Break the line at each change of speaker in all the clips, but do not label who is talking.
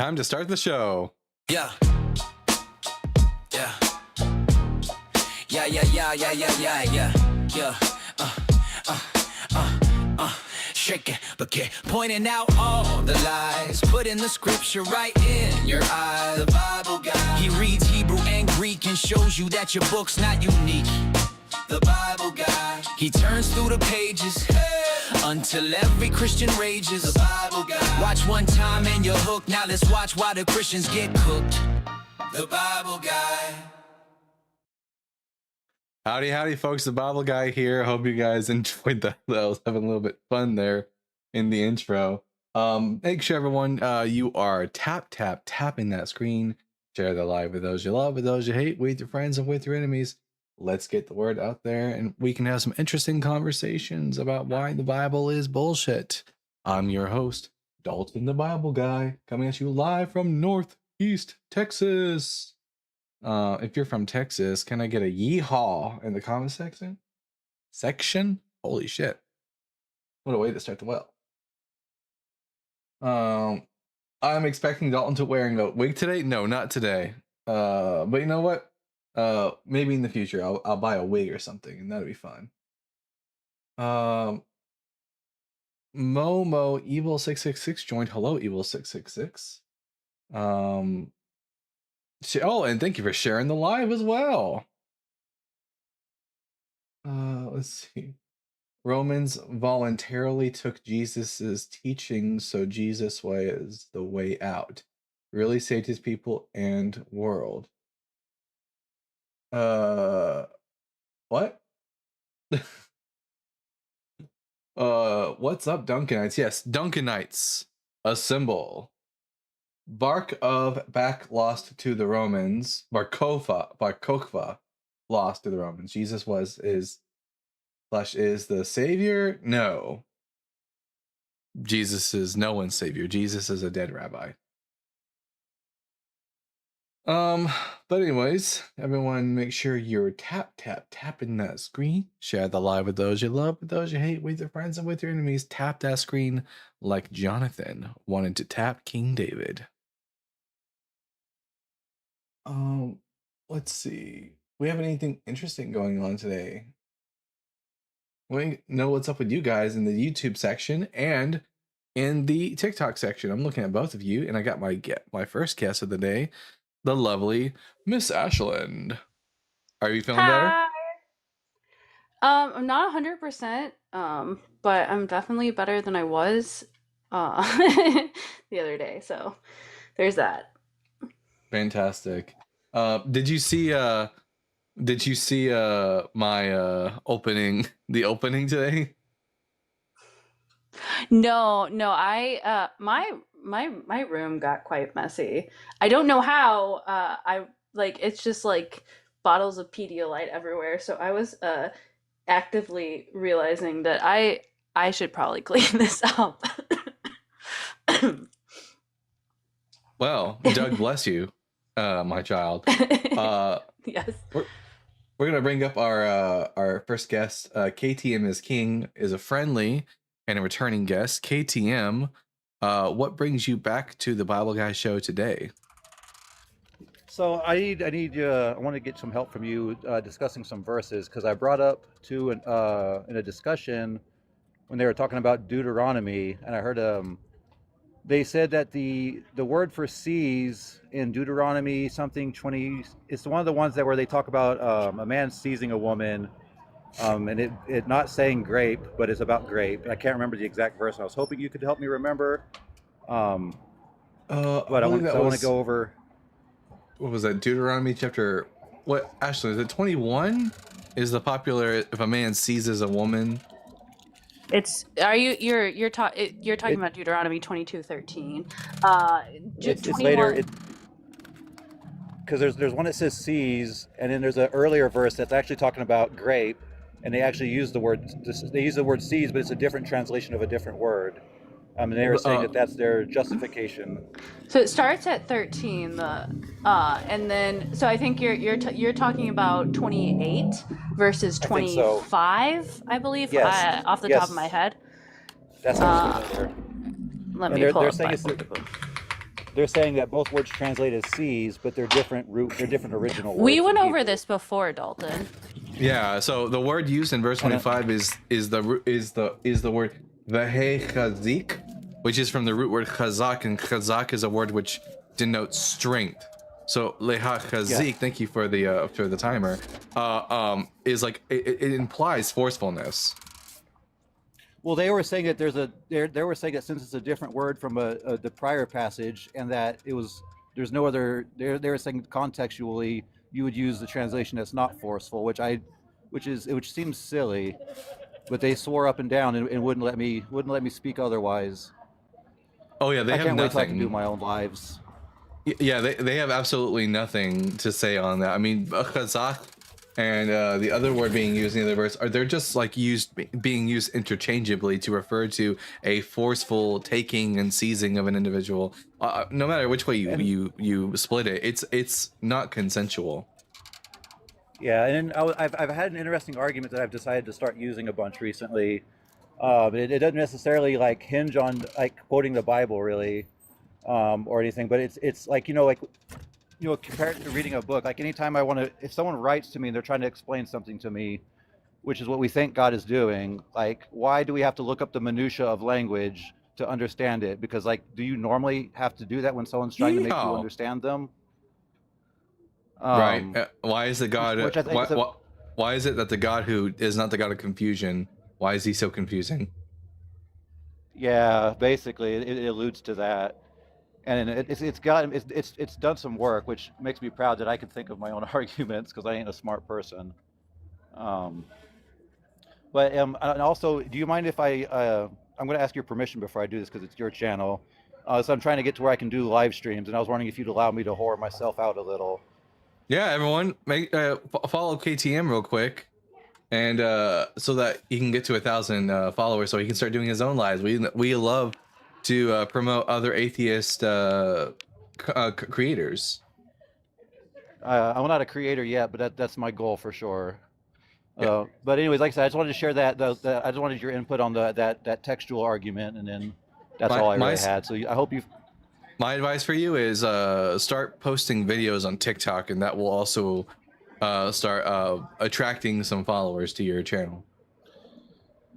Time to start the show.
Yeah. Yeah. Yeah, yeah, yeah, yeah, yeah, yeah, yeah. Yeah. Shake it, but keep pointing out all the lies. Putting the scripture right in your eyes. The Bible guy. He reads Hebrew and Greek and shows you that your book's not unique. The Bible guy. He turns through the pages until every Christian rages. The Bible guy. Watch one time and you're hooked. Now let's watch why the Christians get cooked. The Bible guy.
Howdy, folks. The Bible Guy here. Hope you guys enjoyed that. I was having a little bit fun there in the intro. Make sure everyone, you are tapping that screen. Share the live with those you love, with those you hate, with your friends and with your enemies. Let's get the word out there, and we can have some interesting conversations about why the Bible is bullshit. I'm your host, Dalton the Bible Guy, coming at you live from Northeast Texas. If you're from Texas, can I get a yeehaw in the comment section? Holy shit. What a way to start the well. I'm expecting Dalton to wearing a wig today. No, not today. But you know what? Maybe in the future I'll buy a wig or something, and that'll be fun. Momo Evil 666 joined. Hello, Evil 666. Oh, and thank you for sharing the live as well. Let's see. Romans voluntarily took Jesus's teaching, so Jesus' way is the way out. Really saved his people and world. What? What's up, Duncanites? Yes, Duncanites. Assemble. Bark of back lost to the Romans. Bar Kokhba lost to the Romans. Jesus is the savior? No. Jesus is no one's savior. Jesus is a dead rabbi. But anyways, everyone make sure you're tapping that screen. Share the live with those you love, with those you hate, with your friends and with your enemies. Tap that screen like Jonathan wanted to tap King David. Let's see. We have anything interesting going on today? We know what's up with you guys in the YouTube section and in the TikTok section. I'm looking at both of you, and I got my first guest of the day, the lovely Miss Ashland. Are you feeling better?
I'm not 100%, but I'm definitely better than I was the other day. So there's that.
Fantastic. Did you see my opening today?
No, I my room got quite messy. I don't know how. It's just like bottles of Pedialyte everywhere. So I was actively realizing that I should probably clean this up.
Well, Doug bless you, my child.
Yes.
We're gonna bring up our first guest. KTM is King is a friendly and a returning guest. KTM, what brings you back to the Bible Guy show today?
So I want to get some help from you discussing some verses, because I brought up in a discussion when they were talking about Deuteronomy, and I heard they said that the word for sees in Deuteronomy something 20, it's one of the ones that where they talk about a man seizing a woman, and it not saying grape, but it's about grape. I can't remember the exact verse. I was hoping you could help me remember. But I want to go over.
What was that? Deuteronomy chapter what? Ashley, is it 21? Is the popular if a man seizes a woman?
You're talking about Deuteronomy 22:13.
It's later. Because there's one that says seize, and then there's an earlier verse that's actually talking about grape, and they actually use the word seize, but it's a different translation of a different word. And they were saying that that's their justification.
So it starts at 13, and then so I think you're talking about 28 versus 25, I believe,
yes.
Off the top of my head.
That's what I'm saying there.
Let me pull up my book.
they're saying that both words translate as seas, but they're different they're different original words.
We went
in
over
Hebrew.
this before, Dalton.
Yeah, so the word used in verse
And
25 is the word vehechazik, which is from the root word chazak, and chazak is a word which denotes strength. So lehachazik,
Yeah.
thank you for the timer. Is like it implies forcefulness.
Well, they were saying that they were saying that since it's a different word from the prior passage, and that there's no other. They were saying contextually you would use the translation that's not forceful, which seems silly, but they swore up and down and wouldn't let me speak otherwise.
Oh yeah, they
I
have
can't wait till I
nothing.
can do my own lives.
Yeah, they have absolutely nothing to say on that. I mean, chazak and the other word being used in the other verse they're just like being used interchangeably to refer to a forceful taking and seizing of an individual. No matter which way
And
you split it, it's not consensual.
yeah, and then I've had an interesting argument that I've decided to start using a bunch recently. It doesn't necessarily like hinge on like quoting the Bible really, or anything, but it's like compared to reading a book, like anytime if someone writes to me and they're trying to explain something to me, which is what we think God is doing, like why do we have to look up the minutia of language to understand it? Because like, do you normally have to do that when someone's trying to make you
Yeehaw.
understand them?
Right? Why is the God?
Which I think is a
Why is it that the God who is not the God of confusion? Why is he so confusing?
yeah, basically it alludes to that. And it's done some work, which makes me proud that I can think of my own arguments because I ain't a smart person. Um, and also, do you mind if I'm going to ask your permission before I do this because it's your channel. So I'm trying to get to where I can do live streams, and I was wondering if you'd allow me to whore myself out a little.
Yeah, everyone, make follow KTM real quick, and so that he can get to 1,000 followers, so he can start doing his own lives. We love to promote other atheist creators.
I'm not a creator yet, but that's my goal for sure.
Yeah.
But anyways, like I said, I just wanted to share that. I just wanted your input on that textual argument, and then that's all I really had. So I hope you.
My advice for you is start posting videos on TikTok, and that will also start attracting some followers to your channel.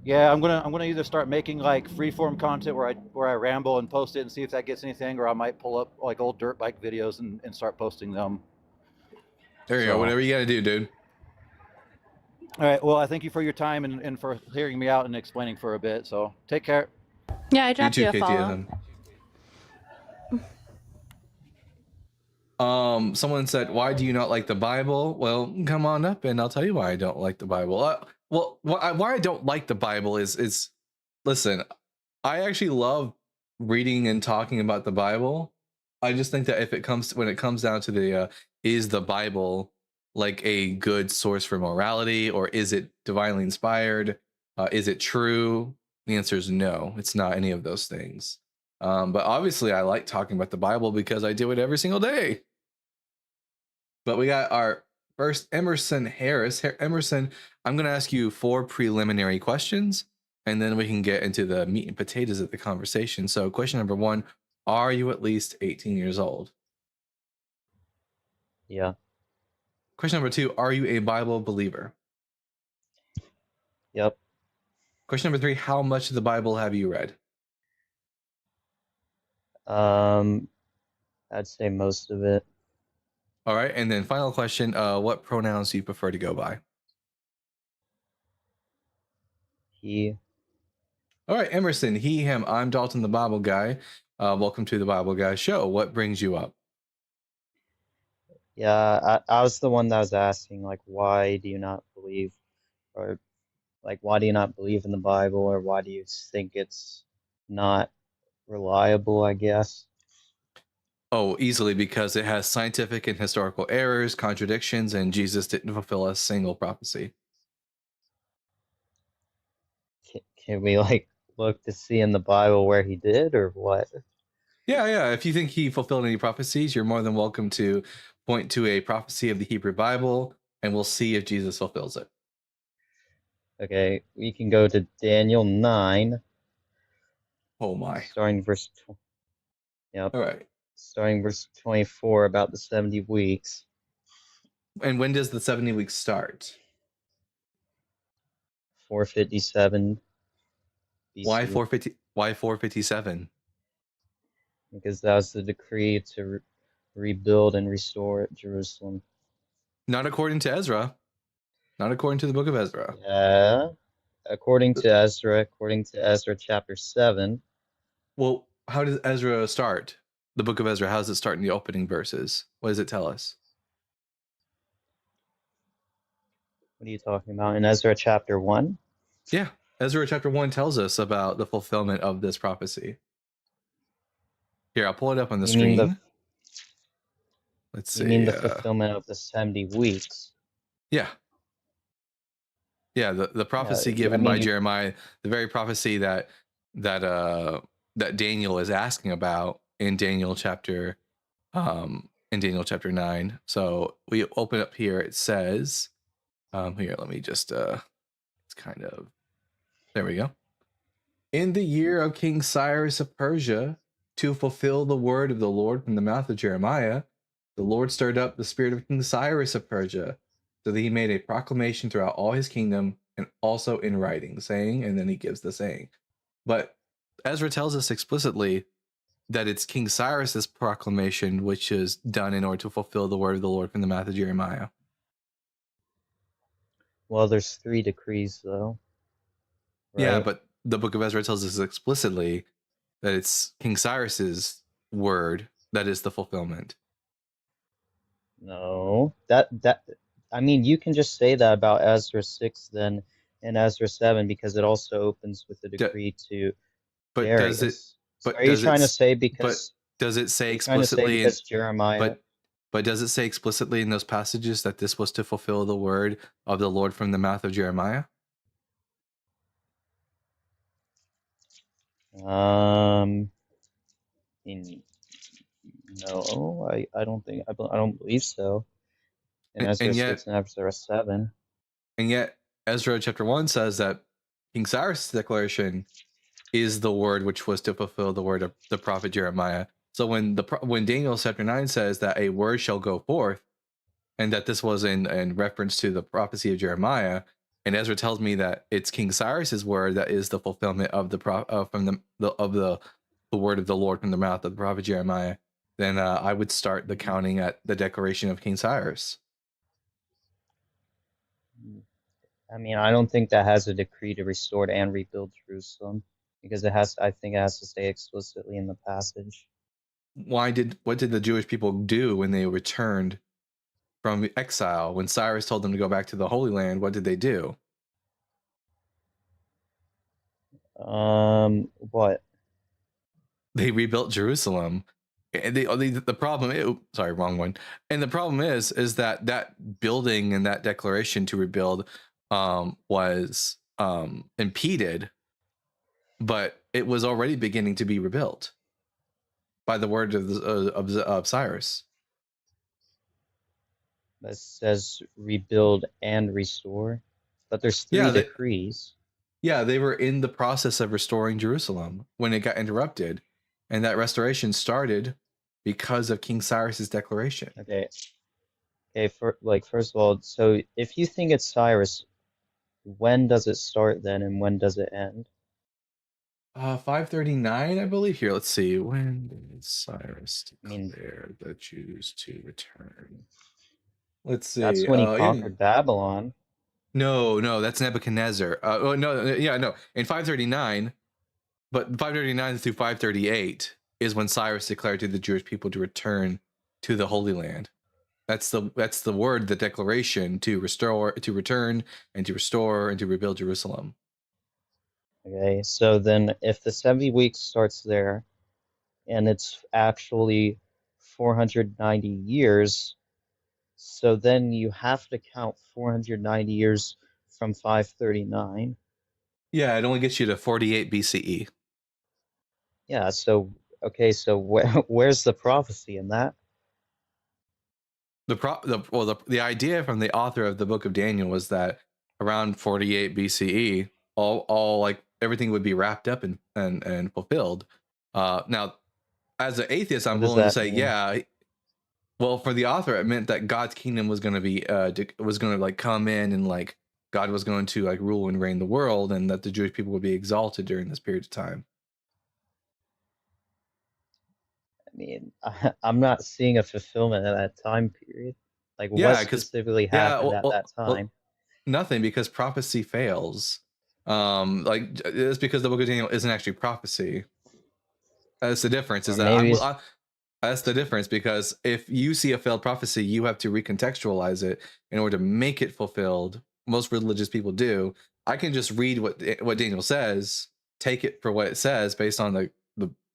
Yeah, I'm gonna either start making like freeform content where I ramble and post it and see if that gets anything, or I might pull up like old dirt bike videos and start posting them.
There you go. Whatever you gotta do, dude.
All right. Well, I thank you for your time and for hearing me out and explaining for a bit. So take care.
Yeah, I dropped you a follow.
Someone said, "Why do you not like the Bible?" Well, come on up, and I'll tell you why I don't like the Bible. Well, why I don't like the Bible is, listen, I actually love reading and talking about the Bible. I just think that when it comes down to the is the Bible like a good source for morality, or is it divinely inspired? Is it true? The answer is no. It's not any of those things. But obviously, I like talking about the Bible because I do it every single day. But we got our first Emerson Harris. Emerson, I'm going to ask you 4 preliminary questions, and then we can get into the meat and potatoes of the conversation. So question number 1, are you at least 18 years old?
Yeah.
Question number 2, are you a Bible believer?
Yep.
Question number 3, how much of the Bible have you read?
I'd say most of it.
All right, and then final question, what pronouns do you prefer to go by?
He.
All right, Emerson, he, him. I'm Dalton, the Bible guy. Welcome to the Bible Guy Show. What brings you up?
Yeah, I was the one that was asking, like, why do you not believe, or like, why do you not believe in the Bible, or why do you think it's not reliable, I guess?
Oh, easily, because it has scientific and historical errors, contradictions, and Jesus didn't fulfill a single prophecy.
Can we like look to see in the Bible where he did, or what?
Yeah. If you think he fulfilled any prophecies, you're more than welcome to point to a prophecy of the Hebrew Bible, and we'll see if Jesus fulfills it.
Okay, we can go to Daniel 9.
Oh my.
Starting verse 12. Yep.
All right.
starting verse 24 about the 70 weeks.
And when does the 70 weeks start?
457 BC.
Why 450? Why 457?
Because that was the decree to rebuild and restore Jerusalem.
Not according to Ezra. Not according to the book of Ezra.
Yeah, according to Ezra chapter 7.
Well, how does Ezra start? The book of Ezra, how does it start in the opening verses? What does it tell us?
What are you talking about? In Ezra chapter 1?
Yeah, Ezra chapter 1 tells us about the fulfillment of this prophecy. Here, I'll pull it up on the
You mean
screen. Let's see.
You mean the fulfillment of the 70 weeks?
Yeah. Yeah, the prophecy
Yeah,
given
I
by
mean,
Jeremiah, the very prophecy that Daniel is asking about in Daniel chapter 9. So we open up here, it says here, let me just it's kind of, there we go. In the year of King Cyrus of Persia, to fulfill the word of the Lord from the mouth of Jeremiah, the Lord stirred up the spirit of King Cyrus of Persia, so that he made a proclamation throughout all his kingdom and also in writing, saying, and then he gives the saying. But Ezra tells us explicitly that it's King Cyrus's proclamation which is done in order to fulfill the word of the Lord from the mouth of Jeremiah.
well, there's 3 decrees though. Right?
Yeah, but the book of Ezra tells us explicitly that it's King Cyrus's word that is the fulfillment.
No, I mean, you can just say that about Ezra 6 then and Ezra 7 because it also opens with a decree to
But
Darius.
does it?
So
But
are you
does
trying to
it?
say
But
because
does it say
you're trying to say
explicitly?
because Jeremiah?
But does it say explicitly in those passages that this was to fulfill the word of the Lord from the mouth of Jeremiah?
No, I don't believe so. In Ezra
And
6
yet,
and Ezra 7.
and yet, Ezra chapter 1 says that King Cyrus' declaration is the word which was to fulfill the word of the prophet Jeremiah. So when Daniel chapter 9 says that a word shall go forth, and that this was in reference to the prophecy of Jeremiah, and Ezra tells me that it's King Cyrus's word that is the fulfillment of the word of the Lord from the mouth of the prophet Jeremiah, then I would start the counting at the declaration of King Cyrus.
I mean, I don't think that has a decree to restore and rebuild Jerusalem because I think it has to stay explicitly in the passage.
What did the Jewish people do when they returned from exile? When Cyrus told them to go back to the Holy Land, what did they do?
What?
They rebuilt Jerusalem. And the problem is, sorry, wrong one. And the problem is that building and that declaration to rebuild was impeded, but it was already beginning to be rebuilt by the word of Cyrus.
That says rebuild and restore, but there's 3 decrees.
Yeah, they were in the process of restoring Jerusalem when it got interrupted, and that restoration started because of King Cyrus's declaration.
Okay. First of all, so if you think it's Cyrus, when does it start then, and when does it end?
539, I believe. Here, let's see. When did Cyrus declare the Jews to return? Let's see.
That's when he conquered Babylon.
No, that's Nebuchadnezzar. No. In 539, but 539 through 538 is when Cyrus declared to the Jewish people to return to the Holy Land. That's the word, the declaration to restore, to return, and to restore, and to rebuild Jerusalem.
Okay, so then if the 70 weeks starts there, and it's actually 490 years, so then you have to count 490 years from 539.
Yeah, it only gets you to 48 BCE.
Yeah, so where's the prophecy in that?
The idea from the author of the book of Daniel was that around 48 BCE, all like everything would be wrapped up and fulfilled. Now, as an atheist, I'm
What does
willing to
that
say,
mean?
yeah. Well, for the author, it meant that God's kingdom was going to be was going to like come in, and like God was going to like rule and reign the world, and that the Jewish people would be exalted during this period of time.
I mean, I'm not seeing a fulfillment at that time period. Like, what
Yeah, because
specifically happened at that
well,
time?
nothing, because prophecy fails. Like it's because the book of Daniel isn't actually prophecy. That's the difference. Is
Or
that
maybe
that's the difference, because if you see a failed prophecy, you have to recontextualize it in order to make it fulfilled. Most religious people do. I can just read what Daniel says, take it for what it says based on the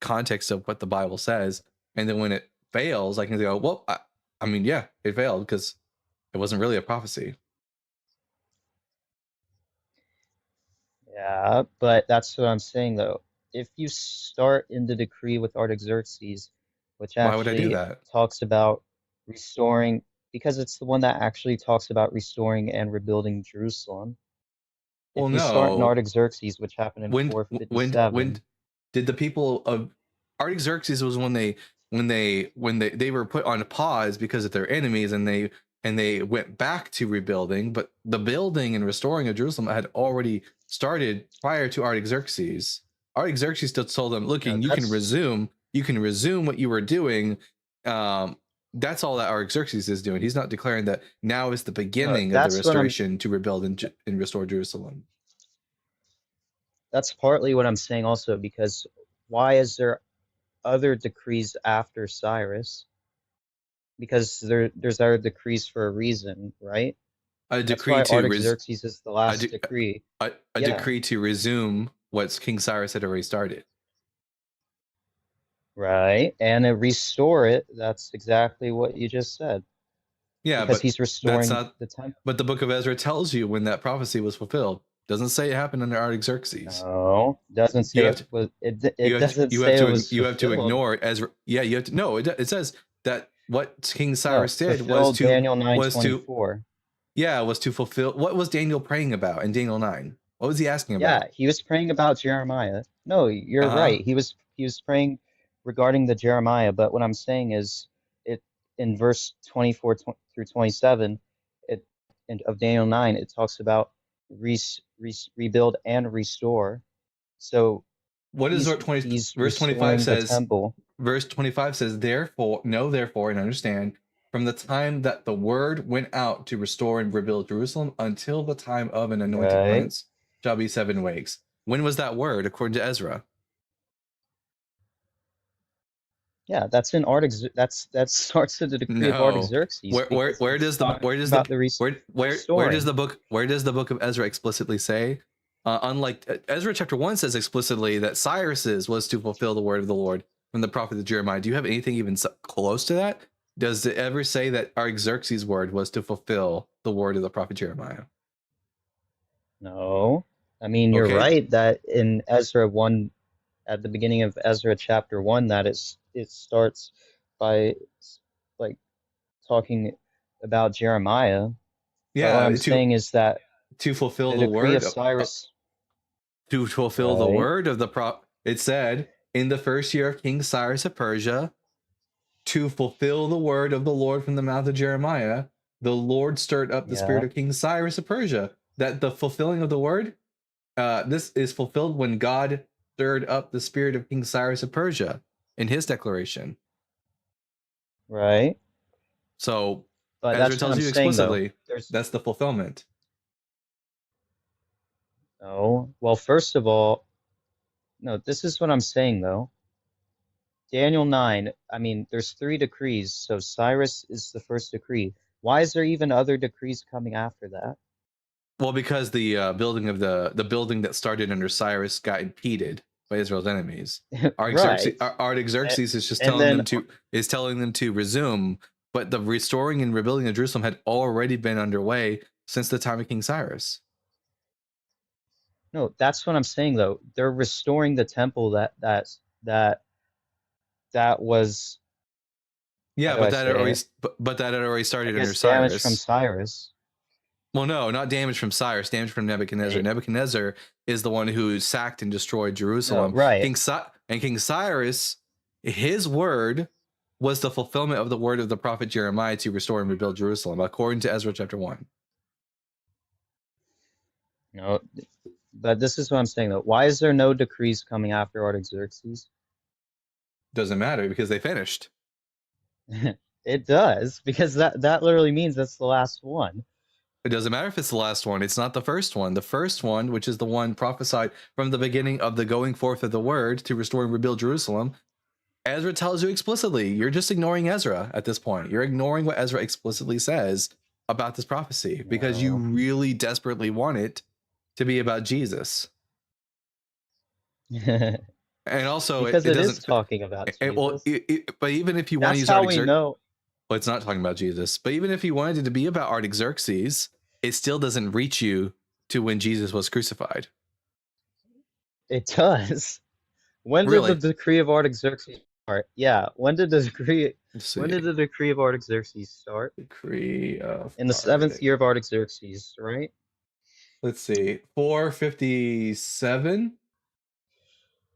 context of what the Bible says, and then when it fails, I can go, well, I mean, yeah, it failed because it wasn't really a prophecy.
yeah, but that's what I'm saying though. If you start in the decree with Artaxerxes, which
Why would I do
actually
that?
talks about restoring, because it's the one that actually talks about restoring and rebuilding Jerusalem.
Well,
If you start in
no.
Artaxerxes, which happened in
When
457,
did the people of Artaxerxes was when they were put on pause because of their enemies, and they went back to rebuilding, but the building and restoring of Jerusalem had already started prior to Artaxerxes. Artaxerxes still told them, look,
no,
you can resume what you were doing. That's all that Artaxerxes is doing. He's not declaring that now is the beginning of the
that's what I'm.
restoration to rebuild and restore Jerusalem.
That's partly what I'm saying also, because why is there other decrees after Cyrus? Because there's other decrees for a reason, right?
A
That's
decree
why
to
Artaxerxes is the
a,
last
de-
decree.
a
Yeah,
decree to resume what King Cyrus had already started.
right. And restore it. That's exactly what you just said.
Yeah,
Because
but
he's
that's
restoring
not.
the temple.
But the Book of Ezra tells you when that prophecy was fulfilled. Doesn't say it happened under Artaxerxes.
No, doesn't
You
say
have
it
to.
was. It doesn't say it was
You have to
fulfilled.
ignore Ezra. Yeah, you have to. No, it says that what King
No,
Cyrus did
fulfill Daniel
was to
9:24.
was to fulfill. What was Daniel praying about in Daniel 9? What was he asking
Yeah,
about?
he was praying about Jeremiah. No, you're
Uh-huh.
right. He was praying regarding the Jeremiah, but what I'm saying is it in verse 24 through 27 it of Daniel 9, it talks about rebuild and restore. So
What is
he's
verse 25
restoring the
says?
temple.
Verse 25 says, therefore, know therefore, and understand, from the time that the word went out to restore and rebuild Jerusalem until the time of an anointed
Right?
prince shall be 7 weeks. When was that word according to Ezra?
Yeah, that's in that starts in the decree of
No.
Artaxerxes because
Where
it's
does the
talking about the
where does
restoring.
the book of Ezra explicitly say? Unlike Ezra chapter 1 says explicitly that Cyrus's was to fulfill the word of the Lord from the prophet of Jeremiah. Do you have anything even close to that? Does it ever say that Artaxerxes' word was to fulfill the word of the prophet Jeremiah?
No. I mean, you're
Okay.
right that in Ezra 1, at the beginning of Ezra chapter 1, that it starts by like talking about Jeremiah. But what
Yeah,
I'm saying is that
to fulfill
the
the
decree
word
of Cyrus,
to fulfill the
right?
word of the it said in the first year of King Cyrus of Persia, to fulfill the word of the Lord from the mouth of Jeremiah, the Lord stirred up the spirit
Yeah,
of King Cyrus of Persia. That the fulfilling of the word, this is fulfilled when God stirred up the spirit of King Cyrus of Persia in his declaration.
right.
So
But
Ezra
that's what
tells
I'm
you
saying though.
explicitly
There's
that's the fulfillment.
no. Well, first of all, no, this is what I'm saying though. Daniel 9, I mean, there's 3 decrees, so Cyrus is the first decree. Why is there even other decrees coming after that?
Well, because the building of the building that started under Cyrus got impeded by Israel's enemies.
Right.
Artaxerxes is just
And
telling
then,
them to resume, but the restoring and rebuilding of Jerusalem had already been underway since the time of King Cyrus.
no, that's what I'm saying though. They're restoring the temple that was, how
Yeah,
do I say it?
but that had already
I
started under
guess damaged from
Cyrus.
Cyrus.
Well, no, not damage from Cyrus, damage from Nebuchadnezzar.
Right.
Nebuchadnezzar is the one who sacked and destroyed
No,
Jerusalem.
right.
King Cyrus His word was the fulfillment of the word of the prophet Jeremiah to restore and rebuild Jerusalem, according to Ezra chapter 1.
No, but this is what I'm saying though. Why is there no decrees coming after Artaxerxes?
Doesn't matter because they finished.
It does, because that literally means that's the last one.
It doesn't matter if it's the last one. It's not the first one. The first one, which is the one prophesied from the beginning of the going forth of the word to restore and rebuild Jerusalem, Ezra tells you explicitly. You're just ignoring Ezra at this point. You're ignoring what Ezra explicitly says about this prophecy because you really desperately want it to be about Jesus. And also,
because
it
it
doesn't
is talking about Jesus.
well, but even if you want to use
That's how we
Artaxerxes,
know.
well, it's not talking about Jesus. But even if you wanted it to be about Artaxerxes, it still doesn't reach you to when Jesus was crucified.
It does. When did
Really?
the decree of Artaxerxes start? Yeah. When did the decree?
Let's see.
When did the decree of Artaxerxes start?
Decree of
In the 7th year of Artaxerxes, right?
Let's see. 457.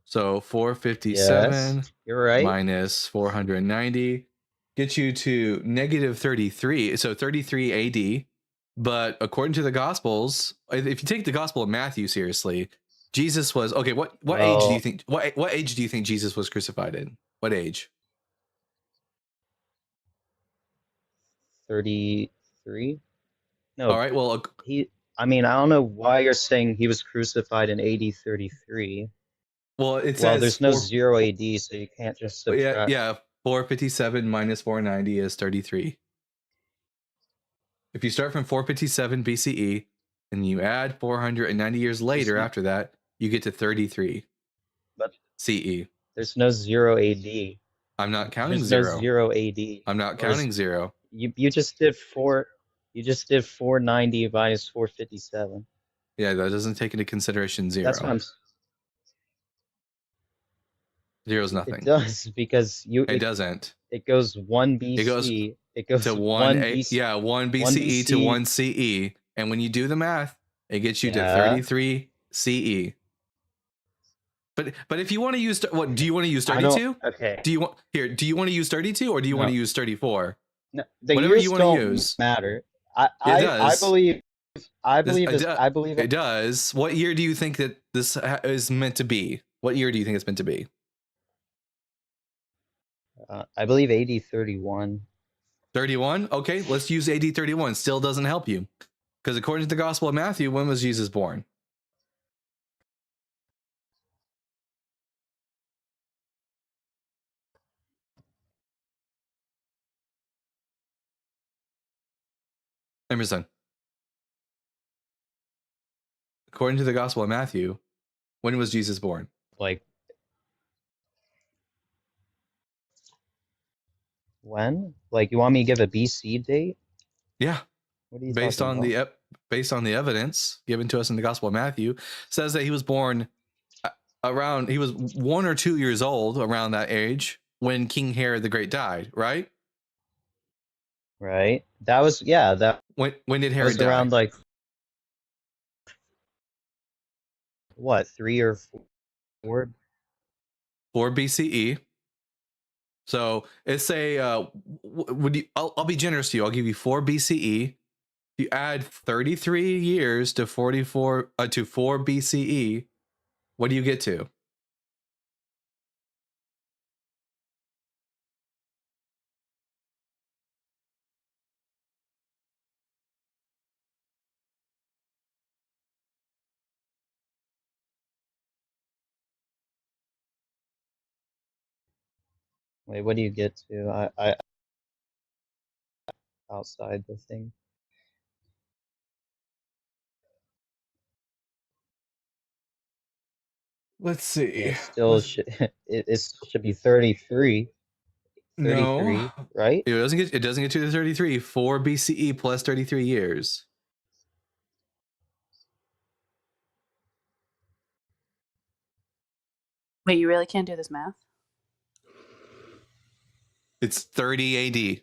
So 457
Yes, you're right.
minus 490 gets you to negative 33. So 33 AD. But according to the Gospels, if you take the Gospel of Matthew seriously, Jesus was okay. What age do you think? What age do you think Jesus was crucified in? What age?
33? No.
All right. Well,
I mean, I don't know why you're saying he was crucified in AD 33.
well, it says
Well, there's no 0 AD, so you can't just subtract.
yeah. 457 minus 490 is 33. If you start from 457 BCE and you add 490 years later after that, you get to 33
But
CE.
there's no 0 AD.
I'm not counting
There's
zero.
no 0 AD.
I'm not counting zero.
You just did 490 minus 457.
Yeah, that doesn't take into consideration zero.
That's what I'm.
Zero's nothing.
It does because
It doesn't.
It goes 1 BC. It goes
to
1
BCE. Yeah, 1 BCE
1 BC.
to 1 CE. And when you do the math, it gets you to 33 CE. But if you want to use what do you want to use 32?
Okay.
Do you want to use 32 or do you want to use 34?
No, the
Whatever
years
you want to
don't
use.
matter.
It does.
I believe
it does. What year do you think that this is meant to be? What year do you think it's meant to be?
I believe AD 31.
31? Okay, let's use AD 31. Still doesn't help you. Because according to the Gospel of Matthew, when was Jesus born? Emerson. According to the Gospel of Matthew, when was Jesus born?
Like when? Like you want me to give a BC date?
Yeah.
What are you
based
talking
on
about?
based on the evidence given to us in the Gospel of Matthew, says that he was born around, he was 1 or 2 years old around that age when King Herod the Great died, right?
Right. That was that
When did Herod
was
die?
around like what, 3 or 4?
4 BCE. So it's a would you? I'll be generous to you. I'll give you 4 BCE. If you add 33 years to 44 to 4 BCE, what do you get to?
Wait, what do you get to? I outside the thing.
Let's see.
It still should it should be 33. 33,
No,
right?
it doesn't get to the 33. 4 BCE plus 33 years.
Wait, you really can't do this math?
It's 30 AD.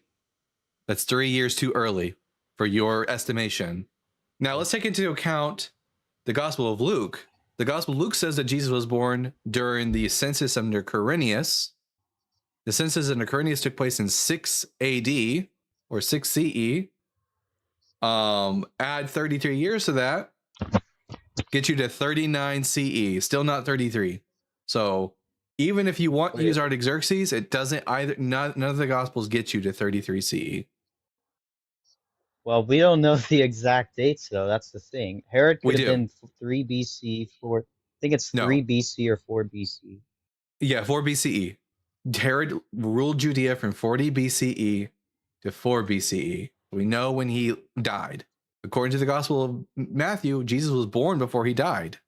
That's 3 years too early for your estimation. Now let's take into account the Gospel of Luke. The Gospel of Luke says that Jesus was born during the census under Quirinius. The census in Acurnius took place in 6 AD or 6 CE. Add 33 years to that, get you to 39 CE. Still not 33. So even if you want to use Artaxerxes, it doesn't either. None of the Gospels get you to 33 CE.
Well, we don't know the exact dates, though. That's the thing. Herod
We
could have
do.
been 3 BC, 4. I think it's
No.
3 BC or 4 BC.
Yeah, 4 BCE. Herod ruled Judea from 40 BCE to 4 BCE. We know when he died. According to the Gospel of Matthew, Jesus was born before he died.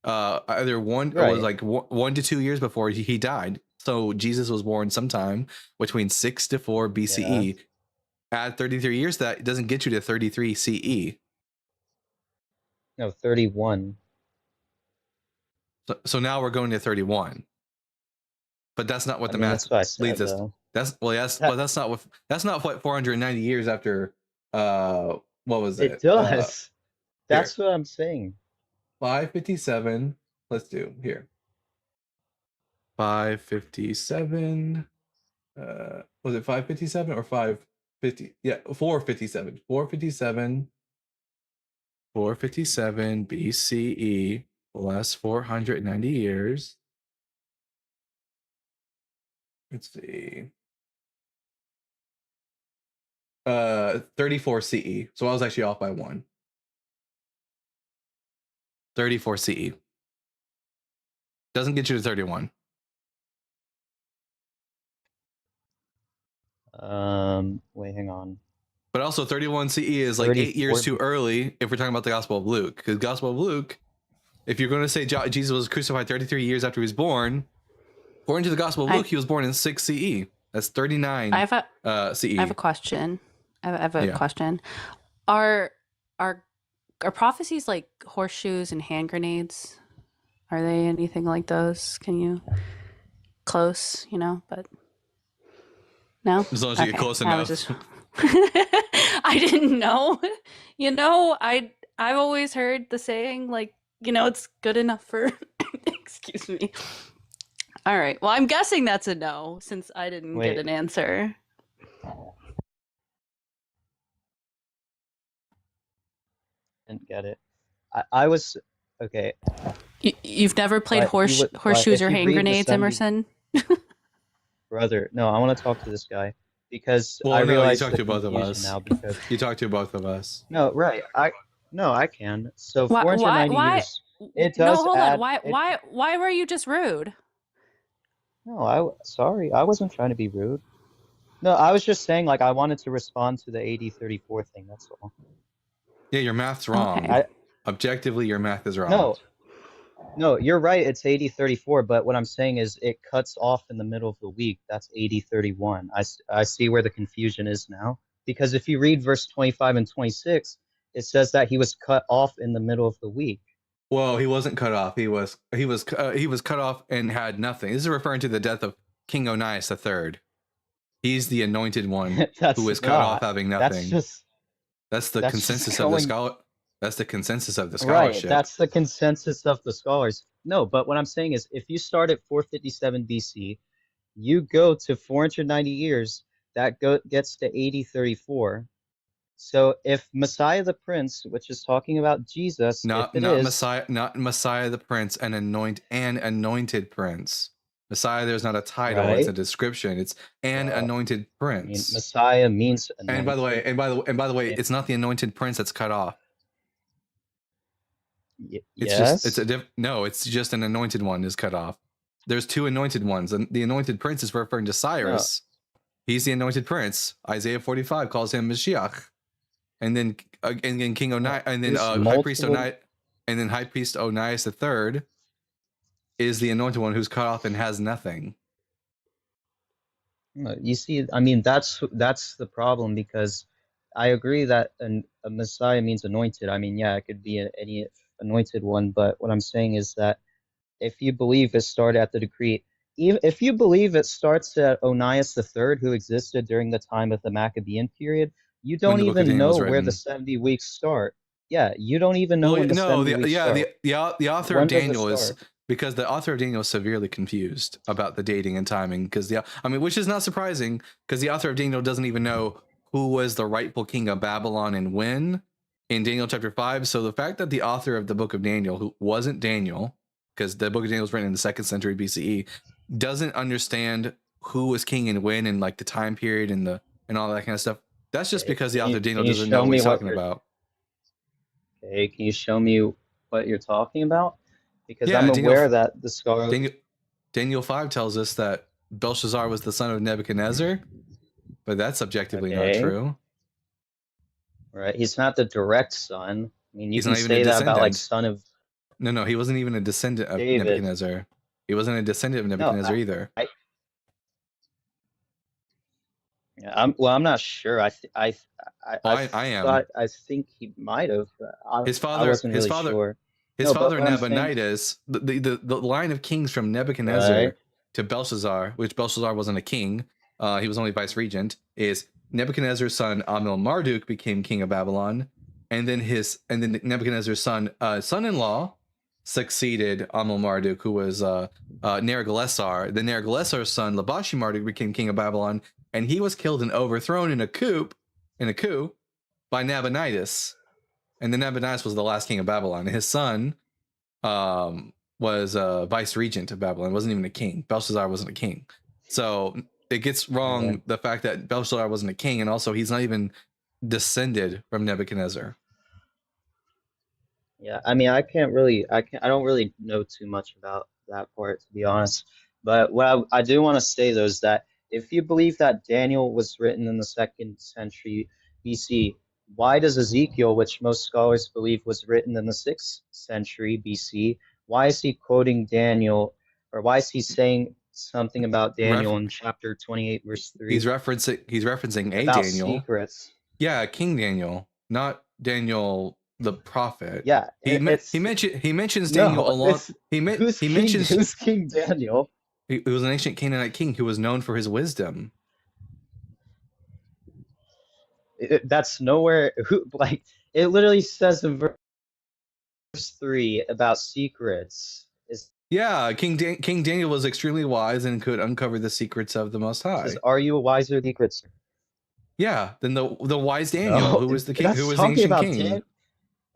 Either one, it was like 1 to 2 years before he died. So Jesus was born sometime between 6 to 4 BCE.
Yeah.
Add 33 years to that, it doesn't get you to 33 CE.
No, 31.
So now we're going to 31. But that's not what the math
that's what I said,
leads us.
though.
That's not what 490 years after what was it?
It does. That's what I'm saying.
557. Let's do here. 557. Was it 557 or 550? Yeah, 457. 457 BCE plus 490 years. Let's see. 34 CE. So I was actually off by 1. 34 CE. Doesn't get you to 31.
Wait, hang on.
But also 31 CE is like 8 years too early if we're talking about the Gospel of Luke. Because Gospel of Luke, if you're going to say Jesus was crucified 33 years after he was born, according to the Gospel of Luke, he was born in 6 CE. That's 39 CE.
I have a question. I have a question. Are prophecies like horseshoes and hand grenades? Are they anything like those? Can you close? But no.
As long as you get close enough.
I didn't know. I've always heard the saying it's good enough for. Excuse me. All right. Well, I'm guessing that's a no since I didn't get an answer.
Didn't get it. I was okay.
You've never played horseshoes or hand grenades, Emerson?
Brother, no, I want to talk to this guy because
I realize you talk to both of us
now because
you talk to both of us.
No, right? I can. So 490 years. It does.
No, hold on. Why were you just rude?
No, sorry. I wasn't trying to be rude. No, I was just saying I wanted to respond to the AD 34 thing. That's all.
Yeah, your math's wrong.
Okay.
Objectively, your math is wrong.
No, you're right. It's AD 34, but what I'm saying is it cuts off in the middle of the week. That's AD 31. I see where the confusion is now. Because if you read verse 25 and 26, it says that he was cut off in the middle of the week.
Well, he wasn't cut off. He was cut off and had nothing. This is referring to the death of King Onias III. He's the anointed one who was cut off having nothing. That's the consensus of the scholar. That's the consensus of the scholarship.
Right, that's the consensus of the scholars. No, but what I'm saying is if you start at 457 BC, you go to 490 years, that gets to AD 34. So if Messiah the Prince, which is talking about Jesus,
not Messiah the Prince, an anointed prince. Messiah, there's not a title; it's a description. It's an anointed prince.
I mean, Messiah means anointed.
And by the way, it's not the anointed prince that's cut off. It's just an anointed one is cut off. There's two anointed ones, and the anointed prince is referring to Cyrus. He's the anointed prince. Isaiah 45 calls him Mashiach, and then King Onias, and then High Priest Onias, and then High Priest Onias III is the anointed one who's cut off and has nothing.
You see, I mean, that's the problem, because I agree that a Messiah means anointed. I mean, yeah, it could be any anointed one, but what I'm saying is that if you believe it started at the decree, if you believe it starts at Onias III, who existed during the time of the Maccabean period, you don't even know where the 70 weeks start. Yeah, you don't even know when the 70 weeks start.
The author of Daniel is because the author of Daniel is severely confused about the dating and timing. Because which is not surprising, because the author of Daniel doesn't even know who was the rightful king of Babylon and when in Daniel chapter 5. So the fact that the author of the book of Daniel, who wasn't Daniel, because the book of Daniel was written in the 2nd century BCE, doesn't understand who was king and when, and like the time period and all that kind of stuff. That's just because the author of Daniel doesn't know what he's talking about.
Okay, can you show me what you're talking about? Because
Yeah,
I'm aware that the scholar
Daniel 5 tells us that Belshazzar was the son of Nebuchadnezzar, but that's objectively not true.
Right, he's not the direct son. I mean, you
He's
can
not even
say
a
that about like
descendant.
son of
No, he wasn't even a descendant of
David.
Nebuchadnezzar. He wasn't a descendant of Nebuchadnezzar either.
I'm not sure. I
am.
I think he might have.
His father,
sure.
His father Nabonidus, the line of kings from Nebuchadnezzar to Belshazzar, which Belshazzar wasn't a king, he was only vice regent, is Nebuchadnezzar's son Amil-Marduk became king of Babylon, and then Nebuchadnezzar's son-in-law succeeded Amil-Marduk, who was Neriglissar. The Neriglissar's son Labashi-Marduk became king of Babylon, and he was killed and overthrown in a coup by Nabonidus. And then Nabonidus was the last king of Babylon. His son was vice regent of Babylon. Wasn't even a king. Belshazzar wasn't a king. So it gets wrong the fact that Belshazzar wasn't a king, and also he's not even descended from Nebuchadnezzar.
Yeah, I mean, I don't really know too much about that part, to be honest. But what I do want to say, though, is that if you believe that Daniel was written in the 2nd century BC, why does Ezekiel, which most scholars believe was written in the 6th century BC, why is he quoting Daniel, or why is he saying something about Daniel in chapter 28, verse 3?
He's referencing
about
Daniel.
Secrets.
Yeah, King Daniel, not Daniel the prophet.
Yeah,
he mentions Daniel
Who's King Daniel?
He was an ancient Canaanite king who was known for his wisdom.
That's nowhere. It literally says in verse 3 about secrets.
Yeah, King Daniel was extremely wise and could uncover the secrets of the Most High.
Are you a wiser secrets?
Yeah, then the wise Daniel, who was the king, who was the ancient king.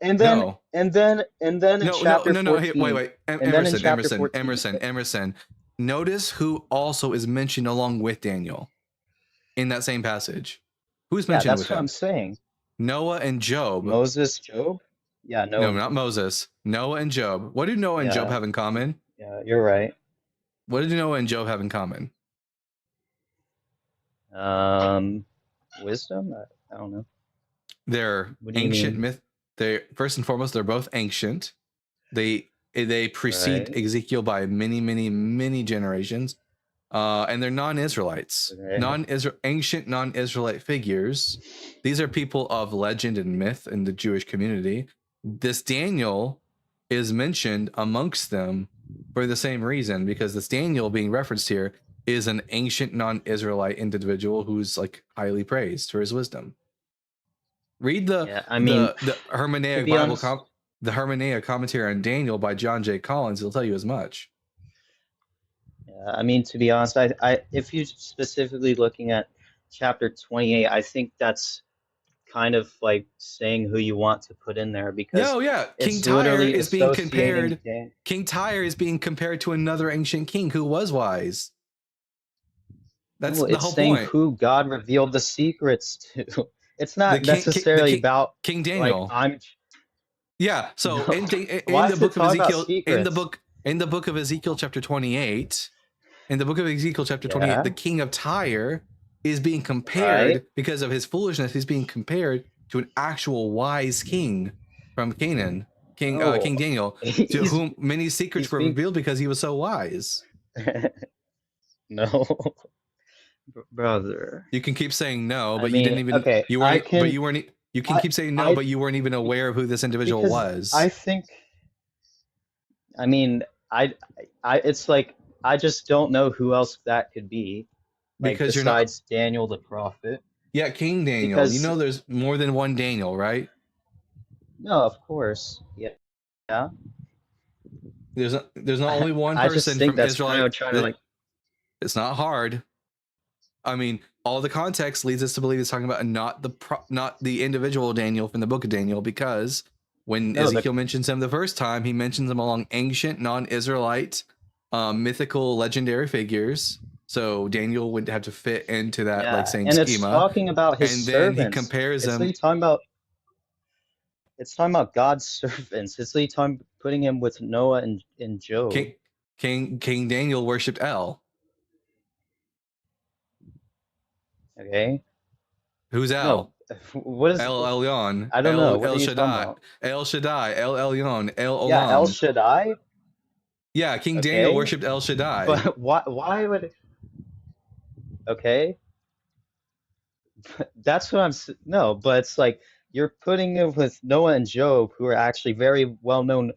And then in chapter 14,
Hey, wait, Emerson. Notice who also is mentioned along with Daniel in that same passage. Who's mentioned with him?
That's what I'm saying.
Noah and Job.
Moses, Job? Yeah,
no, not Moses. Noah and Job. What do Noah and Job have in common?
Yeah, you're right.
What did Noah and Job have in common?
Wisdom? I don't know.
They're ancient myth. They first and foremost, they're both ancient. They precede Ezekiel by many generations, and they're non-Israelites, ancient non-Israelite figures. These are people of legend and myth in the Jewish community. This Daniel is mentioned amongst them for the same reason, because this Daniel being referenced here is an ancient non-Israelite individual who's like highly praised for his wisdom. Read the Hermeneutic Bible the Hermeneutic commentary on Daniel by John J. Collins. He'll tell you as much.
Yeah, I mean, to be honest, if you're specifically looking at chapter 28, I think that's kind of like saying who you want to put in there, because
King Tyre is being compared. King Tyre is being compared to another ancient king who was wise. That's the whole
saying
point.
Who God revealed the secrets to. It's not necessarily about
King Daniel. So
No.
in the book of Ezekiel, in the book of Ezekiel chapter 28, the king of Tyre is being compared because of his foolishness. He's being compared to an actual wise king from Canaan, King Daniel, to whom many secrets were revealed because he was so wise.
No. Brother,
you can keep saying no, but you didn't even. You weren't. But you weren't. You can keep saying no, but you weren't even aware of who this individual was.
I think. I mean, it's like I just don't know who else that could be,
because
besides Daniel the prophet.
Yeah, King Daniel. Because, there's more than one Daniel, right?
No, of course. Yeah.
There's not only one
I just
person
think
from
that's
Israelite.
kind of trying to like.
It's not hard. I mean, all the context leads us to believe it's talking about not the individual Daniel from the book of Daniel, because when
No,
Ezekiel mentions him the first time, he mentions them along ancient non-Israelite mythical legendary figures. So Daniel would have to fit into that like same
and it's
schema.
talking about his
And then he
servants.
compares
It's
them.
literally talking about. It's talking about God's servants. It's literally putting him with Noah and Job.
King Daniel worshipped El.
Okay.
Who's El?
No. What is
El Elyon.
I don't know. What
El
are you talking
Shaddai.
about?
El Shaddai. El Elyon. El Olam.
Yeah, El Shaddai.
Yeah, King
Okay.
Daniel worshipped El Shaddai.
But why would? Okay. That's what no, but it's like you're putting it with Noah and Job, who are actually very well-known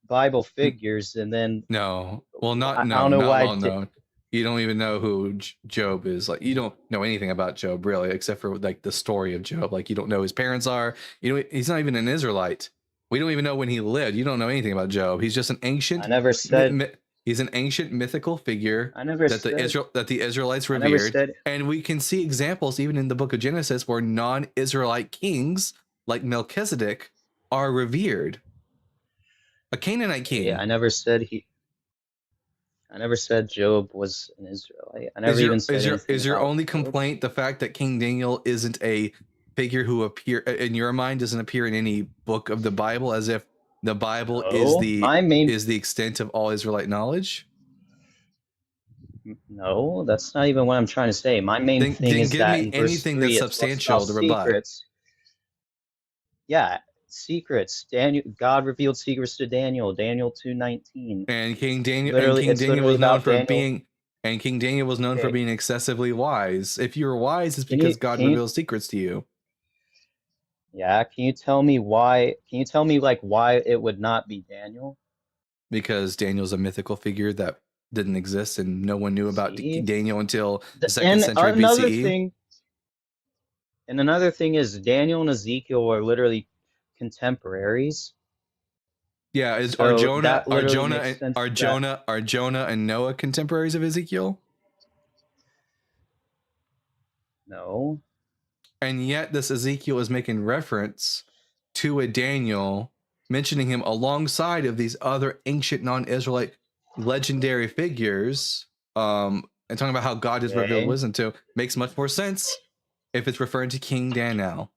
Bible figures, and then
No, well, not
I
no,
don't know
not
why
well known. You don't even know who Job is. Like, you don't know anything about Job really, except for like the story of Job. Like, you don't know who his parents are. You know, he's not even an Israelite. We don't even know when he lived. You don't know anything about Job. He's just an ancient.
I never said.
He's an ancient mythical figure
I never
that
said.
the Israelites
I never
revered,
said.
and we can see examples even in the book of Genesis where non-Israelite kings like Melchizedek are revered. A Canaanite king.
Yeah, I never said Job was an Israelite. I never even said.
Is your only
Job.
complaint the fact that King Daniel isn't a figure who in your mind doesn't appear in any book of the Bible, as if the Bible
No,
is the extent of all Israelite knowledge?
No, that's not even what I'm trying to say. My main thing is
give
that
me
in verse
anything
3,
that's
it's
substantial to rebut.
secrets. Yeah, secrets. God revealed secrets to Daniel. Daniel 2:19.
And King Daniel
Literally
was known for
Daniel.
being. And King Daniel was known for
Okay.
being excessively wise. If you're wise, it's because God reveals secrets to you.
Yeah, can you tell me why? Can you tell me like why it would not be Daniel?
Because Daniel's a mythical figure that didn't exist, and no one knew about
See?
Daniel until the
And
2nd century
another
BCE.
thing, and another thing is Daniel and Ezekiel are literally contemporaries.
Yeah, are
So
Jonah
that literally makes sense
are
that-
Jonah and Noah contemporaries of Ezekiel?
No.
And yet this Ezekiel is making reference to a Daniel, mentioning him alongside of these other ancient non-Israelite legendary figures, and talking about how God has revealed wisdom to. Makes much more sense if it's referring to King Daniel.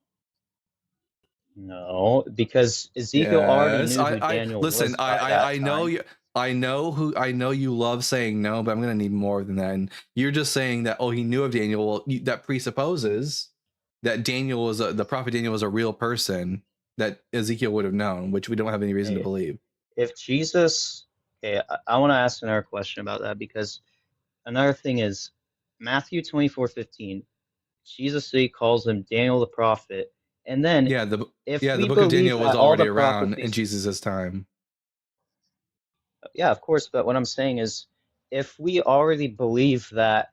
No, because Ezekiel already knew who Daniel was.
Listen, I know you. I know you love saying no, but I'm gonna need more than that. And you're just saying that, oh, he knew of Daniel. Well, that presupposes that Daniel was the prophet Daniel was a real person that Ezekiel would have known, which we don't have any reason to believe.
If Jesus, okay, I want to ask another question about that, because another thing is Matthew 24:15. Jesus calls him Daniel the prophet, and then
the
we
book of Daniel was already
the
around in Jesus' time.
Yeah, of course, but what I'm saying is, if we already believe that,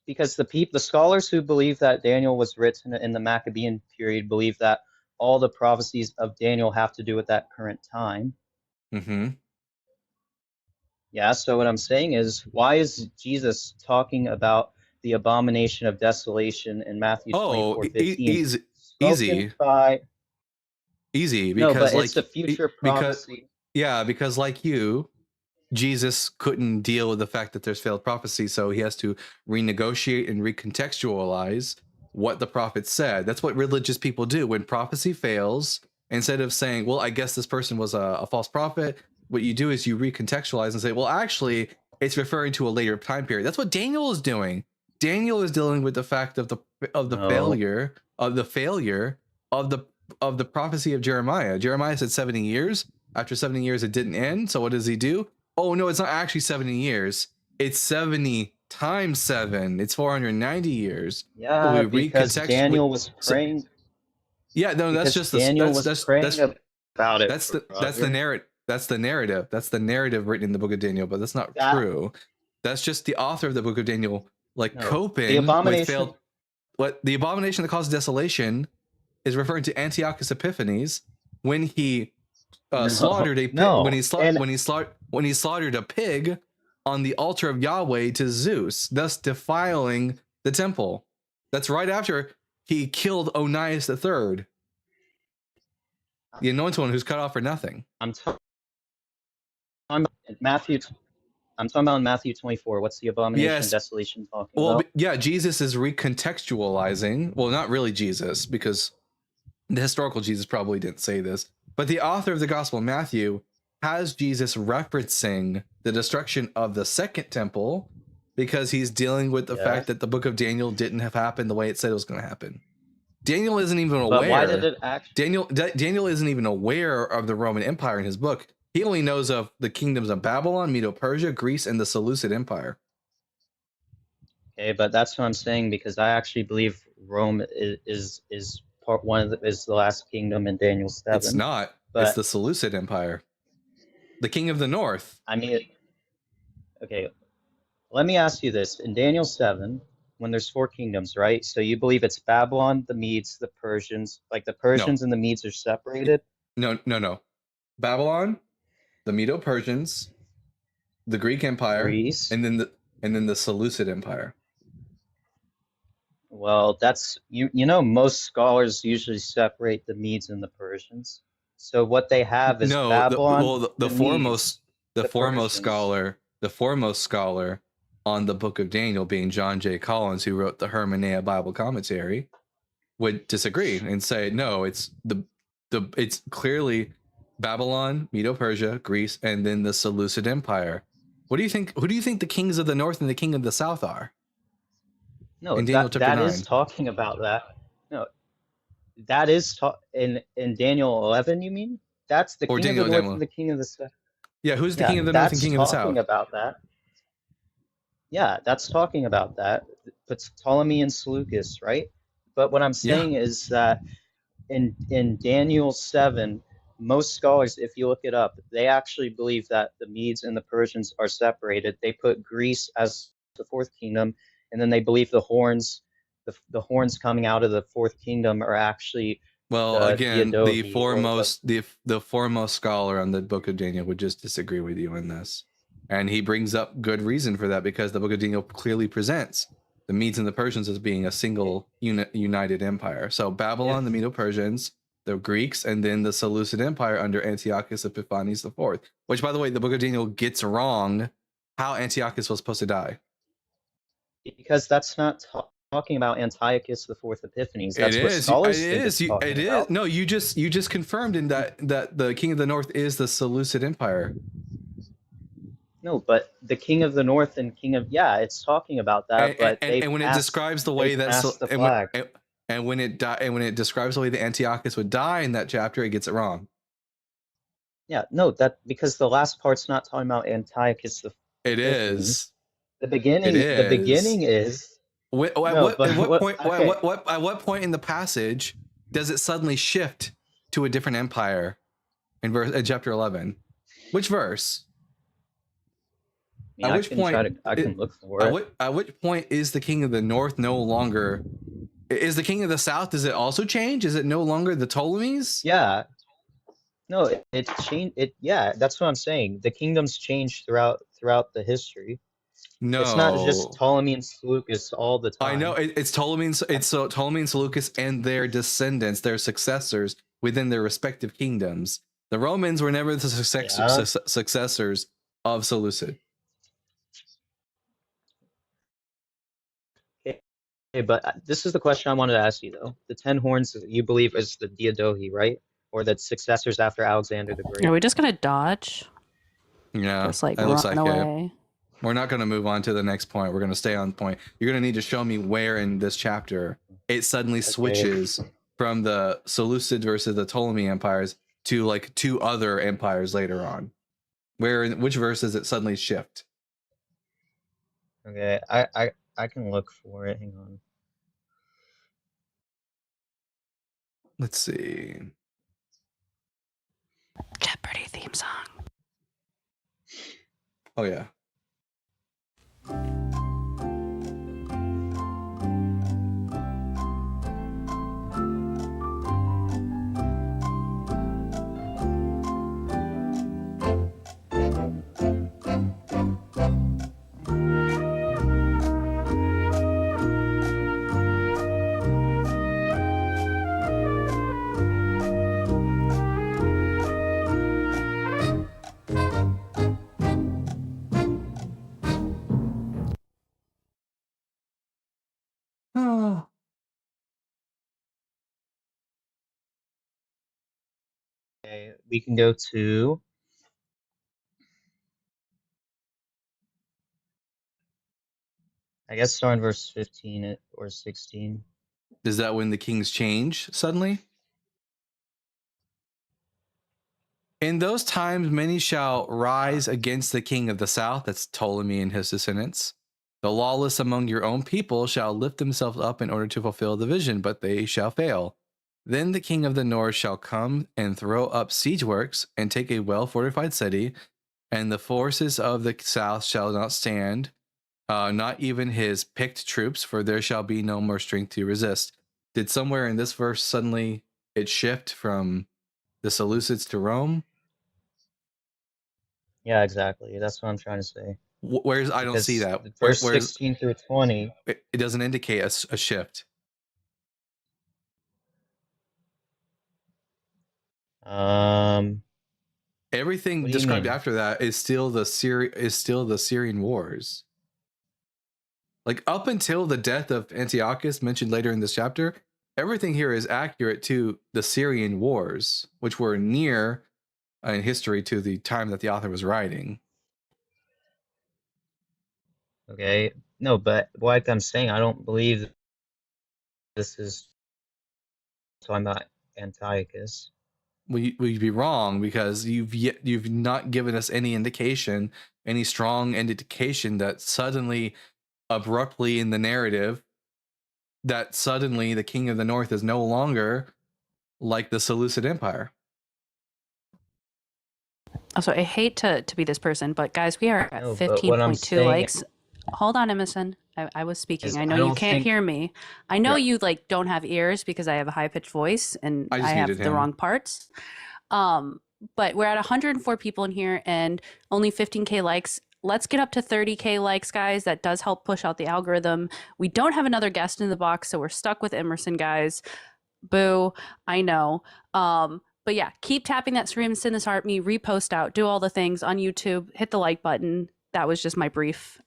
because the scholars who believe that Daniel was written in the Maccabean period believe that all the prophecies of Daniel have to do with that current time.
Mm-hmm.
Yeah, so what I'm saying is, why is Jesus talking about the abomination of desolation in Matthew 24:15?
Easy,
no,
because
but it's a future prophecy.
Because like you, Jesus couldn't deal with the fact that there's failed prophecy, so he has to renegotiate and recontextualize what the prophet said. That's what religious people do. When prophecy fails, instead of saying, well, I guess this person was a false prophet, what you do is you recontextualize and say, well, actually, it's referring to a later time period. That's what Daniel is doing. Daniel is dealing with the fact of the failure of the prophecy of Jeremiah. Jeremiah said 70 years. After 70 years, it didn't end. So what does he do? Oh, no, it's not actually 70 years. It's 70 times 7. It's 490 years.
Yeah, because Daniel was praying.
Yeah, no, that's just
Daniel was praying about it.
That's the narrative. That's the narrative. That's the narrative written in the book of Daniel, but that's not true. That's just the author of the book of Daniel, coping with failed. What the abomination that caused desolation is referring to Antiochus Epiphanes when he slaughtered a pig,
no,
when he
and
when he slaughtered a pig on the altar of Yahweh to Zeus, thus defiling the temple. That's right after he killed Onias III, the anointed one who's cut off for nothing.
I'm talking about Matthew. I'm talking about in Matthew 24. What's the abomination
Yes.
of desolation talking
Well,
about?
yeah, Jesus is recontextualizing. Well, not really Jesus, because the historical Jesus probably didn't say this, but the author of the Gospel of Matthew has Jesus referencing the destruction of the second temple because he's dealing with the
Yeah.
fact that the book of Daniel didn't have happened the way it said it was going to happen. Daniel isn't even aware.
But why did it actually?
Daniel isn't even aware of the Roman Empire in his book. He only knows of the kingdoms of Babylon, Medo-Persia, Greece, and the Seleucid Empire.
Okay, but that's what I'm saying, because I actually believe Rome is part one of is the last kingdom in Daniel 7.
It's not.
But
It's the Seleucid Empire, the king of the north.
I mean, okay. Let me ask you this: in Daniel 7, when there's 4 kingdoms, right? So you believe it's Babylon, the Medes, the Persians. Like the Persians and the Medes are separated.
No. Babylon, the Medo-Persians, the Greek Empire,
Greece.
and then the Seleucid Empire.
Well, that's you know most scholars usually separate the Medes and the Persians. So what they have is Babylon.
The foremost
Persians.
scholar on the Book of Daniel, being John J. Collins, who wrote the Hermeneia Bible Commentary, would disagree and say no, it's it's clearly Babylon, Medo-Persia, Greece, and then the Seleucid Empire. What do you think? Who do you think the kings of the north and the king of the south are?
No,
in Daniel chapter
that
9.
is talking about that. No, that is in Daniel 11. You mean that's the king
Daniel
of the north
11.
and the king of the south?
Yeah, who's the king of the north and king of the
That's
south?
talking about that. Yeah, that's talking about that. But Ptolemy and Seleucus, right? But what I'm saying is that in Daniel 7, most scholars, if you look it up, they actually believe that the Medes and the Persians are separated. They put Greece as the 4th kingdom, and then they believe the horns, the horns coming out of the 4th kingdom are actually
Again,
Theodosi,
the foremost scholar on the Book of Daniel would just disagree with you in this, and he brings up good reason for that, because the Book of Daniel clearly presents the Medes and the Persians as being a single united empire. So Babylon, the Medo-Persians, the Greeks, and then the Seleucid Empire under Antiochus Epiphanes IV. Which, by the way, the Book of Daniel gets wrong how Antiochus was supposed to die.
because that's not talking about Antiochus the 4th Epiphanes. That's what scholars think it's talking about.
No, you just confirmed in that the king of the north is the Seleucid Empire.
No, but the king of the north and king of it's talking about that.
And when it describes the way that and when it describes the way that Antiochus would die in that chapter, it gets it wrong.
Yeah, no, that because the last part's not talking about Antiochus the.
It is.
The beginning. The beginning is.
At what point in the passage does it suddenly shift to a different empire in chapter 11? Which verse?
I can look for it.
At which point is the king of the north no longer? Is the king of the south? Does it also change? Is it no longer the Ptolemies?
Yeah. No, it's changed. That's what I'm saying. The kingdoms change throughout the history.
No,
it's not just Ptolemy and Seleucus all the time.
I know it's Ptolemy and Seleucus and their descendants, their successors within their respective kingdoms. The Romans were never the successors of Seleucid.
Okay, but this is the question I wanted to ask you though. The 10 horns you believe is the Diadochi, right? Or the successors after Alexander the Great?
Are we just gonna dodge?
Yeah,
Just like
it looks
run
like
away.
it. We're not going to move on to the next point. We're going to stay on point. You're going to need to show me where in this chapter it suddenly switches from the Seleucid versus the Ptolemy empires to like 2 other empires later on. Which verse does it suddenly shift?
Okay, I can look for it. Hang on.
Let's see.
Jeopardy theme song.
Oh yeah.
Okay, we can go to I guess start in verse 15 or 16.
Is that when the kings change suddenly? In those times, many shall rise against the king of the south, that's Ptolemy and his descendants. The lawless among your own people shall lift themselves up in order to fulfill the vision, but they shall fail. Then the king of the north shall come and throw up siege works and take a well fortified city, and the forces of the south shall not stand, not even his picked troops, for there shall be no more strength to resist. Did somewhere in this verse suddenly it shift from the Seleucids to Rome?
Yeah, exactly. That's what I'm trying to say.
Where's I don't see
Because
that.
verse
Where's
16 through 20.
it doesn't indicate a shift. Everything
What do you
described
mean?
after that is still the Syrian wars. Like up until the death of Antiochus, mentioned later in this chapter, everything here is accurate to the Syrian wars, which were near in history to the time that the author was writing.
Okay. No, but like I'm saying, I don't believe this is talking about Antiochus.
Well, you'd be wrong because you've not given us any indication, any strong indication that suddenly, abruptly in the narrative, that suddenly the king of the north is no longer like the Seleucid Empire.
Also, I hate to be this person, but guys, we are at
No, but what I'm
15.2
saying
likes. Hold on, Emerson. I was speaking.
is
I
I
know you
don't
can't
think
hear me. I know
Yeah.
you like don't have ears because I have a high pitched voice and
I
I
just
have
needed
the
him.
wrong parts. But we're at 104 people in here and only 15K likes. Let's get up to 30K likes, guys. That does help push out the algorithm. We don't have another guest in the box, so we're stuck with Emerson, guys. Boo. I know. But yeah, keep tapping that stream, send this heart me, repost out, do all the things on YouTube, hit the like button. That was just my brief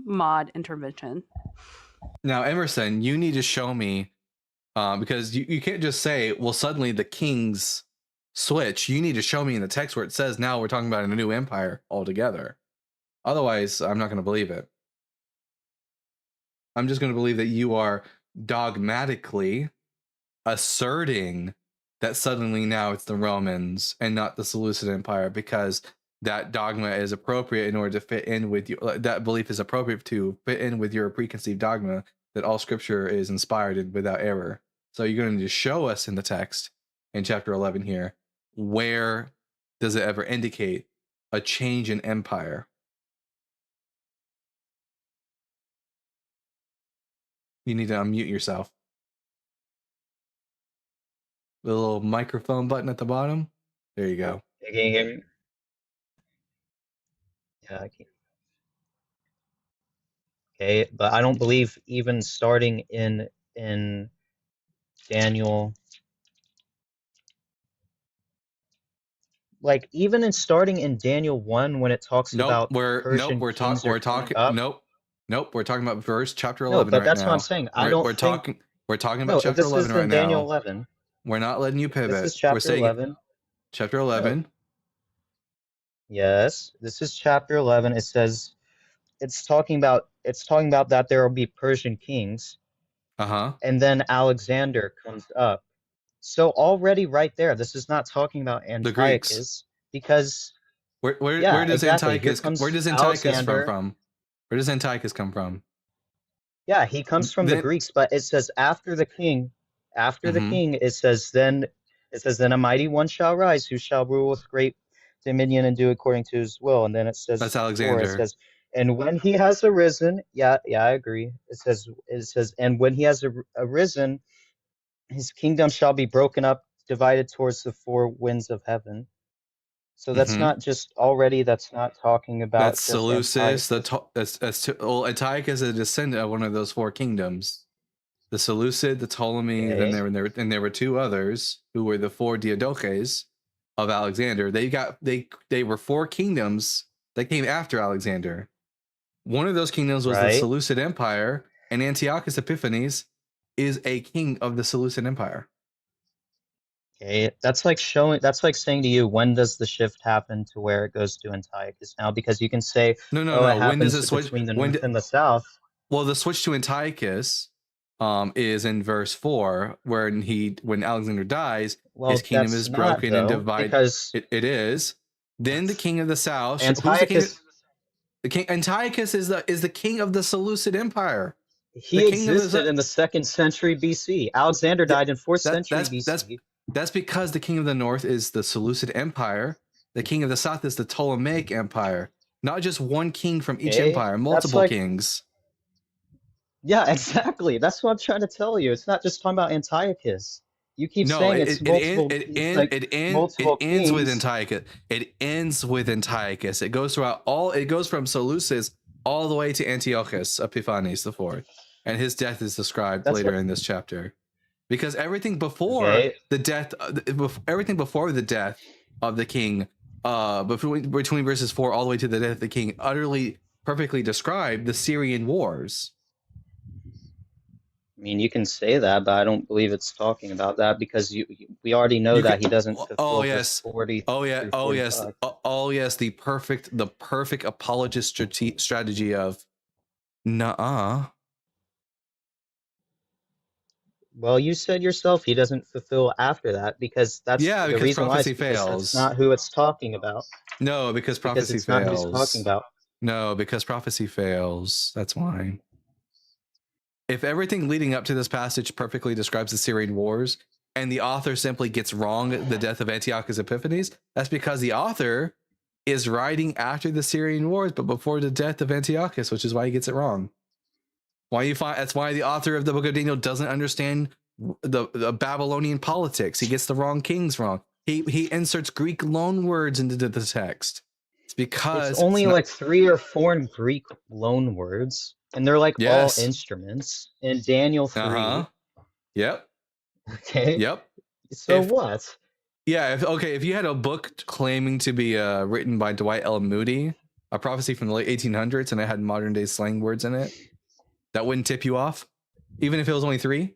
mod intervention.
Now, Emerson, you need to show me, because you can't just say, well, suddenly the kings switch. You need to show me in the text where it says now we're talking about a new empire altogether. Otherwise, I'm not going to believe it. I'm just going to believe that you are dogmatically asserting that suddenly now it's the Romans and not the Seleucid Empire, because that dogma is appropriate in order to fit in with you. That belief is appropriate to fit in with your preconceived dogma that all scripture is inspired and without error. So you're going to just show us in the text in chapter 11 here, where does it ever indicate a change in empire? You need to unmute yourself. The little microphone button at the bottom. There you go.
Can you hear me? Yeah, I can. Okay, but I don't believe even starting in Daniel, like even in starting in Daniel 1 when it talks about Persian kings are coming up.
Nope, we're talking about verse chapter
No,
11
but
right
that's
now.
what I'm saying. I don't think
we're talking about
no,
chapter
this
11
is
right
in Daniel
now.
11.
We're not letting you pivot.
This is chapter
we're saying
11.
chapter 11.
No. Yes, this is chapter 11. It says it's talking about that there will be Persian kings.
Uh-huh.
And then Alexander comes up. So already right there, this is not talking about Antiochus,
The Greeks.
because
Where does
exactly.
Antiochus come from? Where does Antiochus come from?
Yeah, he comes from the Greeks, but it says after the king, it says then a mighty one shall rise who shall rule with great dominion and do according to his will. And then it says
That's Alexander.
It says, and when he has arisen, I agree. It says, and when he has arisen, his kingdom shall be broken up, divided towards the four winds of heaven. So that's not just already. That's not talking about.
That's Seleucus. Antiochus is a descendant of one of those four kingdoms: the Seleucid, the Ptolemy.
Okay.
Then there were two others who were the four Diadoches of Alexander. They were four kingdoms that came after Alexander. One of those kingdoms was the Seleucid Empire, and Antiochus Epiphanes is a king of the Seleucid Empire.
Okay, that's like showing. That's like saying to you, when does the shift happen to where it goes to Antiochus now? Because you can say,
No, no,
oh, it
no. When does
happens
it switch?
between the
When?
north and the south.
Well, the switch to Antiochus is in verse 4, when Alexander dies, his
Well,
kingdom
that's
is
not
broken and
though,
divided.
because
It is. Then the king of the south. Who's the king?
Antiochus,
The king Antiochus is the king of the Seleucid Empire. The
he
king of
existed
the
in the 2nd century BC. Alexander
Yeah,
died in 4th
that
century
that's
BC.
that's because the king of the north is the Seleucid Empire. The king of the south is the Ptolemaic Empire. Not just one king from each
Okay,
empire,
that's
multiple
like,
kings.
yeah, exactly. That's what I'm trying to tell you. It's not just talking about Antiochus. You keep
No,
saying it's multiple,
it
multiple
ends with
kings.
Antiochus. It ends with Antiochus. It goes throughout all. It goes from Seleucus all the way to Antiochus Epiphanes the fourth, and his death is described
That's
later
what.
in this chapter. Because everything before
Okay,
the death, everything before the death of the king, between verses 4 all the way to the death of the king, utterly perfectly described the Syrian wars.
I mean, you can say that, but I don't believe it's talking about that because we already know
You
that
could,
he doesn't
oh
fulfill verse
yes,
40
oh yeah,
through
oh yes,
45.
oh yes, the perfect apologist strategy of, nah.
Well, you said yourself he doesn't fulfill after that because that's
Yeah,
the
because
reason why is
prophecy
because that's
fails.
not who it's talking about.
No, because
Because
prophecy
it's not who he's talking
fails.
about.
No, because prophecy fails. That's why. If everything leading up to this passage perfectly describes the Syrian wars, and the author simply gets wrong the death of Antiochus Epiphanes, that's because the author is writing after the Syrian wars, but before the death of Antiochus, which is why he gets it wrong. That's why the author of the book of Daniel doesn't understand the Babylonian politics. He gets the wrong kings wrong. He inserts Greek loan words into the text. It's because
It's only like 3 or 4 Greek loan words, and they're like all
yes.
instruments in Daniel 3.
Uh-huh. Yep.
Okay.
Yep.
So what?
Yeah, if you had a book claiming to be written by Dwight L. Moody, a prophecy from the late 1800s, and it had modern day slang words in it, that wouldn't tip you off, even if it was only 3.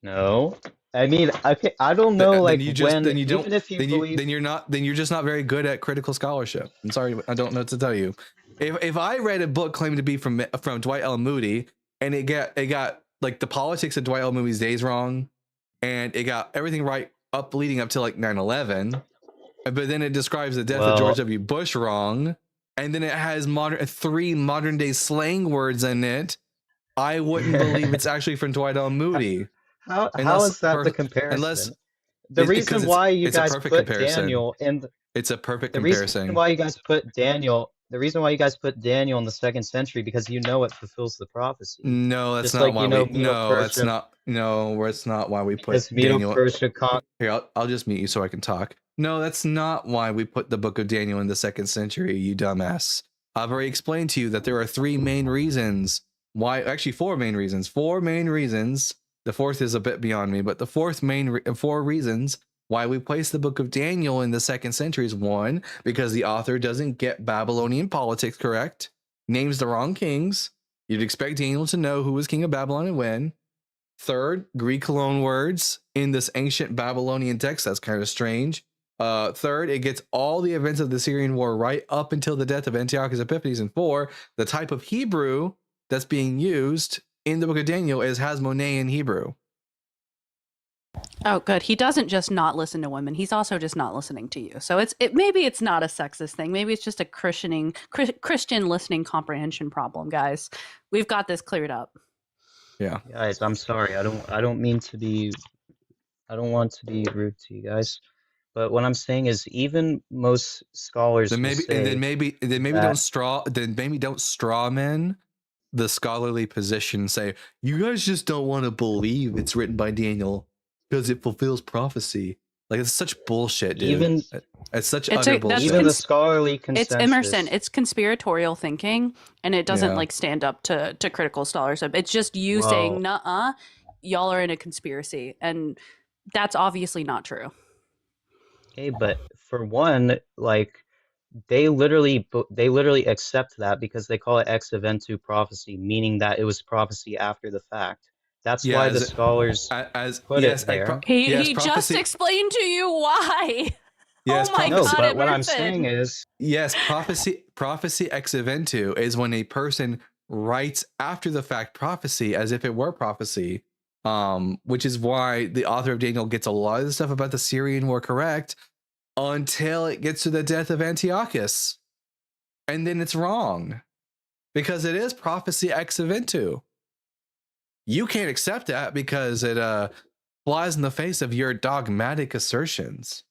No. I mean, I don't know, like,
then you're just not very good at critical scholarship. I'm sorry, I don't know what to tell you. If I read a book claiming to be from Dwight L. Moody, and it got like the politics of Dwight L. Moody's days wrong, and it got everything right leading up to like 9/11, but then it describes the death of George W. Bush wrong, and then it has 3 modern day slang words in it, I wouldn't believe it's actually from Dwight L. Moody.
How is that the comparison? The reason why you guys put Daniel in
it's a perfect comparison.
The reason why you guys put Daniel in the 2nd century because you know it fulfills the prophecy.
No, that's not why that's not why we put Daniel. Here, I'll just mute you so I can talk. No, that's not why we put the book of Daniel in the 2nd century, you dumbass. I've already explained to you that there are 3 main reasons why, actually 4 main reasons. 4 main reasons. The 4th is a bit beyond me, but the 4 reasons why we place the book of Daniel in the 2nd century is 1, because the author doesn't get Babylonian politics correct, names the wrong kings. You'd expect Daniel to know who was king of Babylon and when. 3rd, Greek loan words in this ancient Babylonian text. That's kind of strange. 3rd, it gets all the events of the Syrian war right up until the death of Antiochus Epiphanes. And 4, the type of Hebrew that's being used in the book of Daniel is Hasmonean Hebrew.
Oh, good. He doesn't just not listen to women. He's also just not listening to you. So maybe it's not a sexist thing. Maybe it's just a Christian listening comprehension problem, guys. We've got this cleared up.
Yeah. Guys, I'm sorry. I don't mean to be. I don't want to be rude to you guys. But what I'm saying is, even most scholars
then maybe don't straw men the scholarly position. Say you guys just don't want to believe it's written by Daniel because it fulfills prophecy. Like, it's such bullshit, dude. It's such utter bullshit.
Even the scholarly consensus.
It's Emerson. It's conspiratorial thinking, and it doesn't like stand up to critical scholarship. It's just you saying, "Nuh-uh, y'all are in a conspiracy," and that's obviously not true.
Okay, but for one, like, they literally accept that because they call it ex eventu prophecy, meaning that it was prophecy after the fact. That's
Yeah,
why the scholars
as
put
yes,
it there.
yes,
He just
prophecy.
explained to you why.
Yes,
Oh my
No,
prophecy.
God,
but what I'm saying
Emerson.
is,
Yes, prophecy ex eventu is when a person writes after the fact prophecy as if it were prophecy. Which is why the author of Daniel gets a lot of the stuff about the Syrian war correct until it gets to the death of Antiochus. And then it's wrong. Because it is prophecy ex eventu. You can't accept that because it flies in the face of your dogmatic assertions.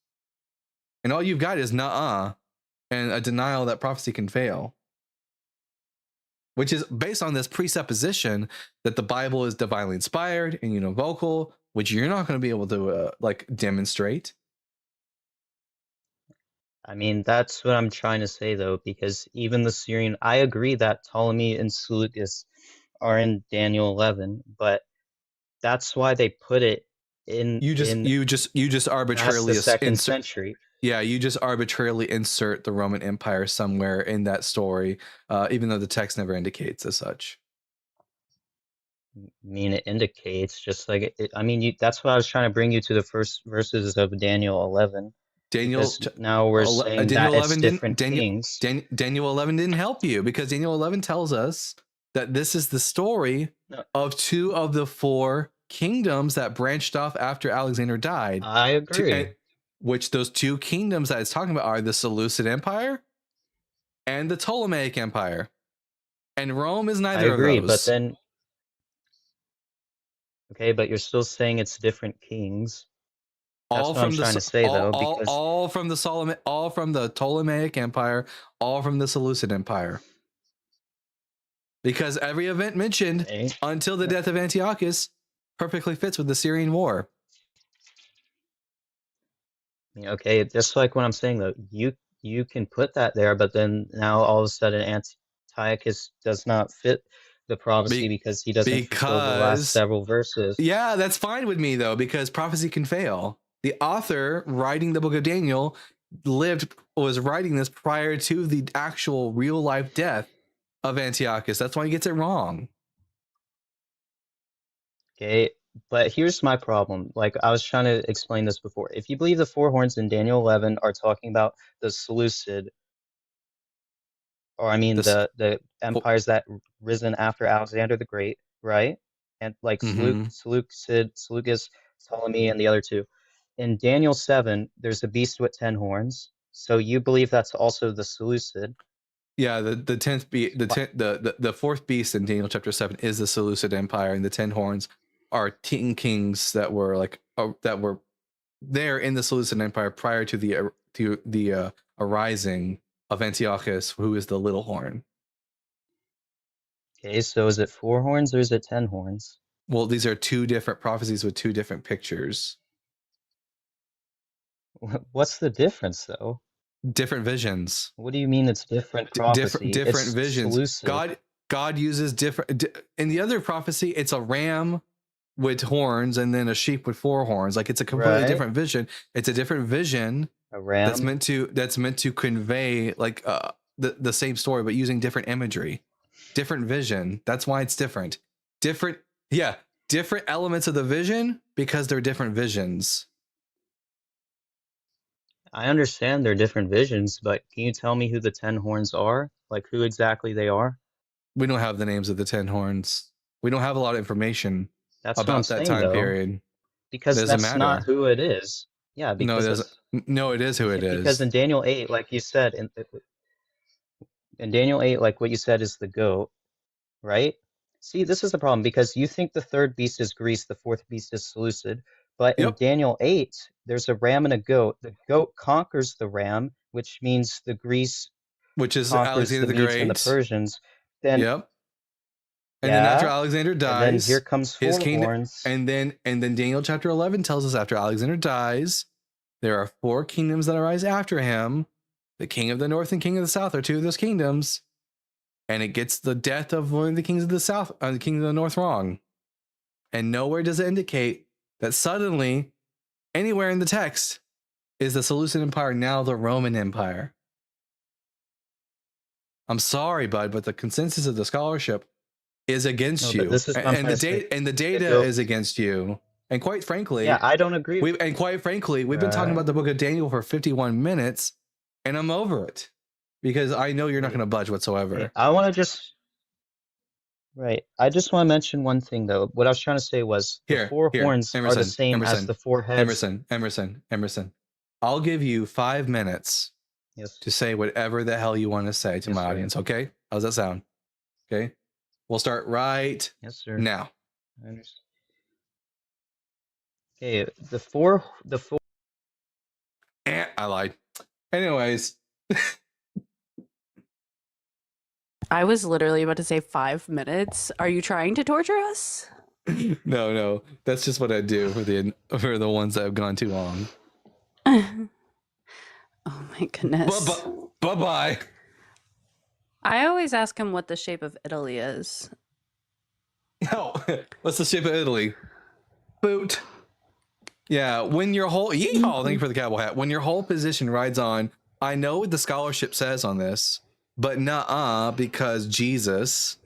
And all you've got is nuh-uh and a denial that prophecy can fail, which is based on this presupposition that the Bible is divinely inspired and univocal, which you're not going to be able to like demonstrate.
I mean, that's what I'm trying to say though, because even the Syrian, I agree that Ptolemy and Seleucus are in Daniel 11, but that's why they put it in
You just
past
arbitrarily
the second
insert.
century.
Yeah, you just arbitrarily insert the Roman Empire somewhere in that story, even though the text never indicates as such.
I mean, it indicates just like it, I mean, that's why I was trying to bring you to the first verses of Daniel 11. Because now we're saying
Daniel
that
11
it's different kings.
Daniel 11 didn't help you because Daniel 11 tells us that this is the story of 2 of the 4 kingdoms that branched off after Alexander died.
I agree.
Which those 2 kingdoms that it's talking about are the Seleucid Empire and the Ptolemaic Empire. And Rome is neither
I agree,
of those.
but then okay, but you're still saying it's different kings. That's what I'm trying to say though, because
all from the Ptolemaic Empire, all from the Seleucid Empire. Because every event mentioned until the death of Antiochus perfectly fits with the Syrian war.
Okay, just like what I'm saying though, you can put that there, but then now all of a sudden Antiochus does not fit the prophecy because he doesn't fulfill the last several verses.
Yeah, that's fine with me though, because prophecy can fail. The author writing the book of Daniel was writing this prior to the actual real life death of Antiochus. That's why he gets it wrong.
Okay, but here's my problem. Like I was trying to explain this before. If you believe the 4 horns in Daniel 11 are talking about the Seleucid, or I mean the empires that risen after Alexander the Great, right? And like Seleucus, Ptolemy, and the other 2. In Daniel 7, there's a beast with 10 horns. So you believe that's also the Seleucid?
Yeah, the 10th the 4th beast in Daniel chapter 7 is the Seleucid Empire, and the 10 horns are 10 kings that were there in the Seleucid Empire prior to the arising of Antiochus, who is the little horn.
Okay, so is it 4 horns or is it 10 horns?
Well, these are 2 different prophecies with 2 different pictures.
What's the difference though?
Different visions.
What do you mean it's different prophecy?
Different
it's
visions.
Seleucid.
God uses different. In the other prophecy, it's a ram with horns and then a sheep with 4 horns. Like it's a completely different vision. It's a different vision.
A ram
that's meant to convey like the same story, but using different imagery, different vision. That's why it's different. Different elements of the vision because they're different visions.
I understand they're different visions, but can you tell me who the 10 horns are? Like who exactly they are?
We don't have the names of the 10 horns. We don't have a lot of information about that time period.
Because that's not who it is. Yeah, because
no, it is who it is.
Because in Daniel 8, like you said, in Daniel 8, like what you said is the goat, right? See, this is the problem because you think the 3rd beast is Greece, the 4th beast is Seleucid, but in Daniel 8, there's a ram and a goat. The goat conquers the ram, which means the Greece,
which is Alexander the Great,
and the Persians. Then,
and then after Alexander dies,
and then here comes 4 horns.
And then Daniel chapter 11 tells us after Alexander dies, there are 4 kingdoms that arise after him. The king of the north and king of the south are 2 of those kingdoms. And it gets the death of one of the kings of the south, the king of the north wrong. And nowhere does it indicate that suddenly, anywhere in the text, is the Seleucid Empire now the Roman Empire. I'm sorry, bud, but the consensus of the scholarship is against
No, but
you,
this is what I'm
and
trying to say.
the
It
data
goes.
is against you. And quite frankly,
Yeah, I don't agree.
we've been talking about the book of Daniel for 51 minutes, and I'm over it because I know you're not going to budge whatsoever.
I want to just right. I just want to mention one thing though. What I was trying to say was the
Here,
four horns are the
Emerson,
same as the four heads.
Emerson. I'll give you 5 minutes
Yes.
to say whatever the hell you want to say to
Yes,
my
sir.
audience. Okay, how's that sound? Okay, we'll start right
Yes, sir.
now.
I understand. Okay, the four.
I lied. Anyways,
I was literally about to say 5 minutes. Are you trying to torture us?
no, that's just what I do for the ones that have gone too long.
Oh my goodness.
Bye.
I always ask him what the shape of Italy is.
Oh, what's the shape of Italy? Boot. Yeah, when your whole yeehaw, thank you for the cowboy hat. When your whole position rides on, I know what the scholarship says on this, but nuh-uh, because Jesus,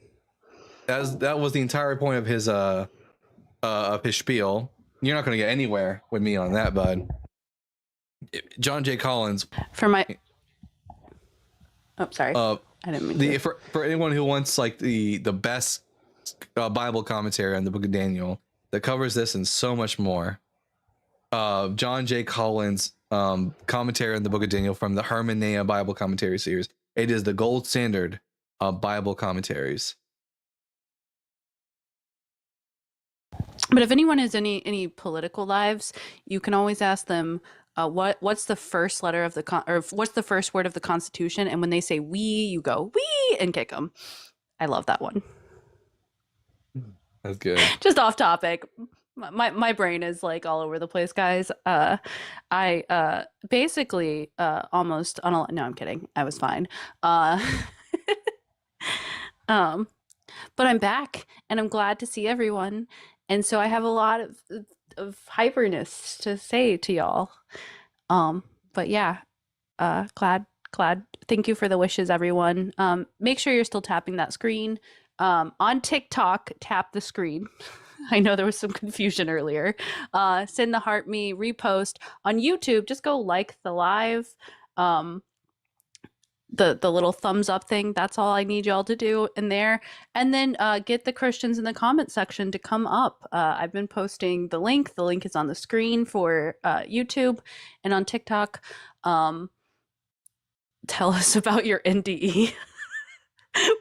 that was the entire point of his spiel. You're not going to get anywhere with me on that, bud. John J. Collins.
For my sorry. I didn't mean to.
For anyone who wants like the best Bible commentary on the book of Daniel that covers this and so much more, John J. Collins commentary on the book of Daniel from the Hermannea Bible Commentary series. It is the gold standard of Bible commentaries.
But if anyone has any political lives, you can always ask them what's the first letter of or what's the first word of the Constitution, and when they say "we," you go "we" and kick them. I love that one.
That's good.
Just off topic. My brain is like all over the place, guys. I basically almost no, I'm kidding. I was fine. But I'm back and I'm glad to see everyone. And so I have a lot of hyperness to say to y'all. But yeah, glad. Thank you for the wishes, everyone. Make sure you're still tapping that screen. On TikTok, tap the screen. I know there was some confusion earlier. Send the heart me, repost. On YouTube, just go like the live. The little thumbs up thing, that's all I need y'all to do in there. And then get the Christians in the comment section to come up. I've been posting the link. The link is on the screen for YouTube and on TikTok. Tell us about your NDE.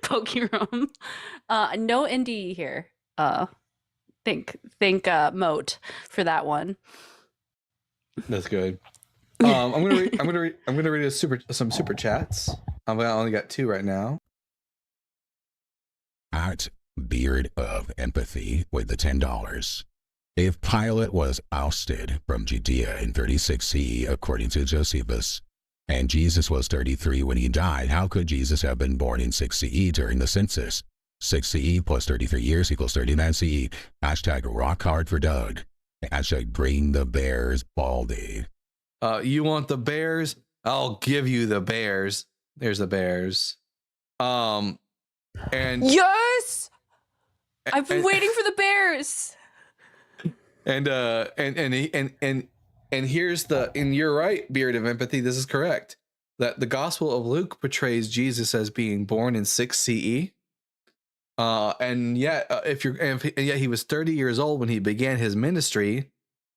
Pokeroom. No NDE here. Thank Moat for that one.
That's good. I'm gonna read some super chats. I only got 2 right now.
At Beard of Empathy with the $10. If Pilate was ousted from Judea in 36 CE according to Josephus, and Jesus was 33 when he died, how could Jesus have been born in 6 CE during the census? 6 CE plus 33 years equals 39 CE. Hashtag rock hard for Doug. Hashtag bring the Bears Baldy.
You want the Bears? I'll give you the Bears. There's the Bears. And
yes, I've been waiting for the Bears.
And here's and you're right, Beard of Empathy. This is correct. That the Gospel of Luke portrays Jesus as being born in 6 CE. And yet, yet he was 30 years old when he began his ministry.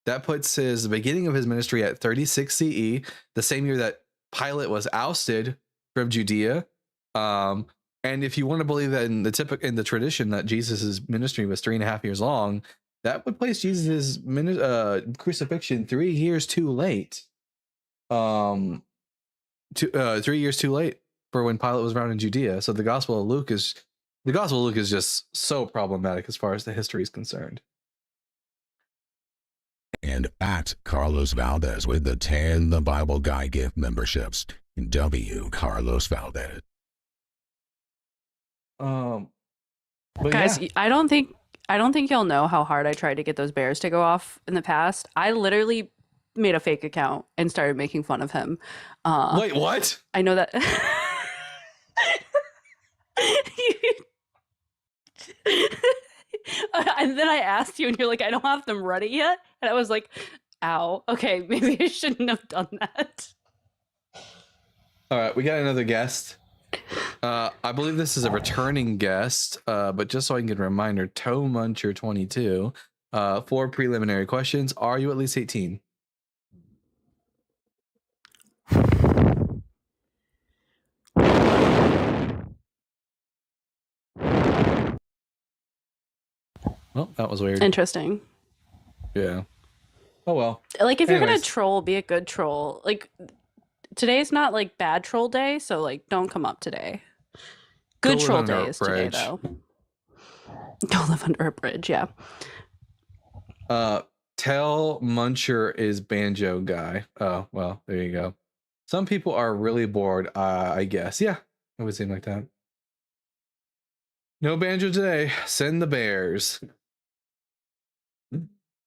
That puts the beginning of his ministry at 36 CE, the same year that Pilate was ousted from Judea. And if you want to believe that in the tradition that Jesus's ministry was 3.5 years long, that would place Jesus' crucifixion 3 years too late. 3 years too late for when Pilate was around in Judea. So the Gospel of Luke is just so problematic as far as the history is concerned.
And at Carlos Valdez with the 10 The Bible Guy gift memberships. W. Carlos Valdez.
But
Guys,
yeah.
I don't think y'all know how hard I tried to get those Bears to go off in the past. I literally made a fake account and started making fun of him.
Wait, what?
I know that. And then I asked you, and you're like, I don't have them ready yet. And I was like, ow. Okay, maybe I shouldn't have done that.
All right, we got another guest. I believe this is a returning guest, but just so I can get a reminder, Toe Muncher 22. 4 preliminary questions. Are you at least 18? Well, that was weird.
Interesting.
Yeah. Oh well.
Like, if you're gonna
Anyways.
troll, be a good troll. Like, today's not like bad troll day, so like, don't come up today. Good
Go live
troll
under
day
a
is today,
bridge.
though. Go live under a bridge, yeah.
Tell Muncher is banjo guy. Oh well, there you go. Some people are really bored. I guess. Yeah, it would seem like that. No banjo today. Send the bears.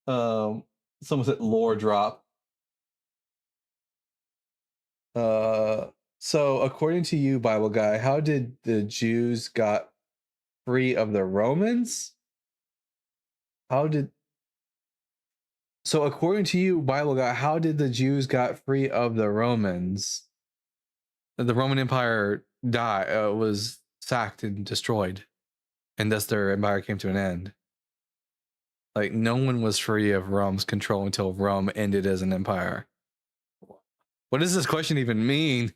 Someone said lore drop. So according to you, Bible guy, how did the Jews got free of the Romans? So according to you, Bible guy, how did the Jews got free of the Romans? The Roman Empire was sacked and destroyed, and thus their empire came to an end. Like, no one was free of Rome's control until Rome ended as an empire. What does this question even mean?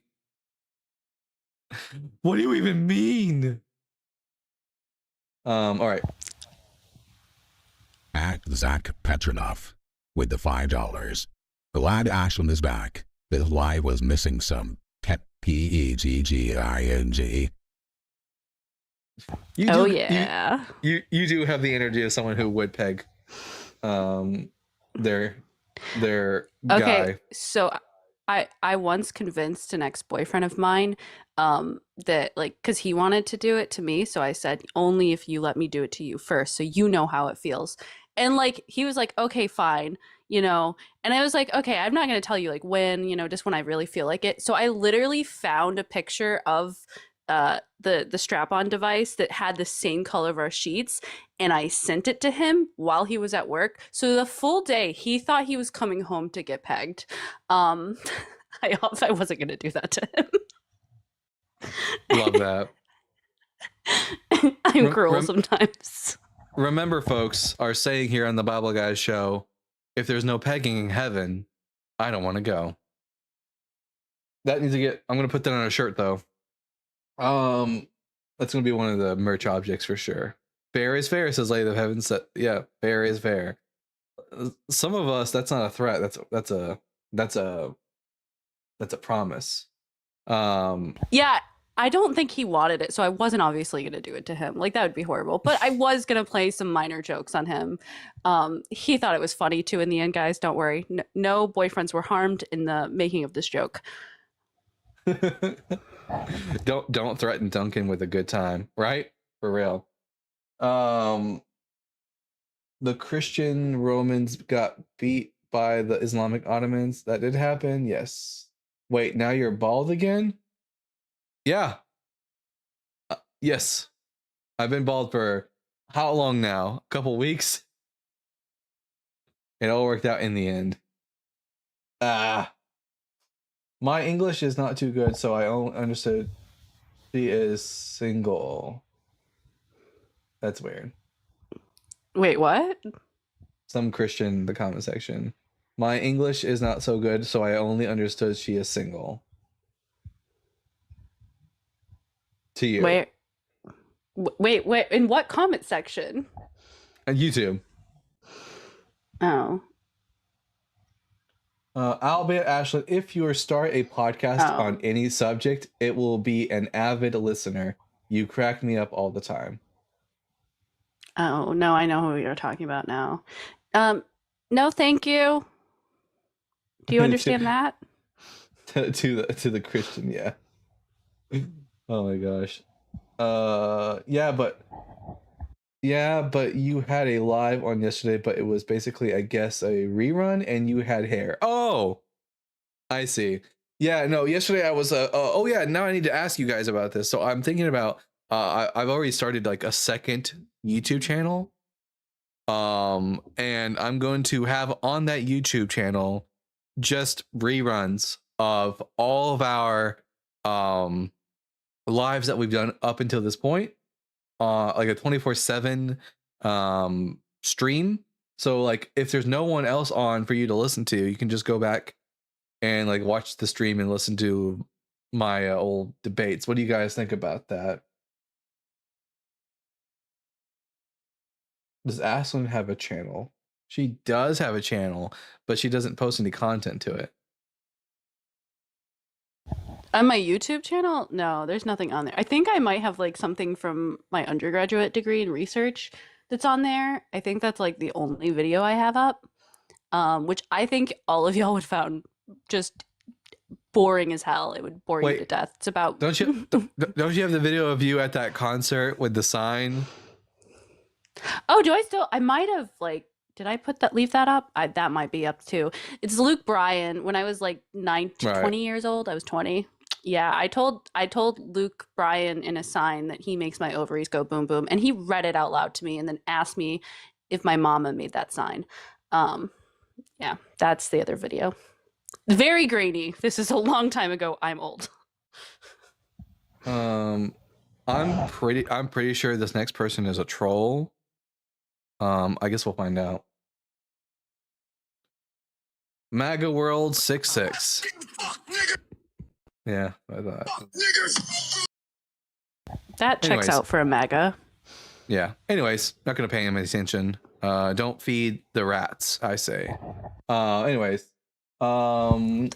What do you even mean? All right.
At Zach Petronov with the $5. Glad Ashland is back. This live was missing some P-E-G-G-I-N-G.
Oh yeah.
You do have the energy of someone who would peg their
Okay,
guy.
so I once convinced an ex-boyfriend of mine that, like, because he wanted to do it to me, so I said, only if you let me do it to you first, so you know how it feels. And like, he was like, okay, fine, you know. And I was like, okay, I'm not gonna tell you like when, you know, just when I really feel like it. So I literally found a picture of the strap-on device that had the same color of our sheets, and I sent it to him while he was at work. So the full day he thought he was coming home to get pegged. I wasn't gonna do that to him.
Love that.
I'm cruel sometimes.
Remember, folks, our saying here on the Bible Guys show: if there's no pegging in heaven, I don't want to go. That needs to get. I'm gonna put that on a shirt, though. That's gonna be one of the merch objects for sure. Fair is fair, says Lady of Heaven. Yeah, fair is fair. Some of us, that's not a threat. That's a promise.
Yeah, I don't think he wanted it, so I wasn't obviously gonna do it to him. Like, that would be horrible. But I was gonna play some minor jokes on him. He thought it was funny too in the end, guys. Don't worry. No boyfriends were harmed in the making of this joke.
Don't threaten Duncan with a good time, right? For real. The Christian Romans got beat by the Islamic Ottomans. That did happen. Yes. Wait, now you're bald again? Yeah. Yes. I've been bald for how long now? A couple weeks? It all worked out in the end. My English is not too good, so I only understood she is single. That's weird.
Wait, what?
Some Christian in the comment section. My English is not so good, so I only understood she is single. To you.
Wait. In what comment section?
On YouTube.
Oh.
Albeit Ashland, if you start a podcast on any subject, it will be an avid listener. You crack me up all the time.
Oh, no, I know who you're talking about now. No, thank you. Do you understand that?
To the Christian, yeah. Oh my gosh. Yeah, but you had a live on yesterday, but it was basically, I guess, a rerun, and you had hair. Oh, I see. Yeah, no, yesterday I was oh yeah, now I need to ask you guys about this. So I'm thinking about I've already started like a second YouTube channel. And I'm going to have on that YouTube channel just reruns of all of our lives that we've done up until this point, like a 24/7 stream. So like if there's no one else on for you to listen to, you can just go back and like watch the stream and listen to my old debates. What do you guys think about that? Does Ashlyn have a channel? She does have a channel, but she doesn't post any content to it.
On my YouTube channel, no, there's nothing on there. I think I might have like something from my undergraduate degree in research that's on there. I think that's like the only video I have up, which I think all of y'all would found just boring as hell. It would bore you to
Wait,
death. It's about
don't you have the video of you at that concert with the sign?
Oh, do I still? I might have like. Did I leave that up? That might be up too. It's Luke Bryan. When I was like 20 years old, I was 20. Yeah, I told Luke Bryan in a sign that he makes my ovaries go boom boom, and he read it out loud to me, and then asked me if my mama made that sign. Yeah, that's the other video. Very grainy. This is a long time ago. I'm old.
I'm pretty sure this next person is a troll. I guess we'll find out. MAGA World 66. Yeah, I thought.
That checks out for a MAGA.
Yeah. Anyways, not gonna pay him any attention. Don't feed the rats, I say. Anyways, you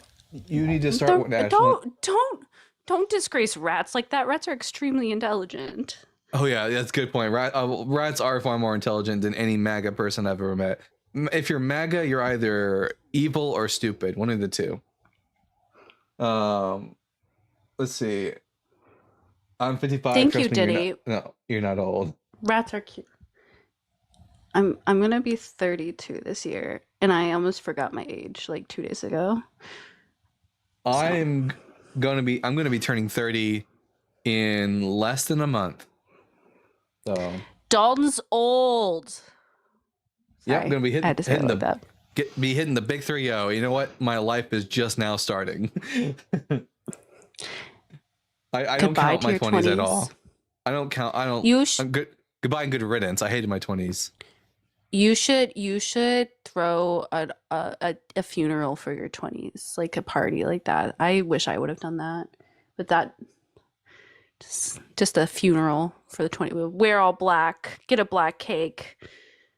need to start with national.
Don't disgrace rats like that. Rats are extremely intelligent.
Oh yeah, that's a good point. Rats are far more intelligent than any MAGA person I've ever met. If you're MAGA, you're either evil or stupid. One of the two. Let's see. I'm 55.
Thank you, Diddy.
No, you're not old.
Rats are cute. I'm gonna be 32 this year, and I almost forgot my age like 2 days ago.
I'm gonna be turning 30 in less than a month. So
Dalton's old. Sorry.
Yeah, I'm gonna be hitting
the
big 3-0. You know what? My life is just now starting. I don't count my 20s at all. I don't. I'm good. Goodbye and good riddance. I hated my 20s.
You should throw a funeral for your 20s, like a party like that. I wish I would have done that, but that. Just a funeral for the 20. Wear all black, get a black cake,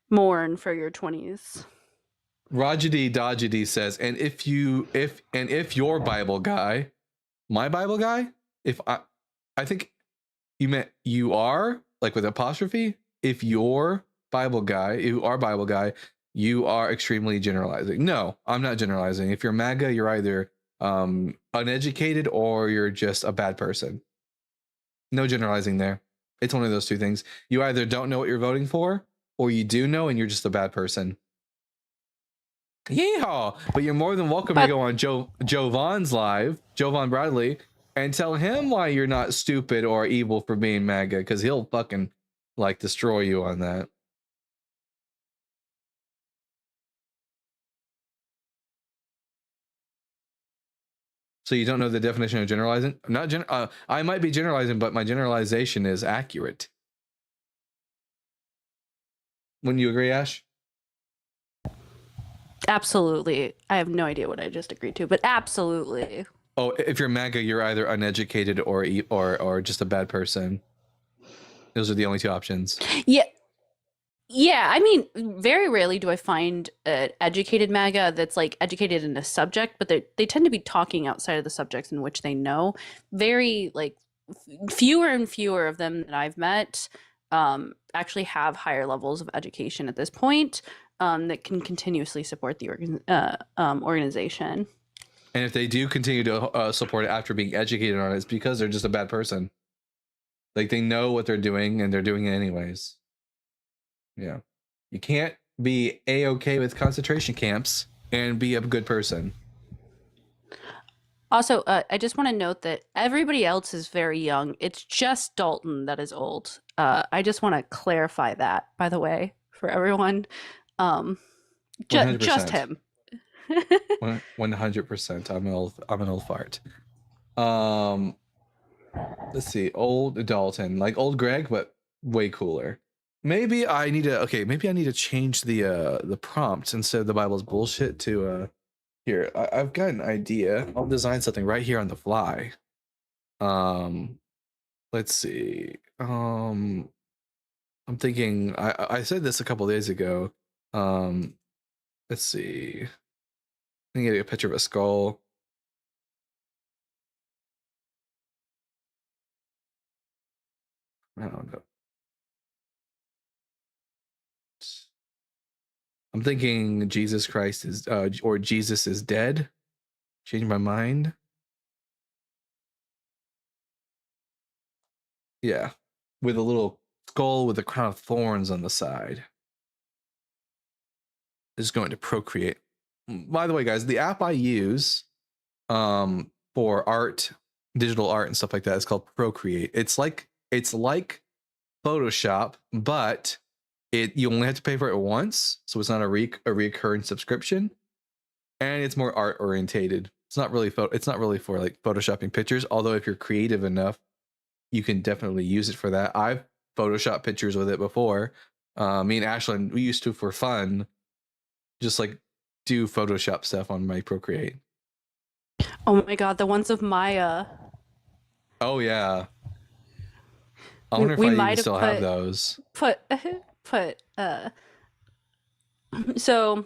mourn for your 20s.
Rajadi Dajadi says, and if your Bible guy, my Bible guy, I think you meant you are, like with apostrophe. If your Bible guy, you are Bible guy, you are extremely generalizing. No, I'm not generalizing. If you're MAGA, you're either uneducated or you're just a bad person. No generalizing there. It's one of those two things. You either don't know what you're voting for, or you do know and you're just a bad person. Yeehaw! But you're more than welcome to go on Joe Vaughn's live, Joe Vaughn Bradley, and tell him why you're not stupid or evil for being MAGA, because he'll fucking like destroy you on that. So you don't know the definition of generalizing? I might be generalizing, but my generalization is accurate. Wouldn't you agree, Ash?
Absolutely. I have no idea what I just agreed to, but absolutely.
Oh, if you're MAGA, you're either uneducated or just a bad person. Those are the only two options.
Yeah. Yeah, I mean, very rarely do I find an educated MAGA that's like educated in a subject, but they tend to be talking outside of the subjects in which they know. Very like fewer and fewer of them that I've met actually have higher levels of education at this point that can continuously support the organization.
And if they do continue to support it after being educated on it, it's because they're just a bad person. Like they know what they're doing and they're doing it anyways. Yeah. You can't be A-okay with concentration camps and be a good person.
Also, I just want to note that everybody else is very young. It's just Dalton that is old. I just want to clarify that, by the way, for everyone. Just
100%.
him.
100%. I'm an old fart. Let's see. Old Dalton, like old Greg, but way cooler. Maybe I need to change the prompt instead of the Bible's bullshit to here. I've got an idea. I'll design something right here on the fly. Let's see. I'm thinking I said this a couple days ago. Let's see. I can get a picture of a skull. I don't know. I'm thinking Jesus Christ is or Jesus is dead. Change my mind. Yeah. With a little skull with a crown of thorns on the side. Is going to procreate. By the way, guys, the app I use for art, digital art and stuff like that is called Procreate. It's like Photoshop, but you only have to pay for it once, so it's not a recurring subscription, and it's more art orientated. It's not really for like photoshopping pictures, although if you're creative enough, you can definitely use it for that. I've photoshopped pictures with it before. Me and Ashlyn, we used to for fun, just like do Photoshop stuff on my Procreate.
Oh my god, the ones of Maya.
Oh yeah. I wonder if I even still have those.
So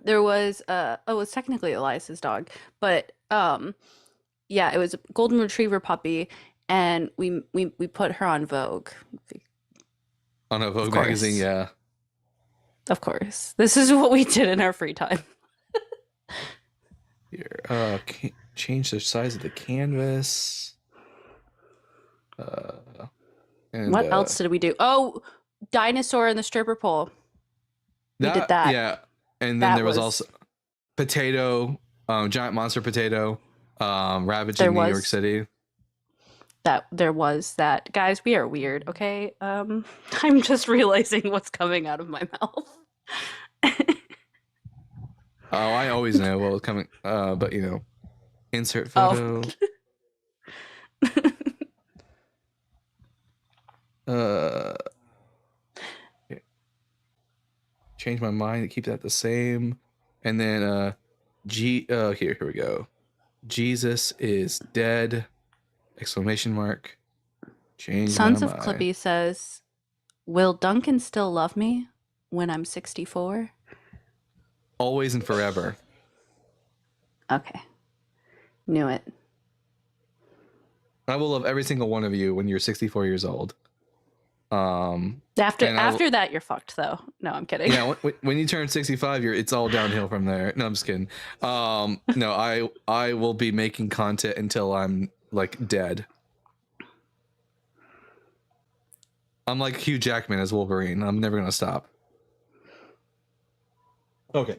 there was it's technically Elias's dog, but yeah, it was a golden retriever puppy, and we put her on Vogue.
On a Vogue magazine, yeah.
Of course. This is what we did in our free time.
Here, change the size of the canvas. And,
what else did we do? Oh, dinosaur in the stripper pole. We did that.
Yeah, and then there was also potato, giant monster potato, ravaging New York City.
There was that. Guys, we are weird, okay? I'm just realizing what's coming out of my mouth.
Oh, I always know what was coming, but you know, insert photo. Change my mind to keep that the same, and then here we go. Jesus is dead! Exclamation mark. Change
Sons
my
of
mind.
Clippy says, "Will Duncan still love me when I'm 64?"
Always and forever.
Okay. Knew it.
I will love every single one of you when you're 64 years old.
After that, you're fucked, though. No, I'm kidding.
Yeah, when you turn 65, it's all downhill from there. No, I'm just kidding. No, I will be making content until I'm like dead. I'm like Hugh Jackman as Wolverine. I'm never gonna stop. Okay.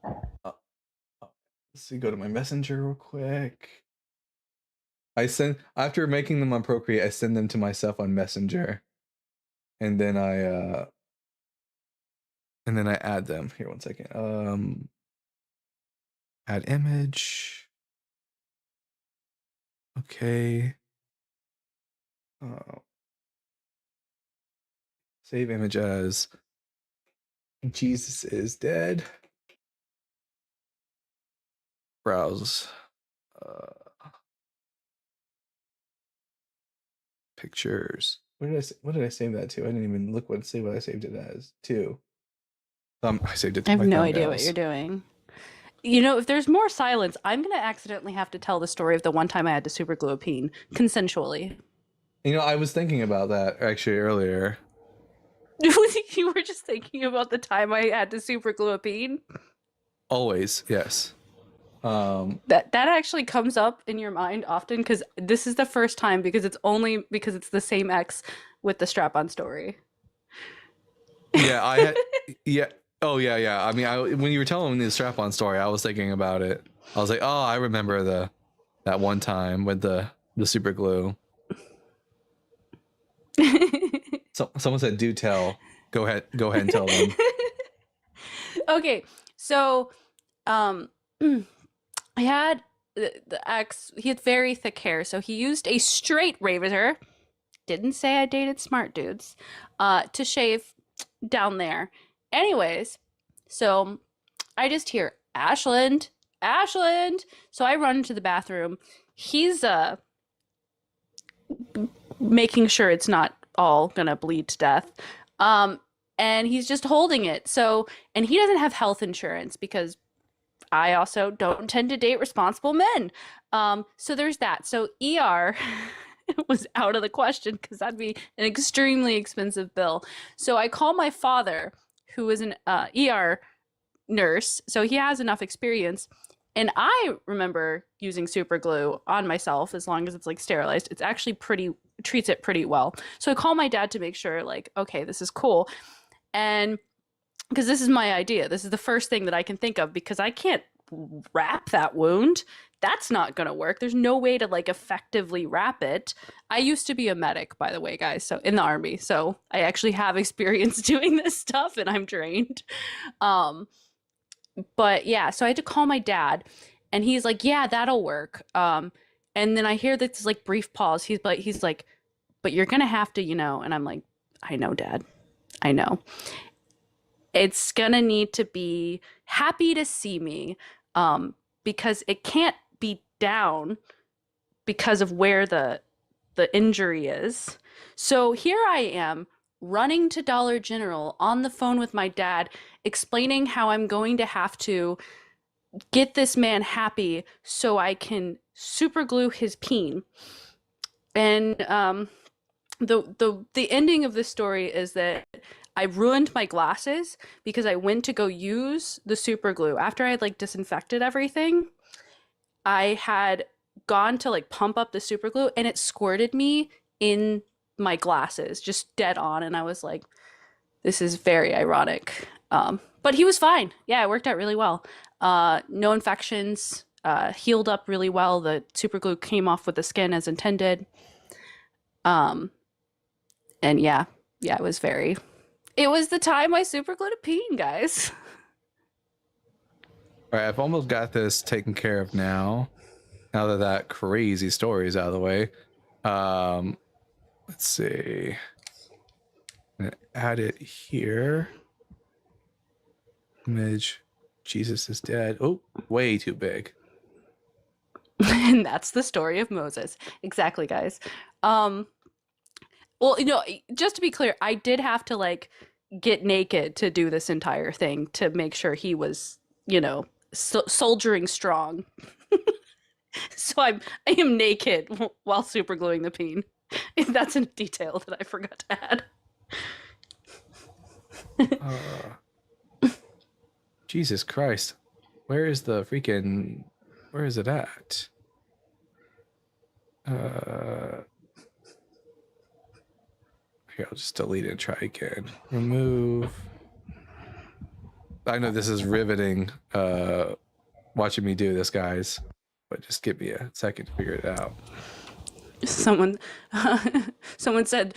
Let's see. Go to my messenger real quick. After making them on Procreate, I send them to myself on Messenger, and then I add them. Here, one second. Add image. Okay. Save image as Jesus is dead. Browse. Pictures. What did I save that to? I didn't even look what I saved it as. To. I saved it to
I have
my
no
thumbnails.
idea what you're doing. You know, if there's more silence, I'm going to accidentally have to tell the story of the one time I had to super glue a peen consensually.
You know, I was thinking about that actually earlier.
You were just thinking about the time I had to super glue a peen?
Always, yes.
That actually comes up in your mind often, because this is the first time, because it's the same ex with the strap-on story.
Yeah, yeah. Oh yeah. I mean, when you were telling me the strap-on story, I was thinking about it. I was like, oh, I remember that one time with the super glue. So someone said, "Do tell." Go ahead and tell them.
Okay, so I had the ex. He had very thick hair, so he used a straight razor. Didn't say I dated smart dudes. To shave down there. Anyways, so I just hear Ashland, Ashland. So I run into the bathroom. He's making sure it's not all gonna bleed to death. And he's just holding it. So, and he doesn't have health insurance because I also don't tend to date responsible men. So there's that. So ER was out of the question because that'd be an extremely expensive bill. So I call my father, who is an ER nurse, so he has enough experience. And I remember using super glue on myself as long as it's like sterilized. It's actually treats it pretty well. So I call my dad to make sure, like, okay, this is cool. And because this is my idea, this is the first thing that I can think of because I can't wrap that wound. That's not going to work. There's no way to like effectively wrap it. I used to be a medic, by the way, guys, so in the army. So I actually have experience doing this stuff and I'm trained. But yeah, so I had to call my dad and he's like, yeah, that'll work. And then I hear this like brief pause. He's like, but you're going to have to, and I'm like, I know, Dad. I know. It's gonna need to be happy to see me because it can't be down because of where the injury is. So here I am running to Dollar General on the phone with my dad, explaining how I'm going to have to get this man happy so I can super glue his peen. And the ending of this story is that I ruined my glasses because I went to go use the super glue after I had like disinfected everything. I had gone to like pump up the super glue and it squirted me in my glasses just dead on, and I was like, this is very ironic. But he was fine. Yeah, it worked out really well. No infections, healed up really well. The super glue came off with the skin as intended. And yeah, it was the time I super glued a peen, guys.
All right, I've almost got this taken care of now. Now that crazy story is out of the way. Let's see. I'm gonna add it here. Image. Jesus is dead. Oh, way too big.
And that's the story of Moses. Exactly, guys. Well, just to be clear, I did have to like get naked to do this entire thing to make sure he was, soldiering strong. So I am naked while super gluing the peen. That's a detail that I forgot to add.
Jesus Christ. Where is it at? Here, I'll just delete it and try again. Remove. I know this is riveting, watching me do this, guys, but just give me a second to figure it out.
Someone said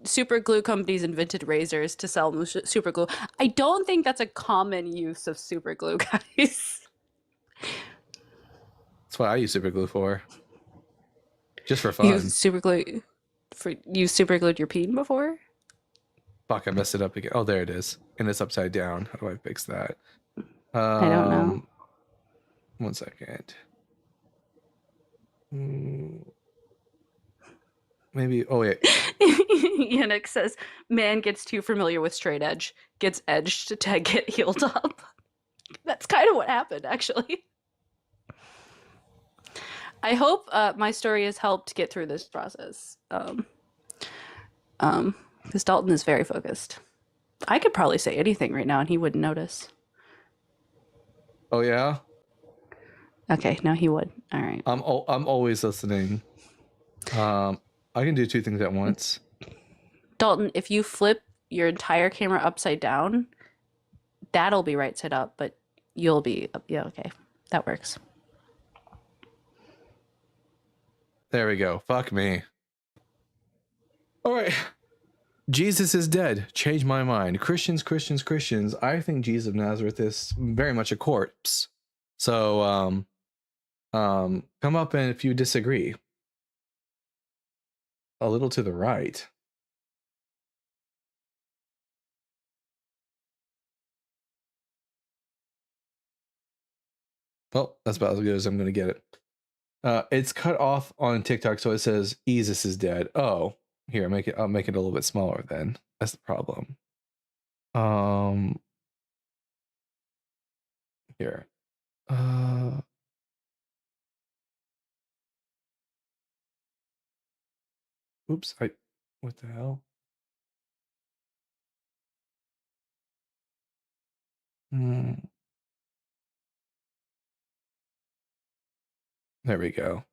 super glue companies invented razors to sell super glue. I don't think that's a common use of super glue, guys.
That's what I use super glue for. Just for fun.
You super glued your peen before?
Fuck, I messed it up again. Oh, there it is. And it's upside down. How do I fix that?
I don't know.
1 second. Maybe. Oh, wait.
Yannick says, man gets too familiar with straight edge, gets edged to get healed up. That's kind of what happened, actually. I hope my story has helped get through this process. Because Dalton is very focused. I could probably say anything right now and he wouldn't notice.
Oh, yeah?
Okay, no, he would. All right.
I'm always listening. I can do two things at once.
Dalton, if you flip your entire camera upside down, that'll be right side up, but you'll be up. Yeah, okay. That works.
There we go. Fuck me. All right. Jesus is dead. Change my mind. Christians. I think Jesus of Nazareth is very much a corpse. So, come up and if you disagree. A little to the right. Well, that's about as good as I'm going to get it. It's cut off on TikTok, so it says Jesus is dead. Oh, here, I'll make it a little bit smaller then. That's the problem. Here. Oops, what the hell? There we go.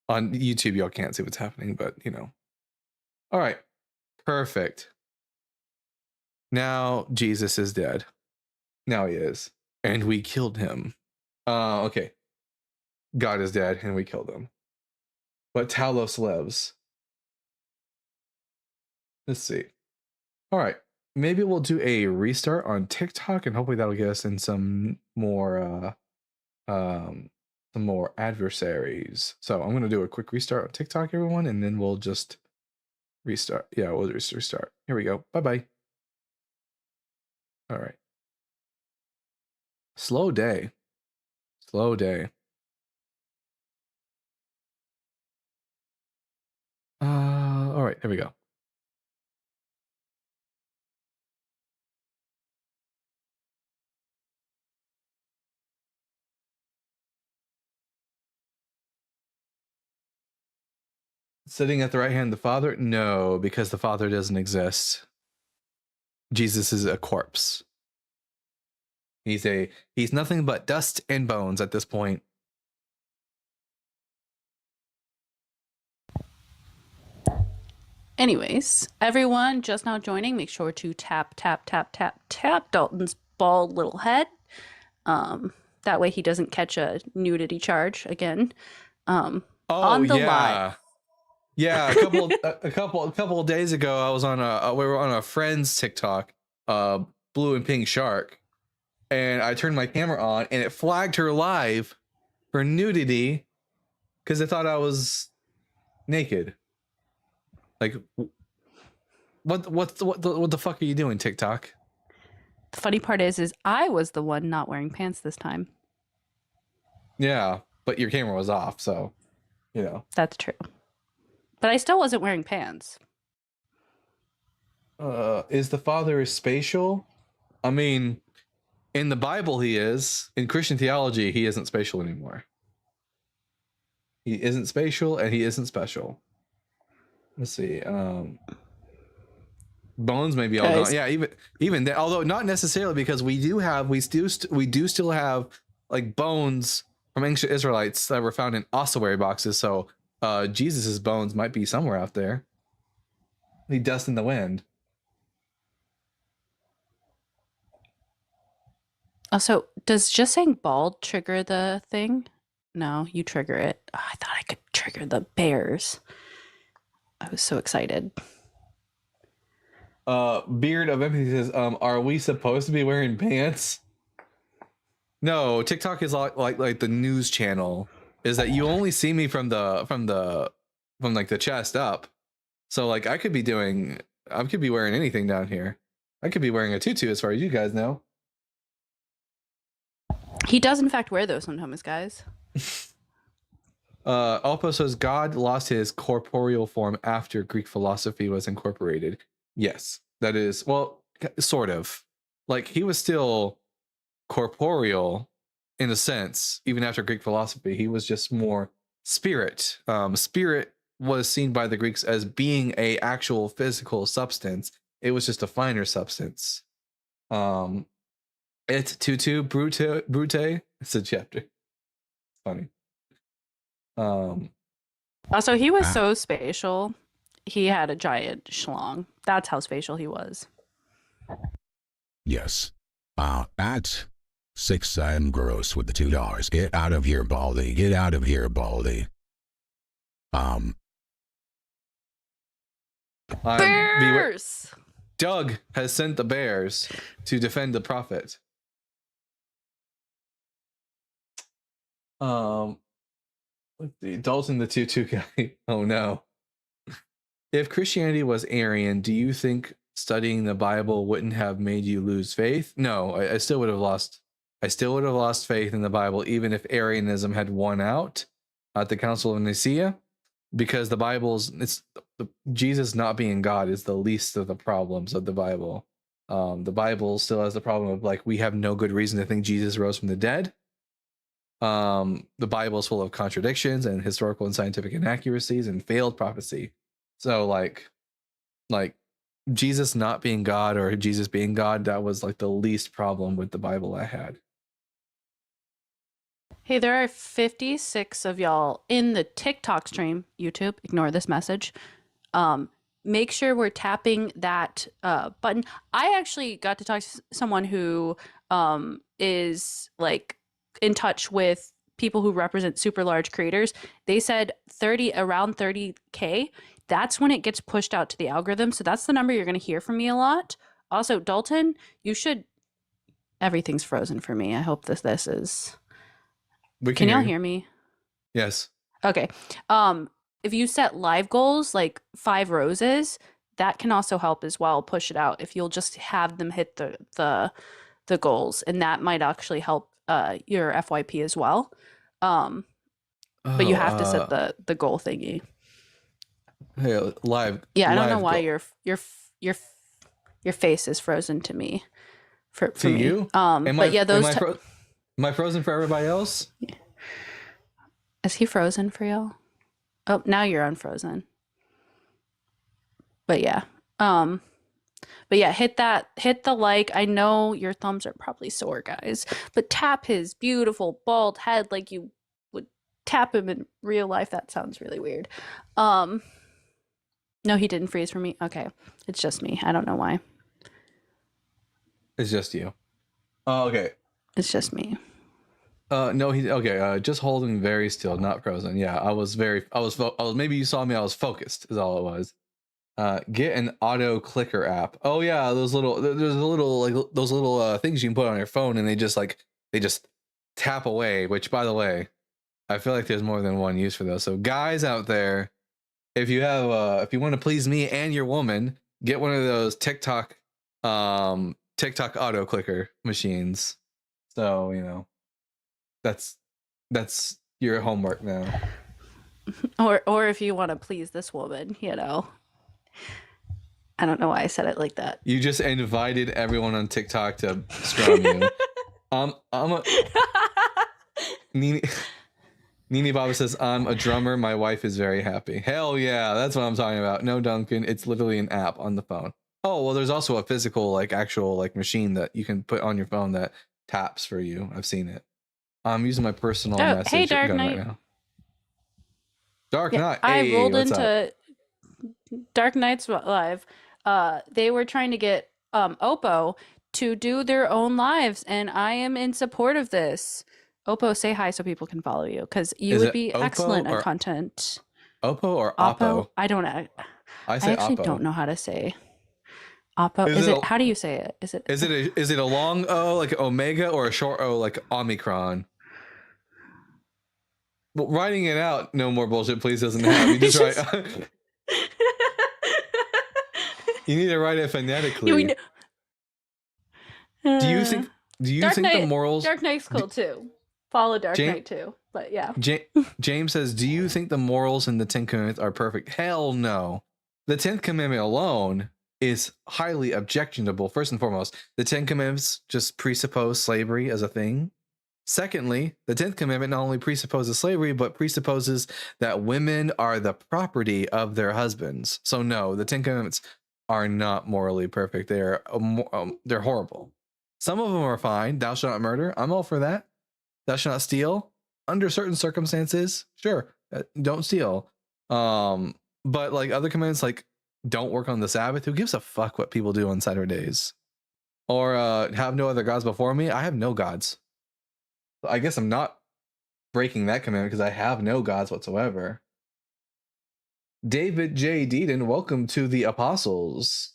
On YouTube, y'all can't see what's happening, but you know. All right, perfect. Now Jesus is dead. Now he is, and we killed him. Okay. God is dead, and we killed him. But Talos lives. Let's see. All right. Maybe we'll do a restart on TikTok, and hopefully that'll get us in some more adversaries. So I'm gonna do a quick restart on TikTok, everyone, and then we'll just restart. Yeah, we'll just restart. Here we go. Bye-bye. All right. Slow day. Slow day. All right, there we go. Sitting at the right hand of the Father? No, because the Father doesn't exist. Jesus is a corpse. He's nothing but dust and bones at this point.
Anyways, everyone just now joining, make sure to tap Dalton's bald little head. That way he doesn't catch a nudity charge again. On the live.
Yeah, a couple of days ago, I was on we were on a friend's TikTok, Blue and Pink Shark, and I turned my camera on, and it flagged her live for nudity because it thought I was naked. Like, what the fuck are you doing, TikTok?
The funny part is I was the one not wearing pants this time.
Yeah, but your camera was off, so you know.
That's true. But I still wasn't wearing pants.
Is the Father spatial? I mean, in the Bible he is. In Christian theology, he isn't spatial anymore. He isn't spatial and he isn't special. Let's see. Bones may be all gone. Yeah, even that, although not necessarily, because we do still have like bones from ancient Israelites that were found in ossuary boxes. So Jesus's bones might be somewhere out there. The dust in the wind.
Also, does just saying bald trigger the thing? No, you trigger it. Oh, I thought I could trigger the bears. I was so excited.
Beard of Empathy says, are we supposed to be wearing pants? No, TikTok is like the news channel. Is that you only see me from like the chest up. So like I could be wearing anything down here. I could be wearing a tutu as far as you guys know.
He does in fact wear those sometimes, guys.
Alpo says God lost his corporeal form after Greek philosophy was incorporated. Yes, that is, well, sort of. Like he was still corporeal in a sense, even after Greek philosophy. He was just more spirit. Spirit was seen by the Greeks as being a actual physical substance. It was just a finer substance. It's tutu brute. It's a chapter. Funny.
Also, he was so spatial. He had a giant schlong. That's how spatial he was.
Yes. At 6 gross with the $2. Get out of here, Baldy. Get out of here, Baldy. Um,
Bears.
Doug has sent the bears to defend the prophet. Let's see, Dalton the 2-2 guy. Oh no. If Christianity was Arian, do you think studying the Bible wouldn't have made you lose faith? No, I still would have lost. I still would have lost faith in the Bible, even if Arianism had won out at the Council of Nicaea, because the Bible's Jesus not being God is the least of the problems of the Bible. The Bible still has the problem of like we have no good reason to think Jesus rose from the dead. The Bible is full of contradictions and historical and scientific inaccuracies and failed prophecy. So like Jesus not being God or Jesus being God, that was like the least problem with the Bible I had.
Hey, there are 56 of y'all in the TikTok stream. YouTube, ignore this message. Make sure we're tapping that button. I actually got to talk to someone who is like in touch with people who represent super large creators. They said around 30K. That's when it gets pushed out to the algorithm. So that's the number you're going to hear from me a lot. Also, Dalton, everything's frozen for me. I hope this is. Can y'all hear me?
Yes.
Okay. If you set live goals like 5 roses, that can also help as well. Push it out if you'll just have them hit the goals, and that might actually help your FYP as well. But you have to set the goal thingy.
Hey, live.
Yeah, I don't know
live
why
goal.
your face is frozen to me. For
To
me.
you?
But yeah, those.
Am I frozen for everybody else?
Is he frozen for y'all? Oh, now you're unfrozen. But yeah. Hit the like. I know your thumbs are probably sore, guys, but tap his beautiful bald head like you would tap him in real life. That sounds really weird. No, he didn't freeze for me. Okay. It's just me. I don't know why.
It's just you. Oh, okay.
It's just me.
No, just holding very still, not frozen. Yeah, I was maybe you saw me, I was focused is all it was. Get an auto clicker app. Oh yeah, there's those little things you can put on your phone and they just tap away, which by the way, I feel like there's more than one use for those. So guys out there, if you want to please me and your woman, get one of those TikTok auto clicker machines. So, you know, that's your homework now.
Or if you want to please this woman, you know. I don't know why I said it like that.
You just invited everyone on TikTok to scrum you. Nini Baba says, I'm a drummer. My wife is very happy. Hell yeah, that's what I'm talking about. No, Duncan, it's literally an app on the phone. Oh, well, there's also a physical, actual machine that you can put on your phone that taps for you. I've seen it. I'm using my personal message
hey, Dark
gun
Knight.
right now. Dark
Yeah,
Knight.
I
hey,
rolled
what's
into
up?
Dark Knight's live. They were trying to get Oppo to do their own lives, and I am in support of this. Oppo, say hi so people can follow you, because you
Is
would
it
be
Oppo
excellent
or
at content.
Oppo or
Oppo?
Oppo?
I don't know.
I say
I actually
Oppo.
don't know how to say. Oppo.
Is it
how do you say it?
Is it a long O like Omega or a short O like Omicron? Well, writing it out, no more bullshit, please doesn't have. You just write. You need to write it phonetically. Do you think the morals?
Dark Knight's cool too. Follow Dark Knight too. But yeah.
James says, do you think the morals in the 10 Commandments are perfect? Hell no. The 10th Commandment alone is highly objectionable. First and foremost, the 10 Commandments just presuppose slavery as a thing. Secondly, the 10th Commandment not only presupposes slavery, but presupposes that women are the property of their husbands. So no, the 10 Commandments are not morally perfect. They're horrible. Some of them are fine. Thou shalt not murder. I'm all for that. Thou shalt not steal. Under certain circumstances, sure, don't steal. But other commandments, don't work on the Sabbath. Who gives a fuck what people do on Saturdays? Or have no other gods before me. I have no gods. I guess I'm not breaking that commandment because I have no gods whatsoever. David J. Deedon, welcome to the Apostles.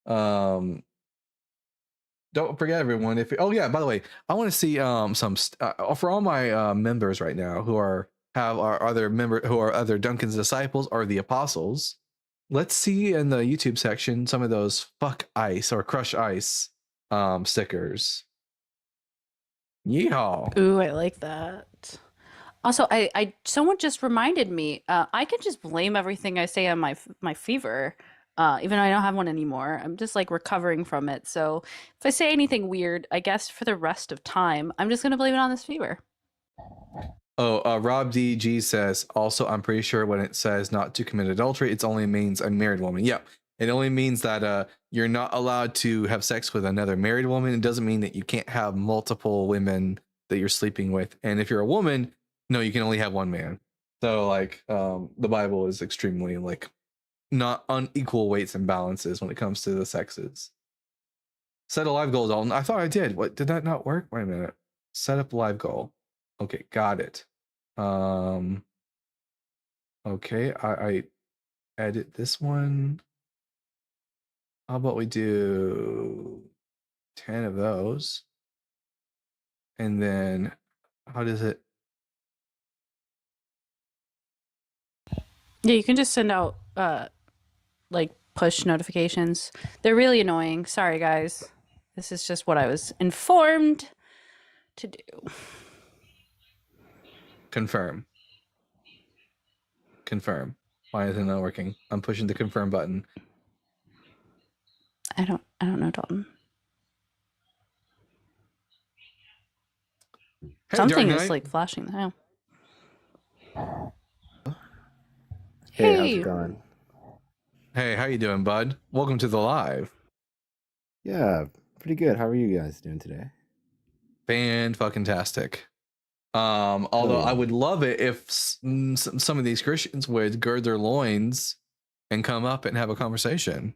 Don't forget, everyone. Oh yeah, by the way, I want to see for all my members right now who are other Duncan's disciples or the Apostles. Let's see in the YouTube section some of those fuck ice or crush ice stickers. Yeehaw.
Ooh, I like that. Also, someone just reminded me. I can just blame everything I say on my fever, even though I don't have one anymore. I'm just like recovering from it. So if I say anything weird, I guess for the rest of time, I'm just gonna blame it on this fever.
Oh, Rob DG says also, I'm pretty sure when it says not to commit adultery, it only means a married woman. Yeah, it only means that you're not allowed to have sex with another married woman. It doesn't mean that you can't have multiple women that you're sleeping with. And if you're a woman, no, you can only have one man. So like the Bible is extremely like not unequal weights and balances when it comes to the sexes. Set a live goal, Dalton. I thought I did. What, did that not work? Wait a minute. Set up live goal. Okay, got it. Okay, I edit this one. How about we do 10 of those? And then how does it?
Yeah, you can just send out like push notifications. They're really annoying. Sorry, guys. This is just what I was informed to do.
Confirm. Confirm. Why is it not working? I'm pushing the confirm button.
I don't know, Dalton.
Hey,
Something
Dark
is
Knight.
like flashing now.
Hey, how's it going?
Hey, how you doing, bud? Welcome to the live.
Yeah, pretty good. How are you guys doing today?
Fan-fucking-tastic. Although
yeah.
I would love it if some of these Christians would gird their loins and come up and have a conversation.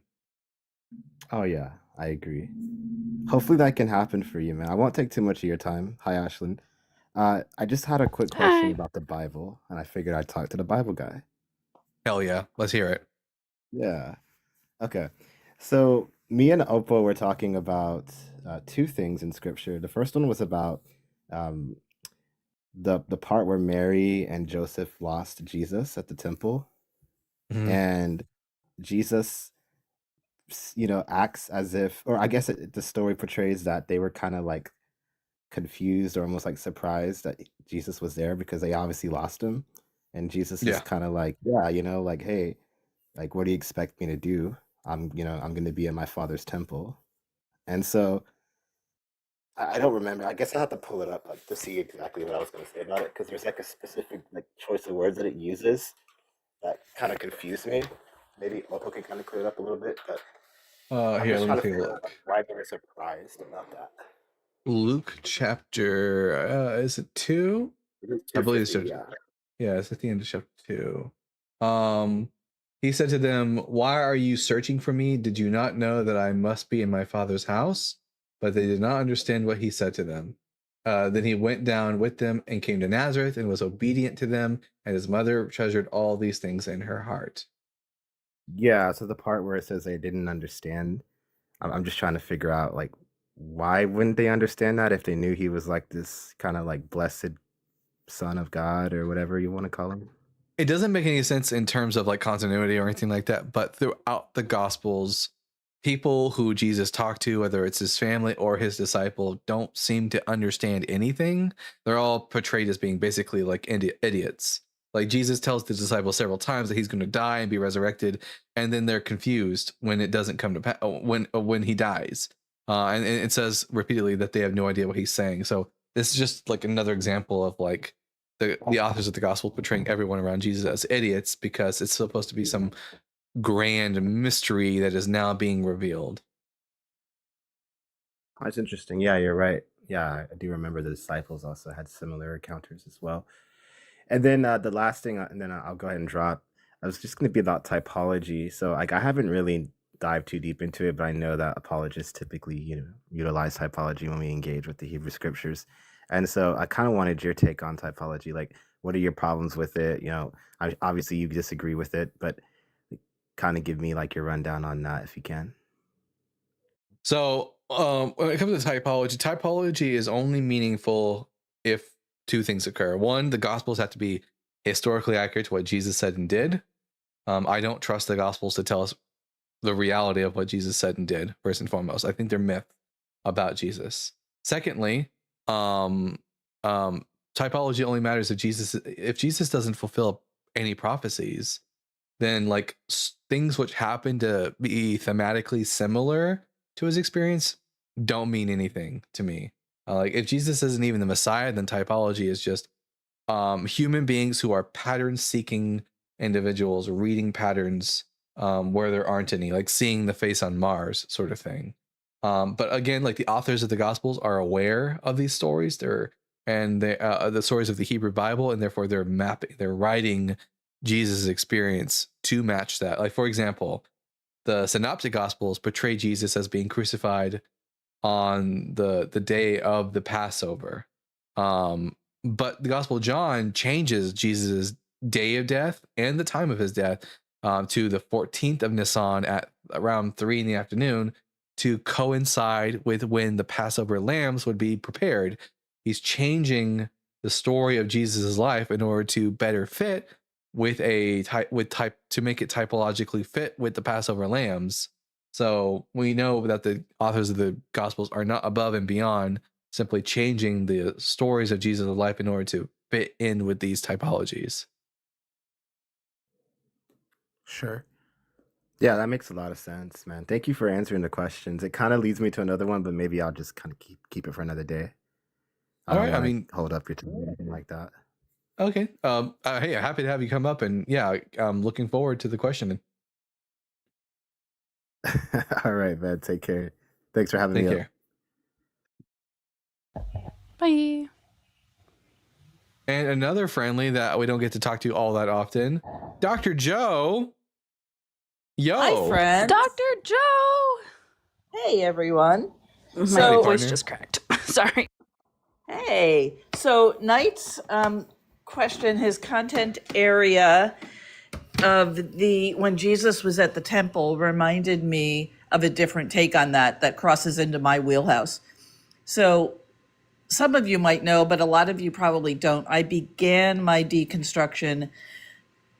Oh yeah, I agree. Hopefully that can happen for you, man. I won't take too much of your time. Hi, Ashlyn. I just had a quick question
Hi.
about the Bible, and I figured I'd talk to the Bible guy.
Hell yeah, let's hear it.
Yeah. Okay. So me and Oppo were talking about two things in Scripture. The first one was about the part where Mary and Joseph lost Jesus at the temple, and Jesus, acts as if, or I guess the story portrays that they were kind of like confused or almost like surprised that Jesus was there because they obviously lost him. And Jesus is
Yeah.
kind of like, yeah, like, hey, like, what do you expect me to do? I'm going to be in my father's temple. And so I don't remember. I guess I have to pull it up like to see exactly what I was going to say about it because there's like a specific like choice of words that it uses that kind of confused me. Maybe Oppo can kind of clear it up a little bit, but I'm
Here,
just
let me
trying to
take a
figure out
look.
why they were surprised about that.
Luke chapter, is it 2? I believe it's
250,
chapter. Yeah, it's at the end of chapter 2. He said to them, "Why are you searching for me? Did you not know that I must be in my father's house?" But they did not understand what he said to them. Then he went down with them and came to Nazareth and was obedient to them, and his mother treasured all these things in her heart.
Yeah, so the part where it says they didn't understand, I'm just trying to figure out like why wouldn't they understand that if they knew he was like this kind of like blessed son of God or whatever you want to call him?
It doesn't make any sense in terms of like continuity or anything like that, but throughout the Gospels, people who Jesus talked to, whether it's his family or his disciple, don't seem to understand anything. They're all portrayed as being basically like idiots. Like Jesus tells the disciples several times that he's going to die and be resurrected, and then they're confused when it doesn't come to pass, when he dies. And it says repeatedly that they have no idea what he's saying. So this is just like another example of like the authors of the gospel portraying everyone around Jesus as idiots because it's supposed to be some grand mystery that is now being revealed.
That's interesting. Yeah, you're right. Yeah, I do remember the disciples also had similar encounters as well. And then the last thing, and then I'll go ahead and drop. I was just going to be about typology. So like I haven't really dived too deep into it, but I know that apologists typically, utilize typology when we engage with the Hebrew scriptures. And so I kind of wanted your take on typology. Like, what are your problems with it? Obviously you disagree with it, but kind of give me like your rundown on that if you can.
So when it comes to typology is only meaningful if two things occur. One, the gospels have to be historically accurate to what Jesus said and did. I don't trust the gospels to tell us the reality of what Jesus said and did, first and foremost. I think they're myth about Jesus. Secondly, typology only matters if Jesus doesn't fulfill any prophecies, then like things which happen to be thematically similar to his experience don't mean anything to me. Like if Jesus isn't even the Messiah, then typology is just human beings who are pattern seeking individuals reading patterns where there aren't any, like seeing the face on Mars sort of thing. But again, like the authors of the Gospels are aware of these stories. They're the stories of the Hebrew Bible, and therefore they're writing Jesus' experience to match that. Like for example, the Synoptic Gospels portray Jesus as being crucified on the day of the Passover. But the Gospel of John changes Jesus' day of death and the time of his death to the 14th of Nisan at around 3 p.m. to coincide with when the Passover lambs would be prepared. He's changing the story of Jesus' life in order to better fit with to make it typologically fit with the Passover lambs. So we know that the authors of the Gospels are not above and beyond simply changing the stories of Jesus' life in order to fit in with these typologies.
Sure. Yeah, that makes a lot of sense, man. Thank you for answering the questions. It kind of leads me to another one, but maybe I'll just kind of keep it for another day. I
All
don't
right. I
want
mean,
to hold up your time or anything like that.
okay. Hey, happy to have you come up, and yeah, I'm looking forward to the questioning.
All right, man. Take care. Thanks for having
Take
me
care.
Bye.
And another friendly that we don't get to talk to all that often, Dr. Joe. Yo.
Hi, friends.
Dr. Joe.
Hey, everyone.
My
So-
voice
partner.
just cracked. Sorry.
Hey. So, Knight's question, his content area of when Jesus was at the temple reminded me of a different take on that crosses into my wheelhouse. So, some of you might know, but a lot of you probably don't. I began my deconstruction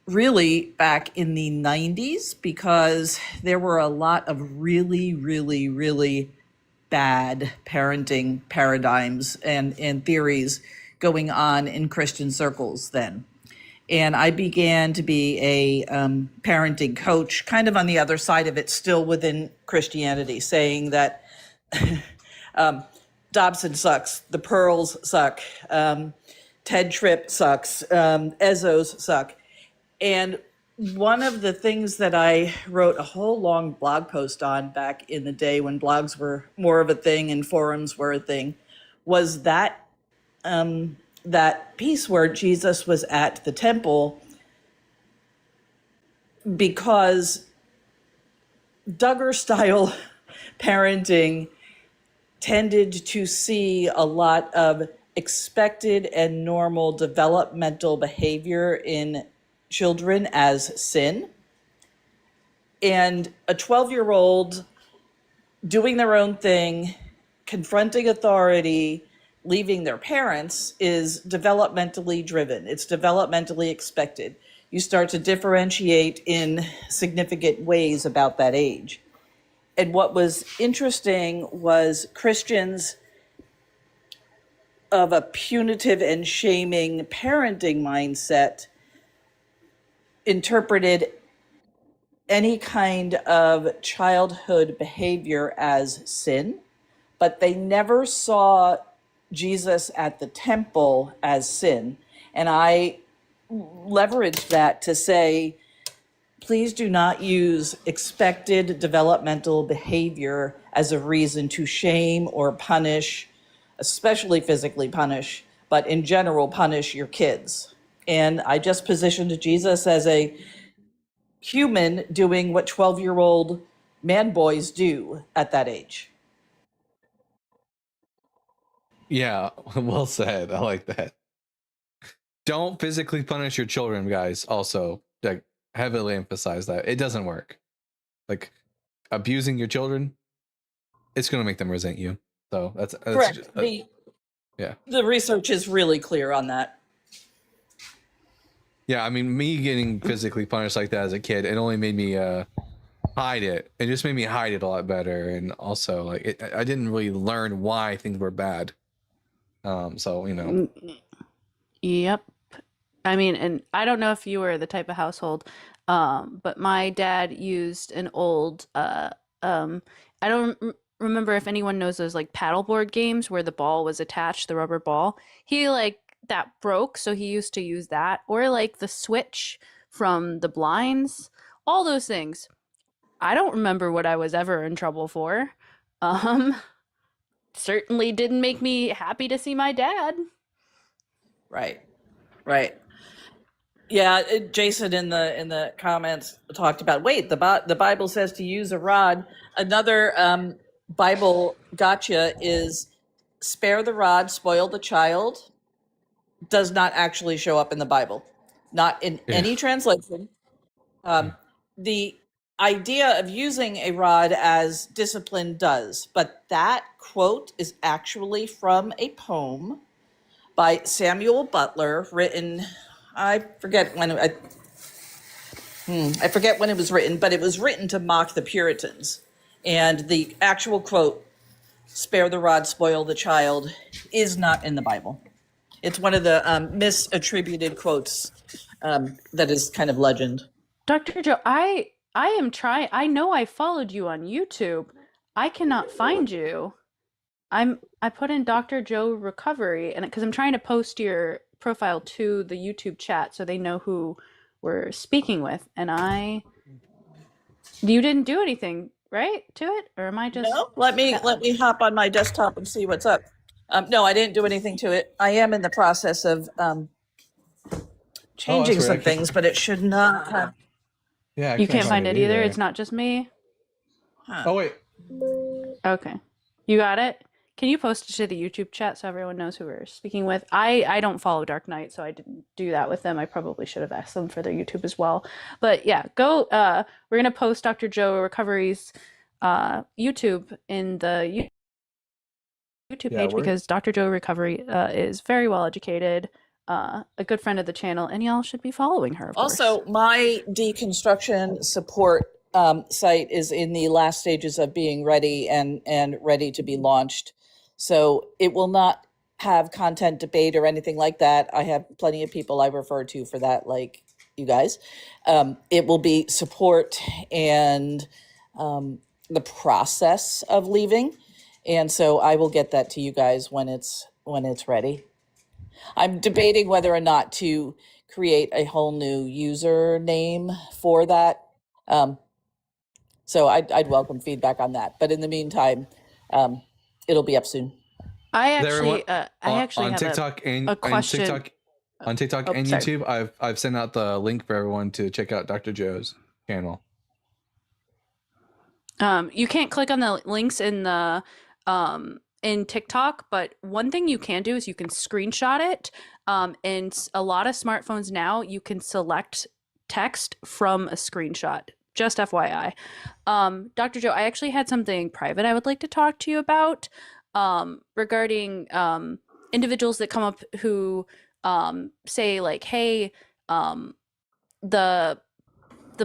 really back in the 90s because there were a lot of really, really, really bad parenting paradigms and theories going on in Christian circles then. And I began to be a parenting coach, kind of on the other side of it, still within Christianity, saying that Dobson sucks, the Pearls suck, Ted Tripp sucks, Ezos suck. And one of the things that I wrote a whole long blog post on back in the day when blogs were more of a thing and forums were a thing was that that piece where Jesus was at the temple, because Duggar style parenting tended to see a lot of expected and normal developmental behavior in children as sin. And a 12-year-old doing their own thing, confronting authority, leaving their parents is developmentally driven. It's developmentally expected. You start to differentiate in significant ways about that age. And what was interesting was Christians of a punitive and shaming parenting mindset interpreted any kind of childhood behavior as sin, but they never saw Jesus at the temple as sin. And I leveraged that to say, please do not use expected developmental behavior as a reason to shame or punish, especially physically punish, but in general, punish your kids. And I just positioned Jesus as a human doing what 12-year-old man boys do at that age.
Yeah, well said. I like that. Don't physically punish your children, guys. Also, like, heavily emphasize that it doesn't work. Like abusing your children, it's going to make them resent you. So that's
Correct.
just,
The research is really clear on that.
yeah. I mean, me getting physically punished like that as a kid, it only made me hide it. It just made me hide it a lot better, and also like I didn't really learn why things were bad. So you know,
Yep. I mean, and I don't know if you were the type of household, but my dad used an old, I don't remember if anyone knows those like paddleboard games where the ball was attached, the rubber ball. He like that broke, so he used to use that, or like the switch from the blinds, all those things. I don't remember what I was ever in trouble for. Um, Certainly didn't make me happy to see my dad.
Right. Right. Yeah, Jason in the comments talked about, wait, the Bible says to use a rod. Another Bible gotcha is spare the rod, spoil the child. Does not actually show up in the Bible, not in any translation. The idea of using a rod as discipline does, but that quote is actually from a poem by Samuel Butler, written, I forget when it was written, but it was written to mock the Puritans. And the actual quote, "Spare the rod, spoil the child," is not in the Bible. It's one of the misattributed quotes that is kind of legend.
Dr. Joe, I am trying. I know I followed you on YouTube. I cannot find you. I put in Dr. Joe Recovery, and because I'm trying to post your profile to the YouTube chat so they know who we're speaking with, and you didn't do anything, right, to it, or am I just?
No, let me hop on my desktop and see what's up. No, I didn't do anything to it. I am in the process of changing
weird.
some things, but it should not have.
yeah. I
You can't find it either. It's not just me.
Oh wait.
Okay, you got it. Can you post it to the YouTube chat so everyone knows who we're speaking with? I don't follow Dark Knight, so I didn't do that with them. I probably should have asked them for their YouTube as well. But yeah, go. We're gonna post Dr. Joe Recovery's YouTube in the YouTube page because Dr. Joe Recovery is very well educated, a good friend of the channel, and y'all should be following her. Of
Also,
course.
my deconstruction support site is in the last stages of being ready and ready to be launched. So it will not have content debate or anything like that. I have plenty of people I refer to for that, like you guys. It will be support and the process of leaving. And so I will get that to you guys when it's ready. I'm debating whether or not to create a whole new username for that. So I'd welcome feedback on that. But in the meantime, it'll be up soon.
I actually
on
have
TikTok
a question.
On TikTok and
sorry.
YouTube, I've sent out the link for everyone to check out Dr. Joe's channel.
You can't click on the links in the in TikTok, but one thing you can do is you can screenshot it. And a lot of smartphones now you can select text from a screenshot. Just FYI. Dr. Joe, I actually had something private I would like to talk to you about regarding individuals that come up who say like, hey, the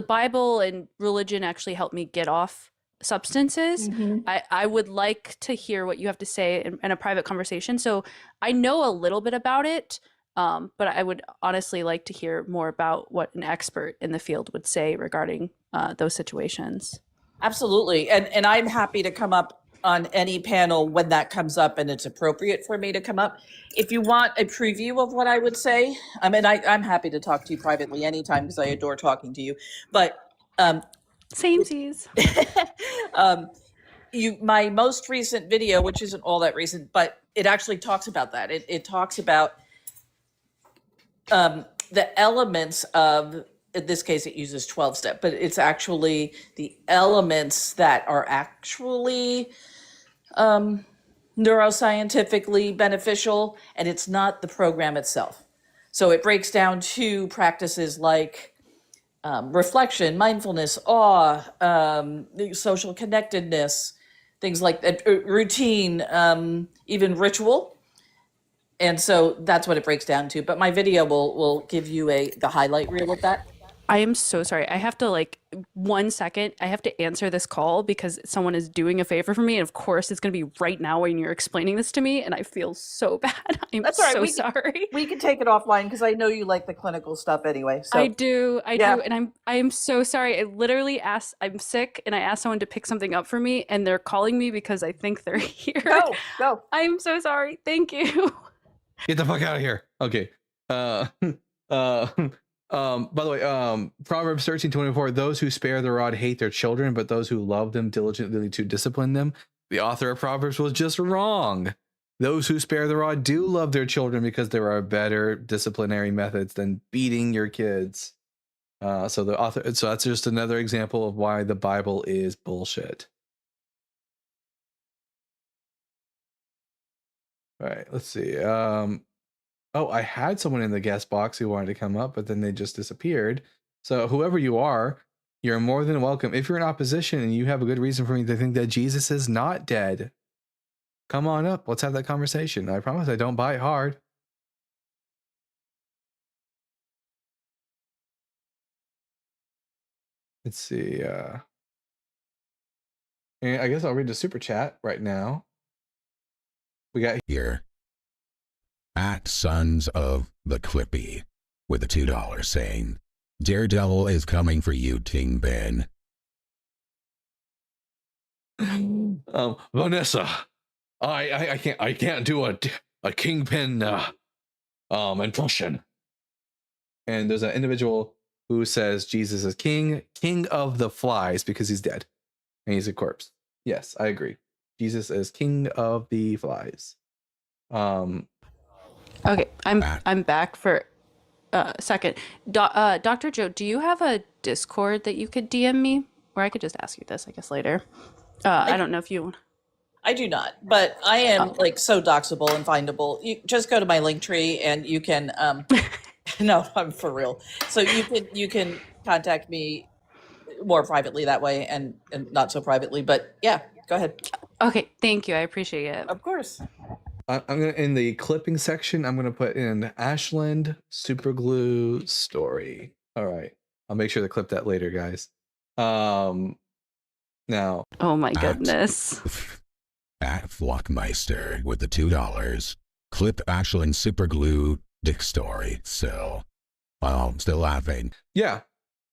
Bible and religion actually helped me get off substances. I would like to hear what you have to say in a private conversation. So I know a little bit about it, but I would honestly like to hear more about what an expert in the field would say regarding those situations.
Absolutely. And I'm happy to come up on any panel when that comes up and it's appropriate for me to come up. If you want a preview of what I would say, I mean, I'm happy to talk to you privately anytime because I adore talking to you. But
Samesies.
My most recent video, which isn't all that recent, but it actually talks about that. It talks about the elements of, in this case, it uses 12-step, but it's actually the elements that are actually neuroscientifically beneficial, and it's not the program itself. So it breaks down to practices like reflection, mindfulness, awe, social connectedness, things like that, routine, even ritual. And so that's what it breaks down to. But my video will give you the highlight reel of that.
I am so sorry. I have to, like, 1 second. I have to answer this call because someone is doing a favor for me. And of course, it's going to be right now when you're explaining this to me. And I feel so bad. I'm
That's all right.
so sorry.
We can take it offline because I know you like the clinical stuff anyway. So
I do.
Yeah.
And I am so sorry. I literally asked, I'm sick and I asked someone to pick something up for me and they're calling me because I think they're here.
go.
I'm so sorry. Thank you.
Get the fuck out of here. Okay. By the way, Proverbs 13:24, those who spare the rod hate their children, but those who love them diligently to discipline them. The author of Proverbs was just wrong. Those who spare the rod do love their children because there are better disciplinary methods than beating your kids. So that's just another example of why the Bible is bullshit. All right, let's see. Oh, I had someone in the guest box who wanted to come up, but then they just disappeared. So whoever you are, you're more than welcome. If you're in opposition and you have a good reason for me to think that Jesus is not dead, come on up. Let's have that conversation. I promise I don't bite hard. Let's see. And I guess I'll read the super chat right now. We got
Here. At Sons of the Clippy with a $2 saying, Daredevil is coming for you, Ting Ben.
Vanessa, I can't do a Kingpin impression. And there's an individual who says Jesus is king of the flies because he's dead and he's a corpse. Yes, I agree. Jesus is king of the flies.
Okay, I'm back for a second. Dr. Joe, do you have a Discord that you could DM me? Or I could just ask you this, I guess, later. I don't know if you...
I do not, but I am like so doxable and findable. You just go to my link tree and you can no, I'm for real. So you can contact me more privately that way and not so privately, but yeah, go ahead.
Okay, thank you. I appreciate it.
Of course.
I'm gonna, in the clipping section, I'm gonna put in Ashland superglue story. All right, I'll make sure to clip that later, guys. Now,
Oh my goodness.
At Flockmeister with the $2. Clip Ashland Superglue Dick Story. So, I'm still laughing.
yeah,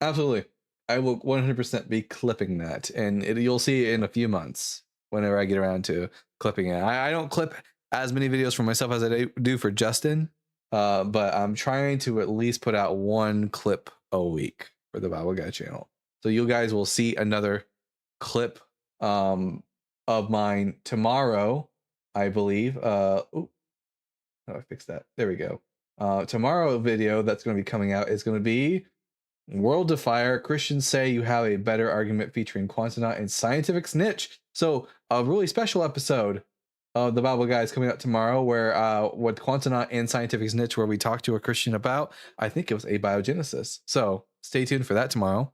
absolutely. I will 100% be clipping that, and you'll see it in a few months whenever I get around to clipping it. I don't clip as many videos for myself as I do for Justin, but I'm trying to at least put out one clip a week for the Bible Guy channel. So you guys will see another clip of mine tomorrow, I believe. Oh, I fixed that. There we go. Tomorrow video that's going to be coming out is going to be World of Fire. Christians say you have a better argument, featuring Quantanaut and Scientific Snitch. So a really special episode of the Bible Guys coming out tomorrow, where with Quantanaut and Scientific Snitch, where we talk to a Christian about, I think it was abiogenesis. So stay tuned for that tomorrow.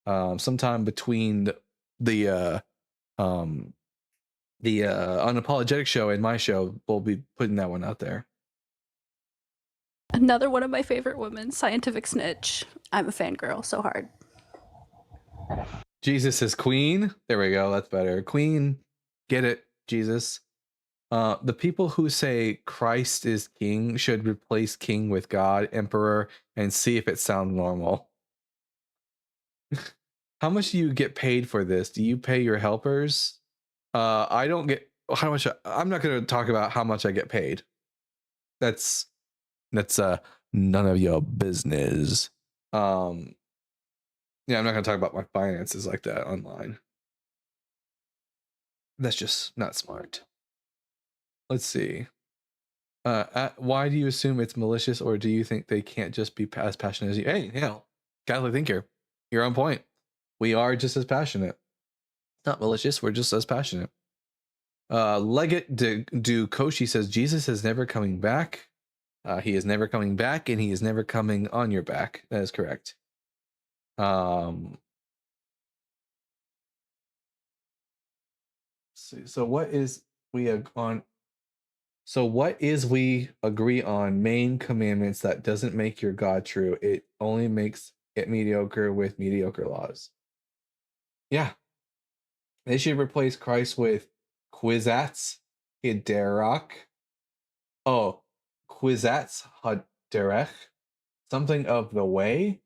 Sometime between the Unapologetic show and my show, we'll be putting that one out there.
Another one of my favorite women, Scientific Snitch. I'm a fangirl so hard.
Jesus is queen. There we go. That's better. Queen. Get it, Jesus. The people who say Christ is king should replace king with God, emperor, and see if it sounds normal. How much do you get paid for this? Do you pay your helpers? I don't get how much. I'm not going to talk about how much I get paid. That's none of your business. Yeah, I'm not going to talk about my finances like that online. That's just not smart. Let's see. Why do you assume it's malicious, or do you think they can't just be as passionate as you? Hey, Catholic thinker, you're on point. We are just as passionate. Not malicious, we're just as passionate. Legate do Koshi says Jesus is never coming back. He is never coming back, and he is never coming on your back. That is correct. Um, let's see. So what is we on? So what is we agree on main commandments that doesn't make your God true? It only makes it mediocre with mediocre laws. Yeah, they should replace Christ with Quizats Hiderach. Oh, Quizats Haderech. Something of the way.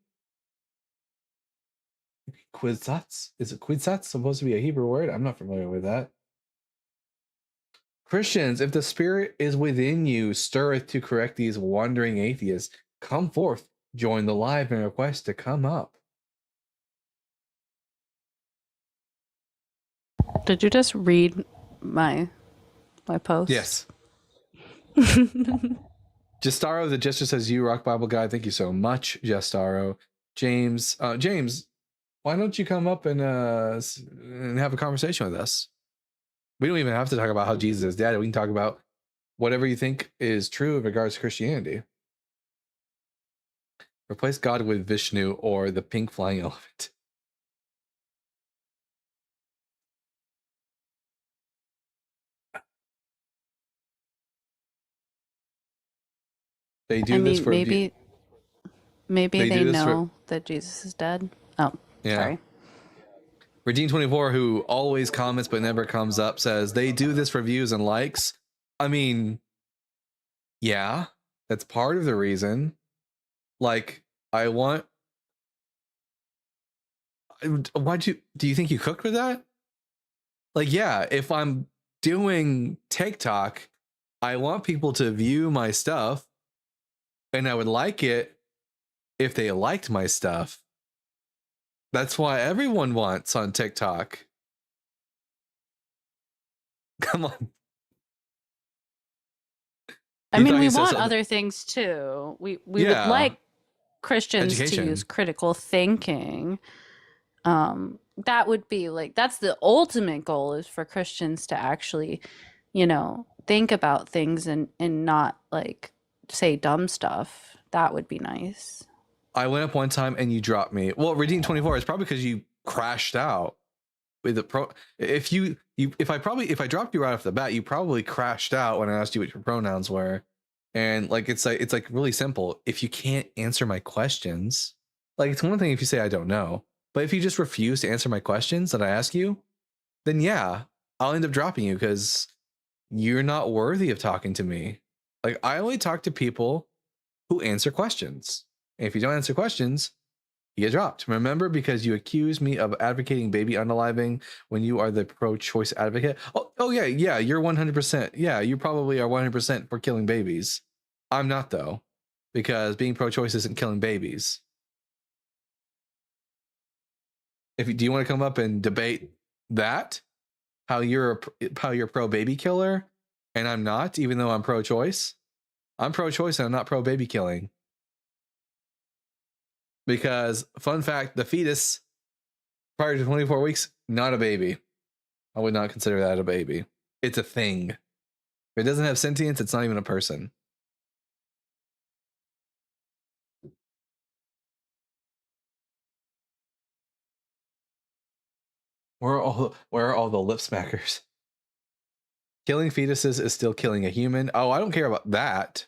Quizats? Is it Quizats supposed to be a Hebrew word? I'm not familiar with that. Christians, if the Spirit is within you, stirreth to correct these wandering atheists. Come forth, join the live and request to come up.
Did you just read my post?
Yes. Justaro, the Jester says, you rock Bible guy. Thank you so much, Justaro. James, James, why don't you come up and have a conversation with us? We don't even have to talk about how Jesus is dead. We can talk about whatever you think is true in regards to Christianity. Replace God with Vishnu or the pink flying elephant. They do this for
maybe
They
they
do this for-
know that Jesus is dead. Oh,
Yeah.
sorry.
Redeem24, who always comments but never comes up, says they do this for views and likes. I mean, yeah, that's part of the reason. Like, I want. Do you think you cooked with that? Like, yeah, if I'm doing TikTok, I want people to view my stuff, and I would like it if they liked my stuff. That's why everyone wants on TikTok. Come on.
I
You
mean,
thought
we
he said
want
something-
other things too. We
Yeah.
would like Christians to
Education.
use critical thinking. That would be like, that's the ultimate goal, is for Christians to actually, think about things and not like say dumb stuff. That would be nice.
I went up one time and you dropped me. Well, Redeem24 is probably because you crashed out with the pro. If I dropped you right off the bat, you probably crashed out when I asked you what your pronouns were. And like it's like really simple. If you can't answer my questions, like it's one thing if you say I don't know, but if you just refuse to answer my questions that I ask you, then yeah, I'll end up dropping you because you're not worthy of talking to me. Like I only talk to people who answer questions. And if you don't answer questions, you get dropped. Remember, because you accused me of advocating baby unaliving when you are the pro-choice advocate. Oh yeah, you're 100%. Yeah, you probably are 100% for killing babies. I'm not though, because being pro-choice isn't killing babies. Do you want to come up and debate that? How you're pro-baby killer, and I'm not, even though I'm pro-choice. I'm pro-choice and I'm not pro-baby killing. Because, fun fact, the fetus prior to 24 weeks, not a baby. I would not consider that a baby. It's a thing. If it doesn't have sentience, it's not even a person. Where are all the lip smackers? Killing fetuses is still killing a human. Oh, I don't care about that.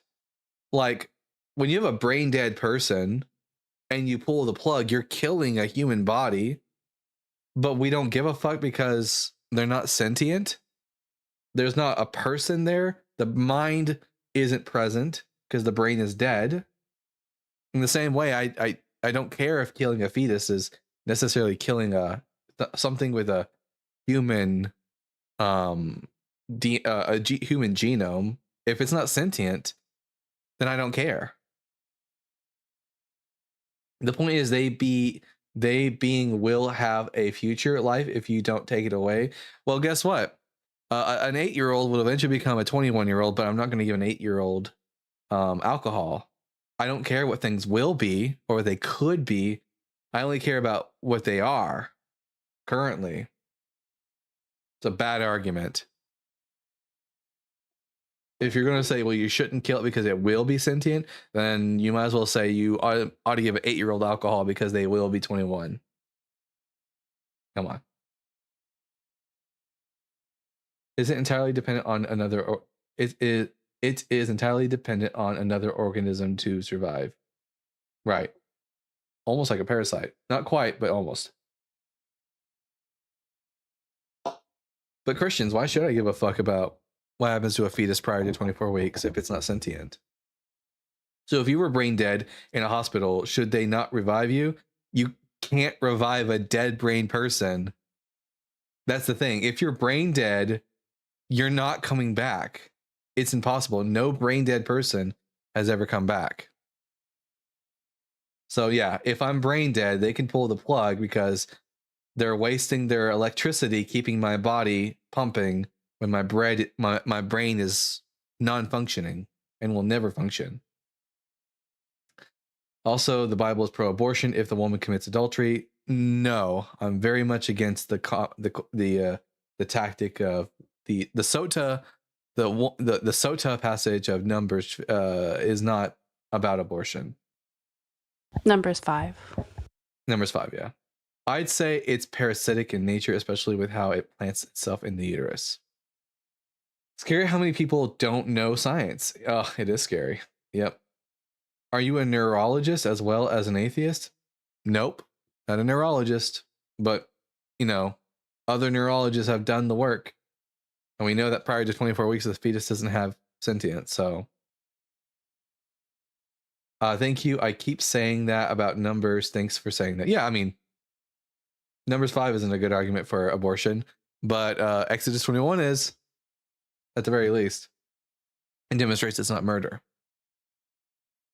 Like, when you have a brain dead person and you pull the plug, you're killing a human body, but we don't give a fuck because they're not sentient. There's not a person there. The mind isn't present because the brain is dead. In the same way, I don't care if killing a fetus is necessarily killing something with a human human genome. If it's not sentient, then I don't care. The point is they being will have a future life if you don't take it away. Well, guess what? An 8-year-old will eventually become a 21-year-old, but I'm not going to give an 8-year-old alcohol. I don't care what things will be or what they could be. I only care about what they are currently. It's a bad argument. if you're going to say, well, you shouldn't kill it because it will be sentient, then you might as well say you ought to give an 8-year-old alcohol because they will be 21. Come on. Is it entirely dependent on another, or it is entirely dependent on another organism to survive. Right. Almost like a parasite. Not quite, but almost. But Christians, why should I give a fuck about what happens to a fetus prior to 24 weeks if it's not sentient? So if you were brain dead in a hospital, should they not revive you? You can't revive a dead brain person. That's the thing. If you're brain dead, you're not coming back. It's impossible. No brain dead person has ever come back. So yeah, if I'm brain dead, they can pull the plug because they're wasting their electricity keeping my body pumping when my brain is non-functioning and will never function. Also, the Bible is pro-abortion if the woman commits adultery. No, I'm very much against the tactic of the sota. The sota passage of Numbers is not about abortion.
Numbers 5.
Numbers 5, yeah. I'd say it's parasitic in nature, especially with how it plants itself in the uterus. Scary how many people don't know science. Oh, it is scary. Yep. Are you a neurologist as well as an atheist? Nope, not a neurologist. But, you know, other neurologists have done the work. And we know that prior to 24 weeks, the fetus doesn't have sentience. So, thank you. I keep saying that about Numbers. Thanks for saying that. Yeah, I mean, Numbers 5 isn't a good argument for abortion, but Exodus 21 is, at the very least, and demonstrates it's not murder.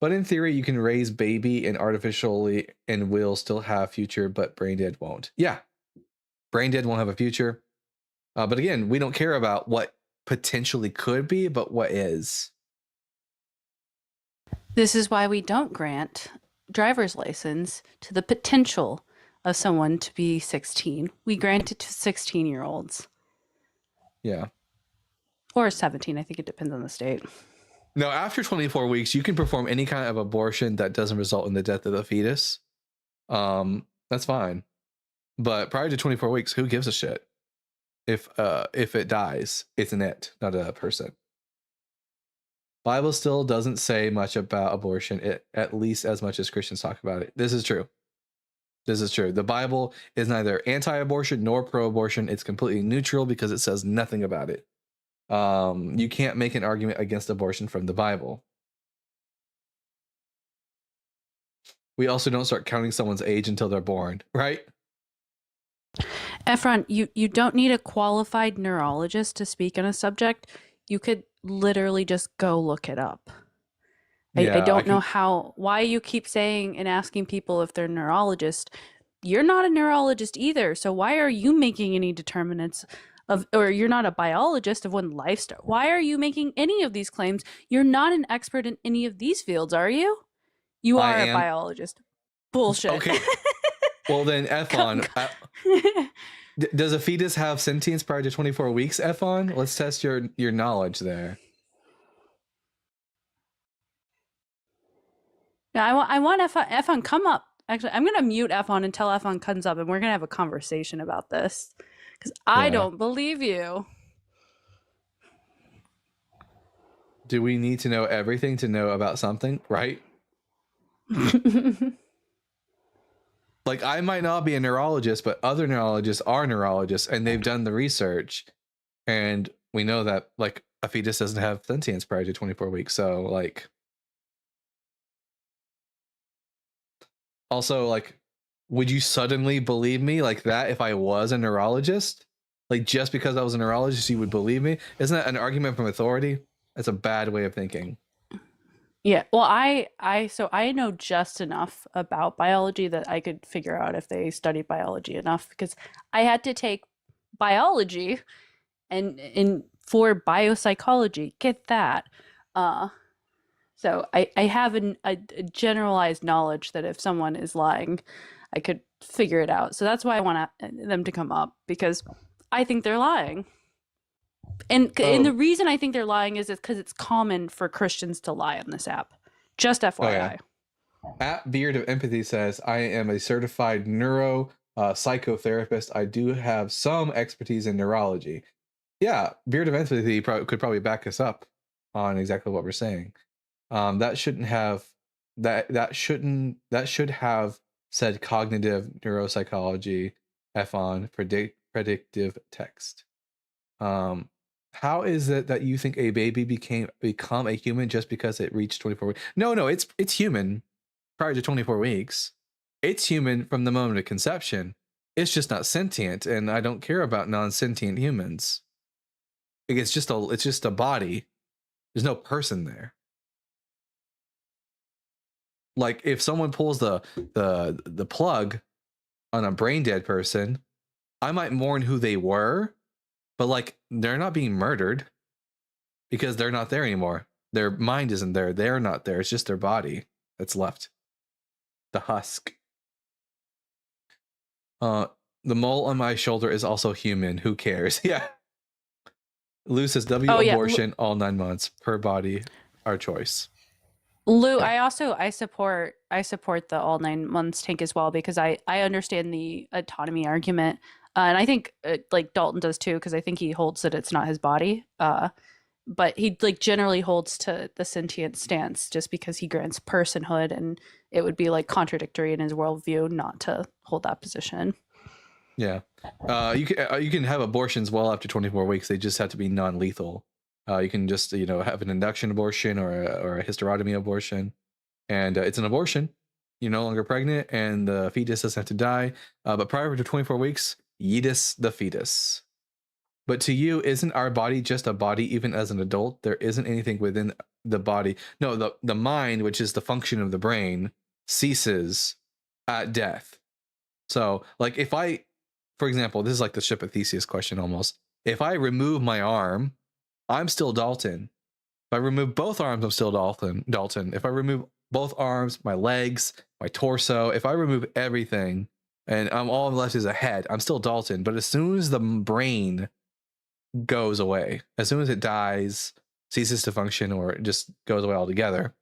But in theory, you can raise baby and artificially and will still have future, but brain dead won't. Yeah, brain dead won't have a future. But again, we don't care about what potentially could be, but what is.
This is why we don't grant driver's license to the potential of someone to be 16. We grant it to 16-year-olds.
Yeah.
Or 17. I think it depends on the state.
No, after 24 weeks, you can perform any kind of abortion that doesn't result in the death of the fetus. That's fine. But prior to 24 weeks, who gives a shit? If it dies, it's an it, not a person. Bible still doesn't say much about abortion, at least as much as Christians talk about it. This is true. This is true. The Bible is neither anti-abortion nor pro-abortion. It's completely neutral because it says nothing about it. You can't make an argument against abortion from the Bible. We also don't start counting someone's age until they're born, right?
Efron, you don't need a qualified neurologist to speak on a subject. You could literally just go look it up. I don't know why you keep saying and asking people if they're neurologist. You're not a neurologist either. So why are you making any determinants of, or you're not a biologist of when life starts? Why are you making any of these claims? You're not an expert in any of these fields, are you? You are a biologist. Bullshit.
Okay. Well then, Efon, does a fetus have sentience prior to 24 weeks, Efon? Let's test your knowledge there.
Yeah, I want Efon come up. Actually, I'm going to mute Efon until Efon comes up, and we're going to have a conversation about this. Because I don't believe you.
Do we need to know everything to know about something, right? Like, I might not be a neurologist, but other neurologists are neurologists, and they've done the research. And we know that, like, a fetus doesn't have sentience prior to 24 weeks. So, like... Also, like, would you suddenly believe me like that if I was a neurologist? Like, just because I was a neurologist, you would believe me? Isn't that an argument from authority? That's a bad way of thinking.
Yeah, well, so I know just enough about biology that I could figure out if they studied biology enough, because I had to take biology and for biopsychology. Get that. So I have a generalized knowledge that if someone is lying, I could figure it out. So that's why I want them to come up, because I think they're lying. And
Oh.
the reason I think they're lying is because it's common for Christians to lie on this app. Just FYI.
At Beard of Empathy says, I am a certified psychotherapist. I do have some expertise in neurology. Yeah, Beard of Empathy could probably back us up on exactly what we're saying. That should have said cognitive neuropsychology on predictive text. How is it that you think a baby become a human just because it reached 24 weeks? No, it's human prior to 24 weeks. It's human from the moment of conception. It's just not sentient, and I don't care about non-sentient humans. It's just a body. There's no person there. Like if someone pulls the plug on a brain dead person, I might mourn who they were, but like they're not being murdered because they're not there anymore. Their mind isn't there. They're not there. It's just their body that's left. The husk. The mole on my shoulder is also human. Who cares? Yeah. Lou says abortion all 9 months per body, our choice.
Lou, I support the all 9 months tank as well, because I understand the autonomy argument, and I think like Dalton does too, because I think he holds that it's not his body, but he like generally holds to the sentient stance just because he grants personhood, and it would be like contradictory in his worldview not to hold that position.
Yeah, you can have abortions well after 24 weeks. They just have to be non-lethal. You can just have an induction abortion or a hysterectomy abortion, and it's an abortion. You're no longer pregnant, and the fetus doesn't have to die. But prior to 24 weeks, yeetus the fetus. But to you, isn't our body just a body even as an adult? There isn't anything within the body. No, the mind, which is the function of the brain, ceases at death. So, like for example, this is like the ship of Theseus question almost. If I remove my arm, I'm still Dalton. If I remove both arms, I'm still Dalton. If I remove both arms, my legs, my torso, if I remove everything and I'm all left is a head, I'm still Dalton. But as soon as the brain goes away, as soon as it dies, ceases to function, or it just goes away altogether,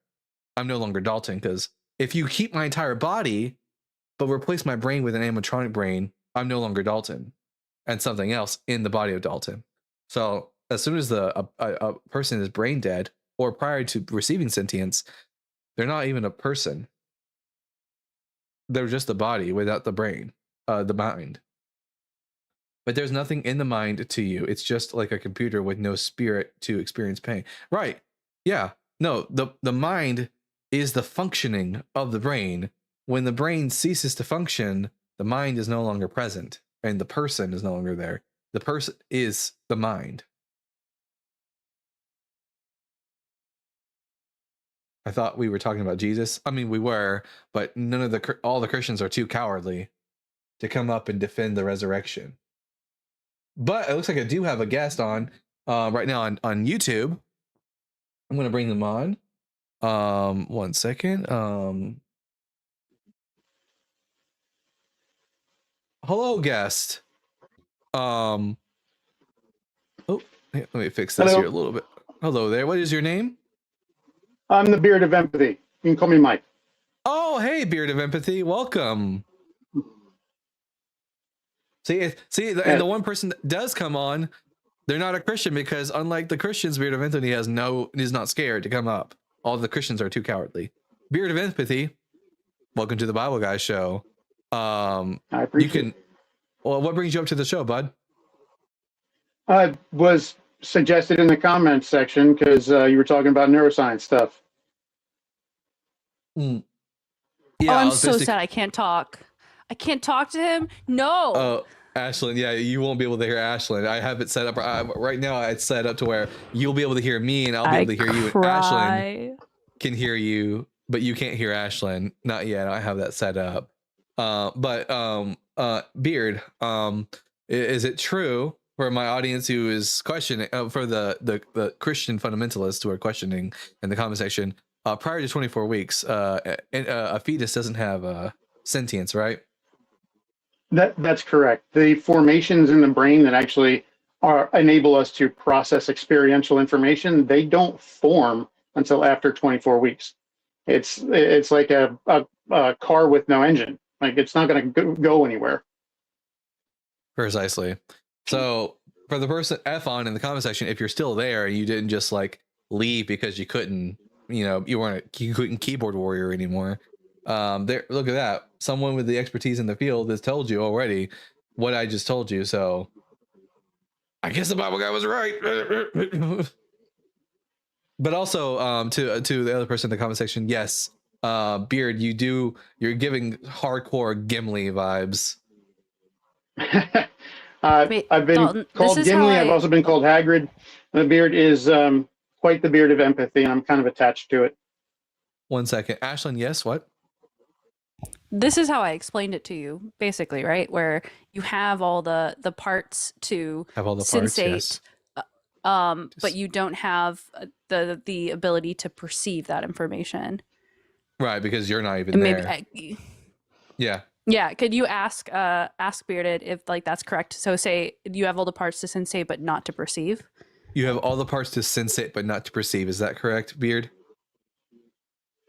I'm no longer Dalton. Because if you keep my entire body but replace my brain with an animatronic brain, I'm no longer Dalton and something else in the body of Dalton. So as soon as a person is brain dead or prior to receiving sentience, they're not even a person. They're just a body without the brain, the mind. But there's nothing in the mind to you. It's just like a computer with no spirit to experience pain. Right. Yeah. No, the mind is the functioning of the brain. When the brain ceases to function, the mind is no longer present and the person is no longer there. The person is the mind. I thought we were talking about Jesus. I mean, we were, but all the Christians are too cowardly to come up and defend the resurrection. But it looks like I do have a guest on right now on YouTube. I'm going to bring them on. 1 second. Hello, guest. Oh, let me fix this here a little bit. Hello there. What is your name?
I'm the Beard of Empathy. You can call me Mike.
Oh, hey, Beard of Empathy. Welcome. See, and the one person that does come on, they're not a Christian, because unlike the Christians, Beard of Empathy is not scared to come up. All the Christians are too cowardly. Beard of Empathy, welcome to the Bible Guy Show.
I appreciate it.
Well, what brings you up to the show, bud?
I was suggested in the comments section because you were talking about neuroscience stuff.
Yeah,
I'm so sad I can't talk. I can't talk to him. No.
Oh, Ashlyn, yeah, you won't be able to hear Ashlyn. I have it set up right now. It's set up to where you'll be able to hear me, and I'll be able to hear you. And Ashlyn can hear you, but you can't hear Ashlyn. Not yet. I have that set up. Beard, is it true for my audience who is questioning, for the Christian fundamentalists who are questioning in the comment section, prior to 24 weeks, a fetus doesn't have sentience, right?
That's correct. The formations in the brain that actually enable us to process experiential information, they don't form until after 24 weeks. It's like a car with no engine. Like it's not going to go anywhere.
Precisely. So for the person F on in the comment section, if you're still there and you didn't just like leave because you couldn't, you couldn't keyboard warrior anymore. There, look at that. Someone with the expertise in the field has told you already what I just told you. So I guess the Bible guy was right. But also, to the other person in the comment section, yes, Beard, you're giving hardcore Gimli vibes.
Wait,
I've been
Dalton, this
called
is how
Gimli. I've
I-
also been called Hagrid. The beard is quite the beard of empathy, and I'm kind of attached to it.
1 second. Ashlyn, yes, what?
This is how I explained it to you, basically, right? Where you have all the parts to
Have all the parts,
sensate,
yes.
but you don't have the ability to perceive that information.
Right, because you're not even
And maybe
there. Yeah.
yeah, could you ask Bearded if like that's correct? So say you have all the parts to sensate but not to perceive.
You have all the parts to sensate but not to perceive. Is that correct, Beard?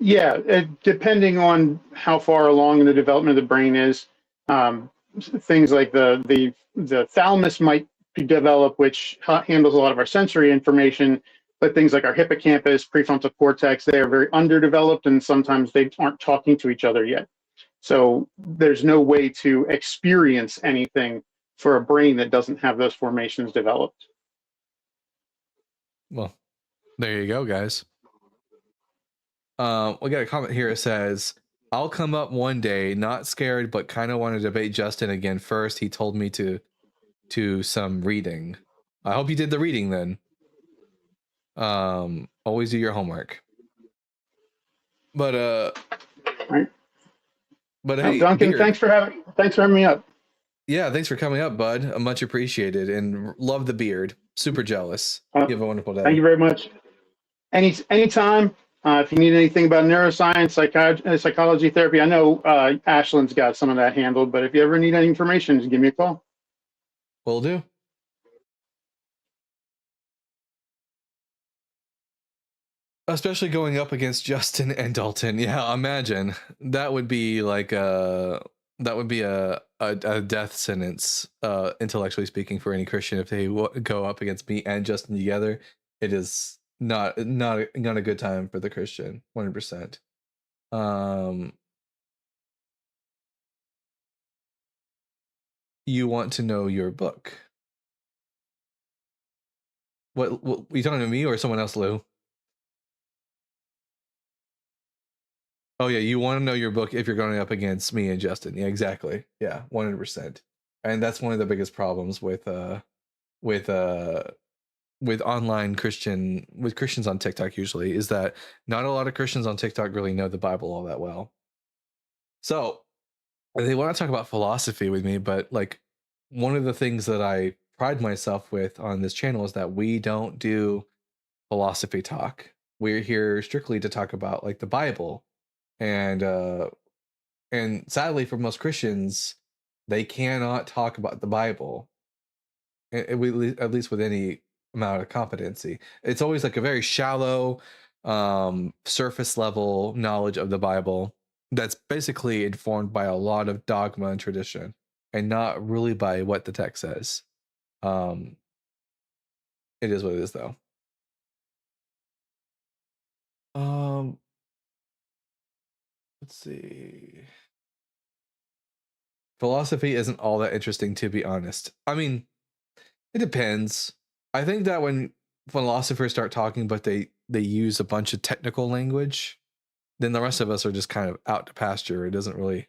Yeah, depending on how far along in the development of the brain is, things like the thalamus might be developed, which handles a lot of our sensory information. But things like our hippocampus, prefrontal cortex, they are very underdeveloped, and sometimes they aren't talking to each other yet. So there's no way to experience anything for a brain that doesn't have those formations developed.
Well, there you go, guys. We got a comment here. It says, I'll come up one day, not scared, but kind of want to debate Justin again first. He told me to some reading. I hope you did the reading then. Always do your homework. But
Right.
But hey,
Duncan,
Beard,
thanks for having me up.
yeah, thanks for coming up, bud. Much appreciated, and love the beard. Super jealous. You have a wonderful day.
Thank you very much. Anytime. If you need anything about neuroscience, psychology, therapy, I know Ashlyn's got some of that handled, but if you ever need any information, just give me a call.
Will do. Especially going up against Justin and Dalton. Yeah, imagine. That would be like a death sentence, intellectually speaking, for any Christian if they go up against me and Justin together. It is not a good time for the Christian. 100%. You want to know your book? What you talking to me or someone else, Lou? Oh yeah, you want to know your book if you're going up against me and Justin. Yeah, exactly. Yeah, 100%. And that's one of the biggest problems with online Christians on TikTok usually, is that not a lot of Christians on TikTok really know the Bible all that well. So they want to talk about philosophy with me, but like one of the things that I pride myself with on this channel is that we don't do philosophy talk. We're here strictly to talk about like the Bible. And sadly for most Christians, they cannot talk about the Bible, at least with any amount of competency. It's always like a very shallow, surface level knowledge of the Bible that's basically informed by a lot of dogma and tradition, and not really by what the text says. It is what it is, though. Let's see. Philosophy isn't all that interesting, to be honest. I mean, it depends. I think that when philosophers start talking, but they use a bunch of technical language, then the rest of us are just kind of out to pasture. It doesn't really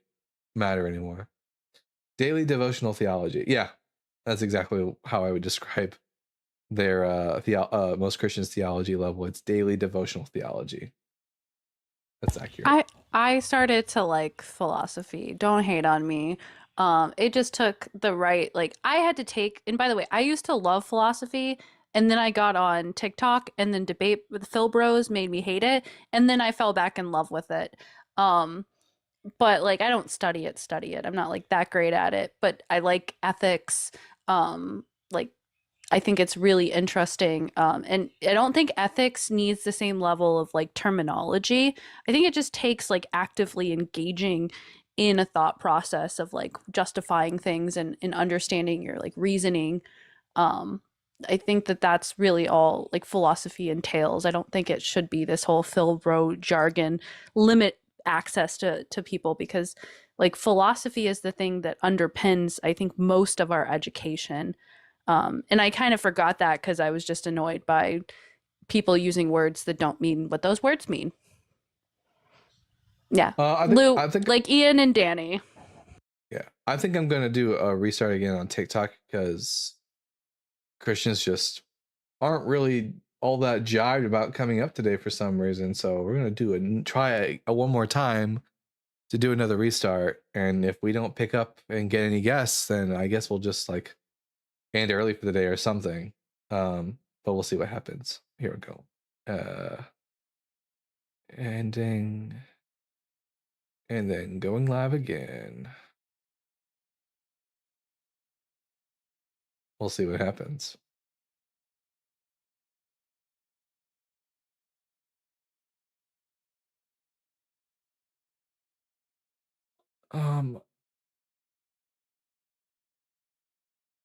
matter anymore. Daily devotional theology. Yeah, that's exactly how I would describe their most Christians' theology level. It's daily devotional theology. That's accurate.
I started to like philosophy. Don't hate on me. It just took the right, like I had to take, and by the way, I used to love philosophy, and then I got on TikTok, and then debate with Phil Bros made me hate it, and then I fell back in love with it. But like I don't study it. I'm not like that great at it, but I like ethics. Like I think it's really interesting. And I don't think ethics needs the same level of like terminology. I think it just takes like actively engaging in a thought process of like justifying things and understanding your like reasoning. Um, I think that that's really all like philosophy entails. I don't think it should be this whole Phil Rowe jargon limit access to people, because like philosophy is the thing that underpins, I think, most of our education. And I kind of forgot that because I was just annoyed by people using words that don't mean what those words mean. Yeah. Lou,
I think
like Ian and Danny.
Yeah, I think I'm gonna do a restart again on TikTok because Christians just aren't really all that jived about coming up today for some reason. So we're gonna do try a one more time to do another restart, and if we don't pick up and get any guests, then I guess we'll just like end early for the day or something. But we'll see what happens. Here we go. Ending, and then going live again. We'll see what happens.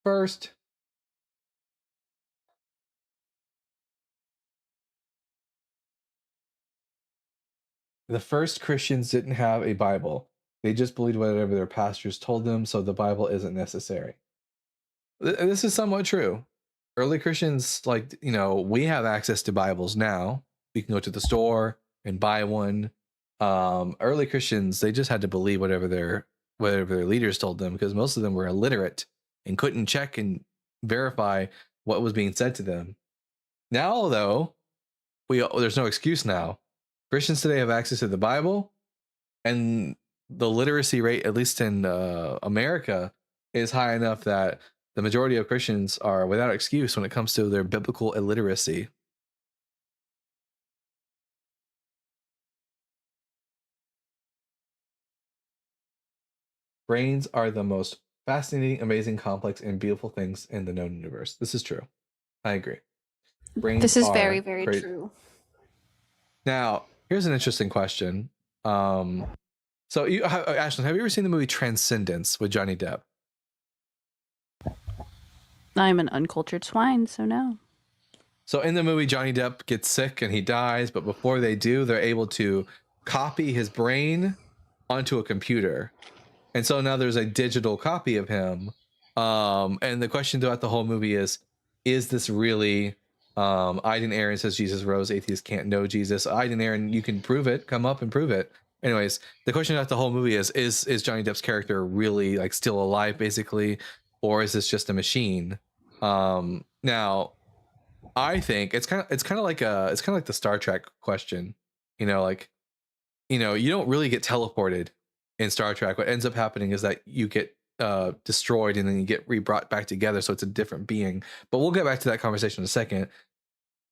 First, the first Christians didn't have a Bible. They just believed whatever their pastors told them, so the Bible isn't necessary. This is somewhat true. Early Christians, like, you know, we have access to Bibles now. We can go to the store and buy one. Early Christians, they just had to believe whatever their leaders told them, because most of them were illiterate and couldn't check and verify what was being said to them. Now, though, there's no excuse now. Christians today have access to the Bible, and the literacy rate, at least in America, is high enough that the majority of Christians are without excuse when it comes to their biblical illiteracy. Brains are the most fascinating, amazing, complex, and beautiful things in the known universe. This is true. I agree. Brains
This is
are
very, very
great.
true.
Now, here's an interesting question. So, Ashlyn, have you ever seen the movie Transcendence with Johnny Depp?
I'm an uncultured swine, so no.
So in the movie, Johnny Depp gets sick and he dies, but before they do, they're able to copy his brain onto a computer. And so now there's a digital copy of him. And the question throughout the whole movie is this really Aiden Aaron says Jesus rose, atheists can't know Jesus. Aiden Aaron, you can prove it. Come up and prove it. Anyways, the question throughout the whole movie is Johnny Depp's character really like still alive, basically, or is this just a machine? Now, I think it's kind of like the Star Trek question. You don't really get teleported in Star Trek. What ends up happening is that you get destroyed and then you get brought back together, so it's a different being. But we'll get back to that conversation in a second.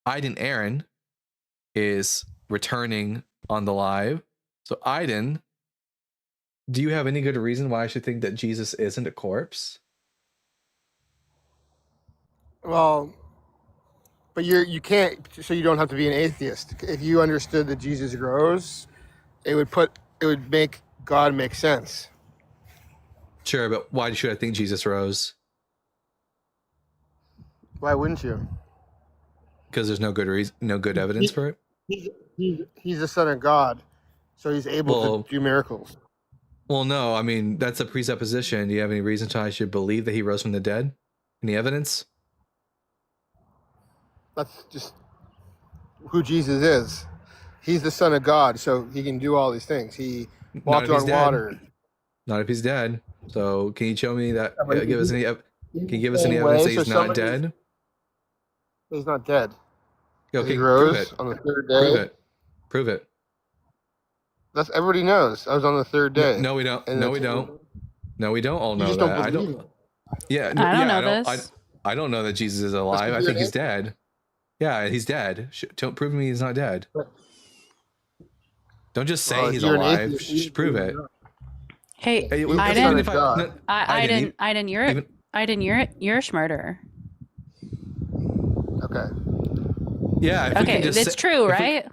Aiden Aaron is returning on the live. So Aiden, do you have any good reason why I should think that Jesus isn't a corpse?
Well, but you can't, so you don't have to be an atheist. If you understood that Jesus rose, it would make God make sense.
Sure, but why should I think Jesus rose?
Why wouldn't you?
Because there's no good reason, no good evidence for it.
He's the Son of God, so he's able to do miracles.
Well, no, I mean that's a presupposition. Do you have any reason why I should believe that he rose from the dead? Any evidence?
That's just who Jesus is. He's the Son of God, so he can do all these things. He walked on water.
Not if he's dead. So can you show me that?
Yeah,
Give us any? Can you give us any evidence that he's not dead?
He's not dead.
Okay,
he rose
prove it.
on the third day.
Prove it.
That's everybody knows. I was on the third day.
No, we don't. No, we don't. No, we don't all know
just
that.
don't
I don't.
believe it.
Yeah,
I don't know this.
I don't know that Jesus is alive. I think he's dead. Yeah, he's dead. Don't prove to me he's not dead. Don't just say he's alive. Prove it.
Hey,
Even
Aiden,
if
Aiden, you're a smarter.
Okay.
Yeah, if we
Okay,
can just
it's
say-
true,
if we-
right?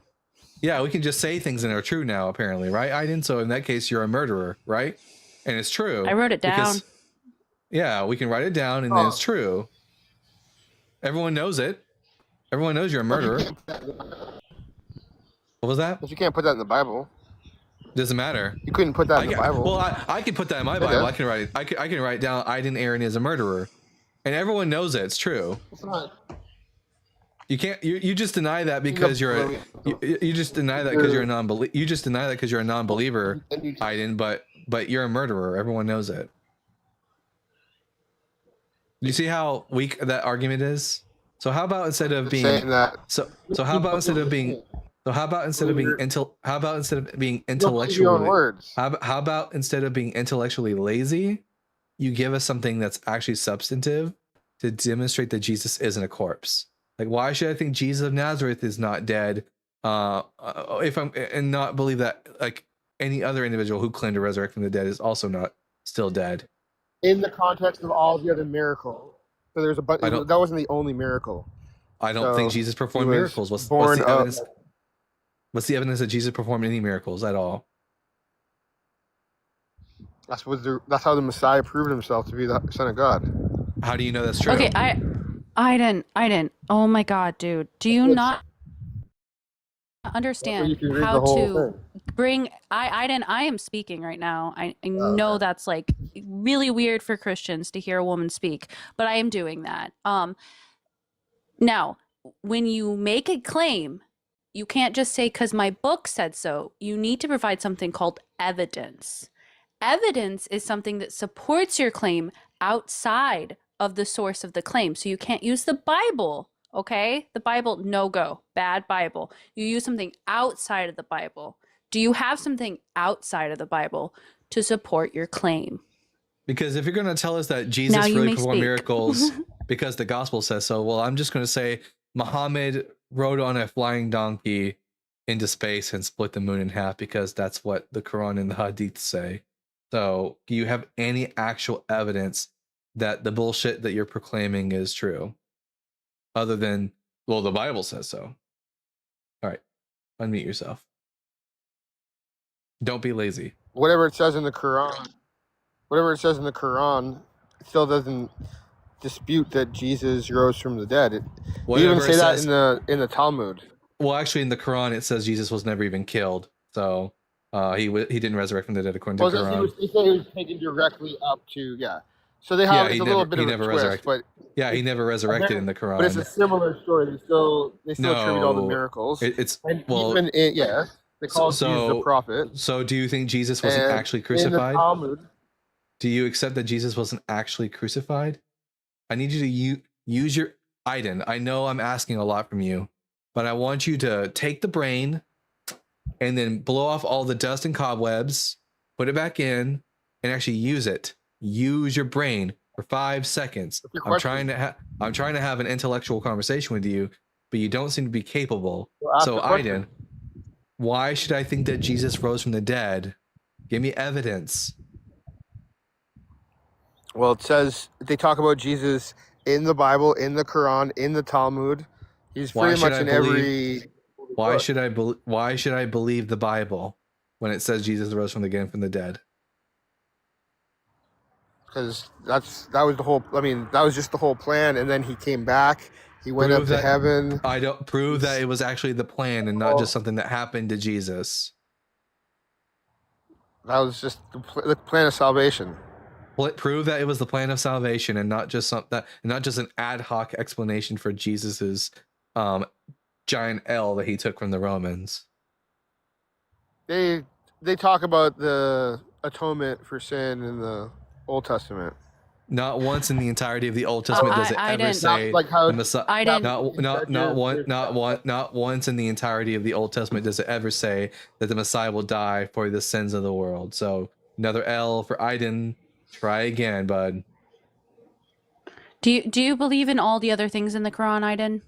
yeah, we can just say things that are true now, apparently, right, Aiden? So in that case, you're a murderer, right? And it's true.
I wrote it down.
Yeah, we can write it down, and then it's true. Everyone knows it. Everyone knows you're a murderer. What was that?
But you can't put that in the Bible.
Doesn't matter.
You couldn't put that in the Bible.
Well, I can put that in my
It
Bible.
does.
I can write it. I can write down Aiden Aaron is a murderer, and everyone knows it. It's true.
It's not.
You can't. You just deny that because you just deny that because you're a non-believer. You just deny that because you're a non-believer, Aiden. But you're a murderer. Everyone knows it. Do you see how weak that argument is? So how about instead of being
saying that.
so how about instead of being how about instead of being
Your own
intellectually
words.
how about instead of being intellectually lazy, you give us something that's actually substantive to demonstrate that Jesus isn't a corpse. Like, why should I think Jesus of Nazareth is not dead? If I'm and not believe that like any other individual who claimed to resurrect from the dead is also not still dead.
In the context of all the other miracles. So there's a bunch. That wasn't the only miracle.
I don't think
So,
Jesus
he
performed
was
miracles. What's
born
the
of-
evidence? What's the evidence that Jesus performed any miracles at all?
That's how the Messiah proved himself to be the Son of God.
How do you know that's true?
Okay, I didn't. Oh my God, dude. Do you not understand
you can read
how
the whole
to
thing.
bring I am speaking right now. I know that's like really weird for Christians to hear a woman speak, but I am doing that. Now, when you make a claim, you can't just say because my book said so. You need to provide something called evidence. Evidence is something that supports your claim outside of the source of the claim. So you can't use the Bible, okay? The Bible, no go. Bad Bible. You use something outside of the Bible. Do you have something outside of the Bible to support your claim?
Because if you're going to tell us that Jesus
Now you
really
may
performed
speak.
miracles because the gospel says so, well, I'm just going to say Muhammad rode on a flying donkey into space and split the moon in half because that's what the Quran and the Hadith say. So, do you have any actual evidence that the bullshit that you're proclaiming is true? Other than, well, the Bible says so. All right, unmute yourself. Don't be lazy.
Whatever it says in the Quran, it still doesn't dispute that Jesus rose from the dead. We even
Whatever
say
it
that
says-
in the Talmud.
Well, actually, in the Quran, it says Jesus was never even killed. So he didn't resurrect from the dead according to the
Well,
Quran.
he said he was taken directly up to So they
Yeah,
have
he
it's a little
never-
bit
he
of a
never
twist,
resurrected.
but
Yeah, he never resurrected in the Quran.
but it's a similar story. They still attribute all the
No,
miracles.
it's
and
well.
even they call Jesus the prophet.
So, do you think Jesus wasn't
And
actually
in the
crucified?
Talmud,
Do you accept that Jesus wasn't actually crucified? I need you to use your Aiden. I know I'm asking a lot from you, but I want you to take the brain and then blow off all the dust and cobwebs, put it back in, and actually use it. Use your brain for 5 seconds.
your
I'm
question?
trying to have an intellectual conversation with you, but you don't seem to be capable.
Well, ask
So,
the question.
Aiden, why should I think that Jesus rose from the dead? Give me evidence.
well, it says they talk about Jesus in the Bible, in the Quran, in the Talmud. He's
Why
pretty
should
much
I
in
believe-
every.
Why
book.
should I why should I believe the Bible when it says Jesus rose from the dead?
Because that was the whole. I mean, that was just the whole plan, and then he came back. He went
Prove
up to
that-
heaven.
I don't prove that it was actually the plan and not just something that happened to Jesus.
That was just the plan of salvation.
Prove that it was the plan of salvation and not just not just an ad hoc explanation for Jesus's giant L that he took from the Romans.
They talk about the atonement for sin in the Old Testament.
Not once in the entirety of the Old Testament does it
I
ever
didn't-
say
Not like how
the Messiah.
I didn't.
Not once in the entirety of the Old Testament does it ever say that the Messiah will die for the sins of the world. So another L for Aiden. Try again, bud.
Do you believe in all the other things in the Quran, Aiden?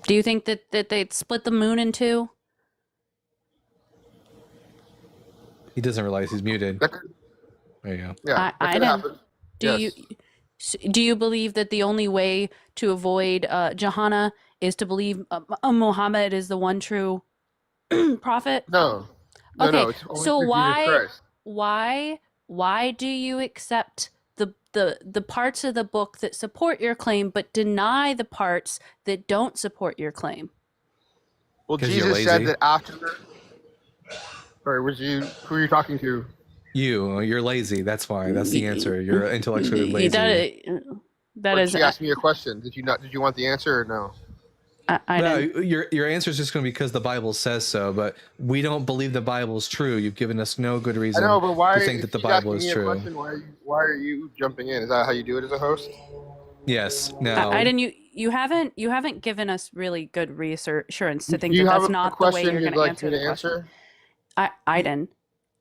Do you think that they'd split the moon in two?
He doesn't realize he's muted.
That could-
There you go.
yeah, that
I
could
didn't.
happen.
Do
Yes.
you Do you believe that the only way to avoid Jahannam is to believe Muhammad is the one true prophet?
No, no,
Okay,
no. It's only
so
through Jesus Christ.
why do you accept the parts of the book that support your claim but deny the parts that don't support your claim?
Well,
'Cause you're
Jesus said
lazy.
that after. Sorry, was you? Who are you talking to?
You're lazy. That's why. That's the answer. You're intellectually lazy.
That
Or
is
she asked me a question. Did you not? Did you want the answer or no?
I
No,
didn't.
your answer is just going to be because the Bible says so, but we don't believe the Bible is true. You've given us no good
I
reason
know, but why?
to think that the Bible is
She's asking me a
true.
question. Why are you jumping in? Is that how you do it as a host?
Yes. Now,
I didn't. You haven't given us really good reassurance to think
Do you
that
have
that's
a
not the way
question
you're
you'd
going to
like
answer
me
the
to
question.
answer?
Aiden,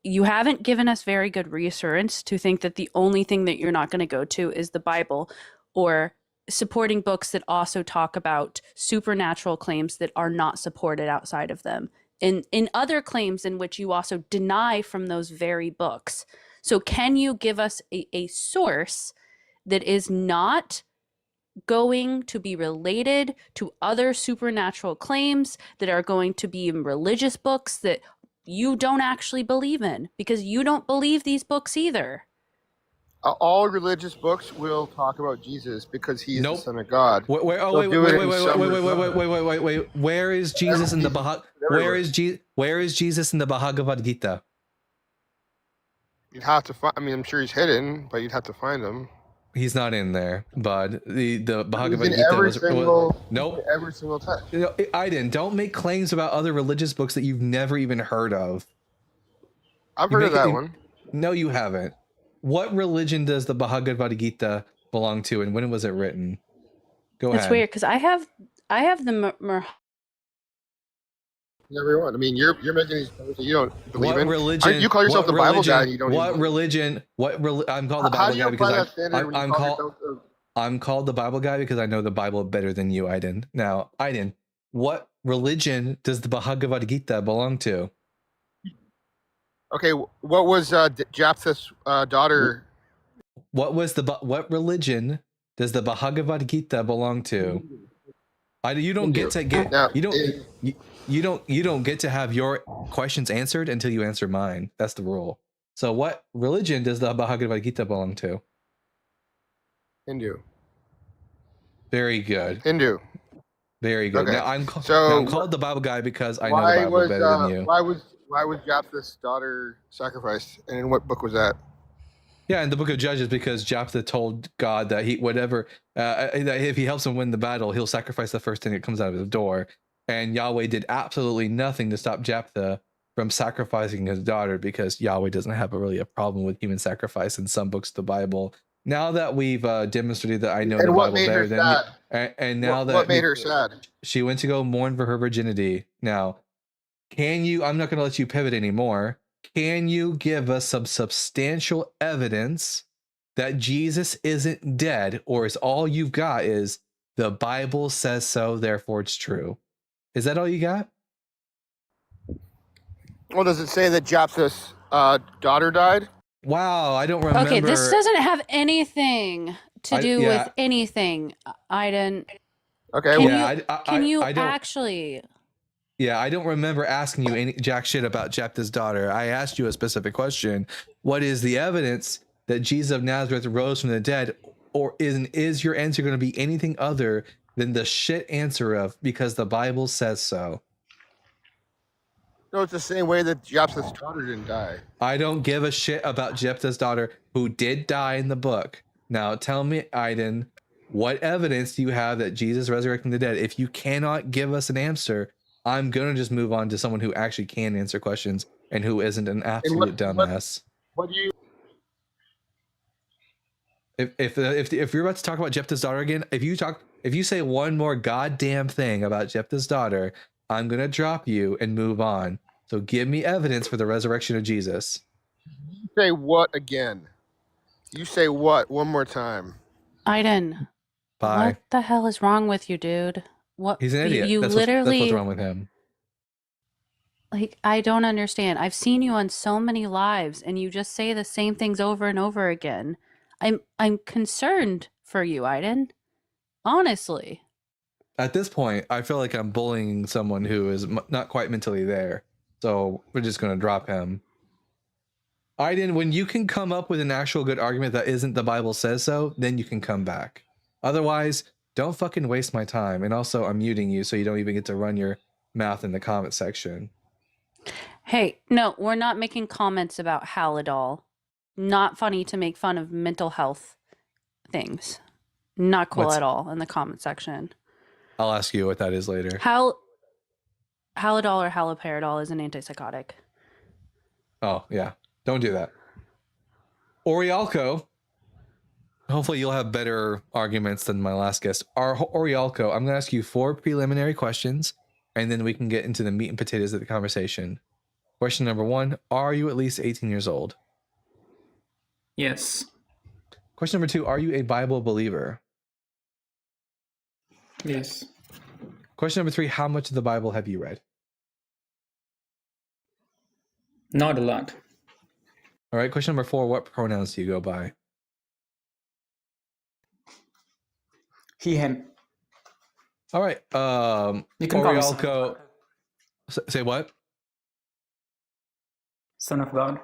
you haven't given us very good reassurance to think that the only thing that you're not going to go to is the Bible or supporting books that also talk about supernatural claims that are not supported outside of them. In other claims in which you also deny from those very books. So can you give us a source that is not going to be related to other supernatural claims that are going to be in religious books that you don't actually believe in because you don't believe these books either?
All religious books will talk about Jesus because he is
Nope.
the Son of God.
oh
They'll
wait,
do
wait,
it
wait,
in
wait,
some
wait, wait, wait,
regard.
wait, wait, wait, wait. Where is Jesus in the
Everywhere.
Where is Jesus in the Bhagavad Gita?
You'd have to find. I mean, I'm sure he's hidden, but you'd have to find him.
He's not in there, bud. The
He's
Bhagavad
in
Gita
every
was
single.
nope.
He's in every single text.
You know, Aiden, don't make claims about other religious books that you've never even heard of.
I've
You
heard of
make
that
it-
one.
No, you haven't. What religion does the Bhagavad Gita belong to, and when was it written? Go
That's
ahead.
weird because I have the
Everyone. I mean, you're making these claims that you don't believe
What
in.
religion?
You call yourself
what
the Bible guy,
religion-
and you don't.
What
even
religion? I'm called the
How
Bible
do you
guy
apply that
because
standard when you
I'm
call
called
yourself the-
I'm called the Bible guy because I know the Bible better than you, Aiden. Now, Aiden, what religion does the Bhagavad Gita belong to?
Okay, what was Japheth's daughter?
What religion does the Bhagavad Gita belong to? You don't get to get
Now,
you don't get to have your questions answered until you answer mine. That's the rule. So what religion does the Bhagavad Gita belong to?
Hindu.
Very good.
Hindu.
Very good.
Okay.
Now I'm
So
called the Bible guy because I know the
why
Bible
was
better than you.
why was Japheth's daughter sacrificed? And in what book was that?
Yeah, in the book of Judges, because Jephthah told God that that if he helps him win the battle, he'll sacrifice the first thing that comes out of his door. And Yahweh did absolutely nothing to stop Jephthah from sacrificing his daughter because Yahweh doesn't have really a problem with human sacrifice in some books of the Bible. Now that we've demonstrated that I know
And
the
what
Bible
made
better
her
than
sad?
you, and now
What made her sad?
she went to go mourn for her virginity. Now, I'm not going to let you pivot anymore. Can you give us some substantial evidence that Jesus isn't dead, or is all you've got is the Bible says so, therefore it's true? Is that all you got?
Well, does it say that Japheth's daughter died?
Wow, I don't remember.
Okay, this doesn't have anything to do
yeah.
with anything. Aiden,
Okay.
can you
I don't.
actually?
Yeah, I don't remember asking you any jack shit about Jephthah's daughter. I asked you a specific question. What is the evidence that Jesus of Nazareth rose from the dead? Or is your answer going to be anything other than the shit answer of because the Bible says so?
No, it's the same way that Japheth's daughter didn't die.
I don't give a shit about Jephthah's daughter who did die in the book. Now tell me, Aiden, what evidence do you have that Jesus resurrected the dead? If you cannot give us an answer, I'm going to just move on to someone who actually can answer questions and who isn't an absolute dumbass.
What do you?
If you're about to talk about Jephthah's daughter again, if you say one more goddamn thing about Jephthah's daughter, I'm going to drop you and move on. So give me evidence for the resurrection of Jesus.
You say what again? You say what one more time?
Aiden,
Bye.
what the hell is wrong with you, dude? What?
He's an idiot.
You
that's
literally.
what's wrong with him.
Like, I don't understand. I've seen you on so many lives and you just say the same things over and over again. I'm concerned for you, Aiden. Honestly.
At this point, I feel like I'm bullying someone who is not quite mentally there. So we're just going to drop him. Aiden, when you can come up with an actual good argument that isn't the Bible says so, then you can come back. Otherwise, don't fucking waste my time. And also, I'm muting you so you don't even get to run your mouth in the comment section.
Hey, no, we're not making comments about Halidol. Not funny to make fun of mental health things. Not cool
What's-
at all in the comment section.
I'll ask you what that is later.
Halidol or haloperidol is an antipsychotic.
Oh, yeah. Don't do that. Orialco. Hopefully you'll have better arguments than my last guest. Orialco, I'm going to ask you 4 preliminary questions, and then we can get into the meat and potatoes of the conversation. Question number 1, are you at least 18 years old?
Yes.
Question number 2, are you a Bible believer?
Yes.
Question number 3, how much of the Bible have you read?
Not a lot.
All right, question number 4, what pronouns do you go by?
He, him.
All right,
You can call me son of
Orialco,
God.
say what?
Son of God.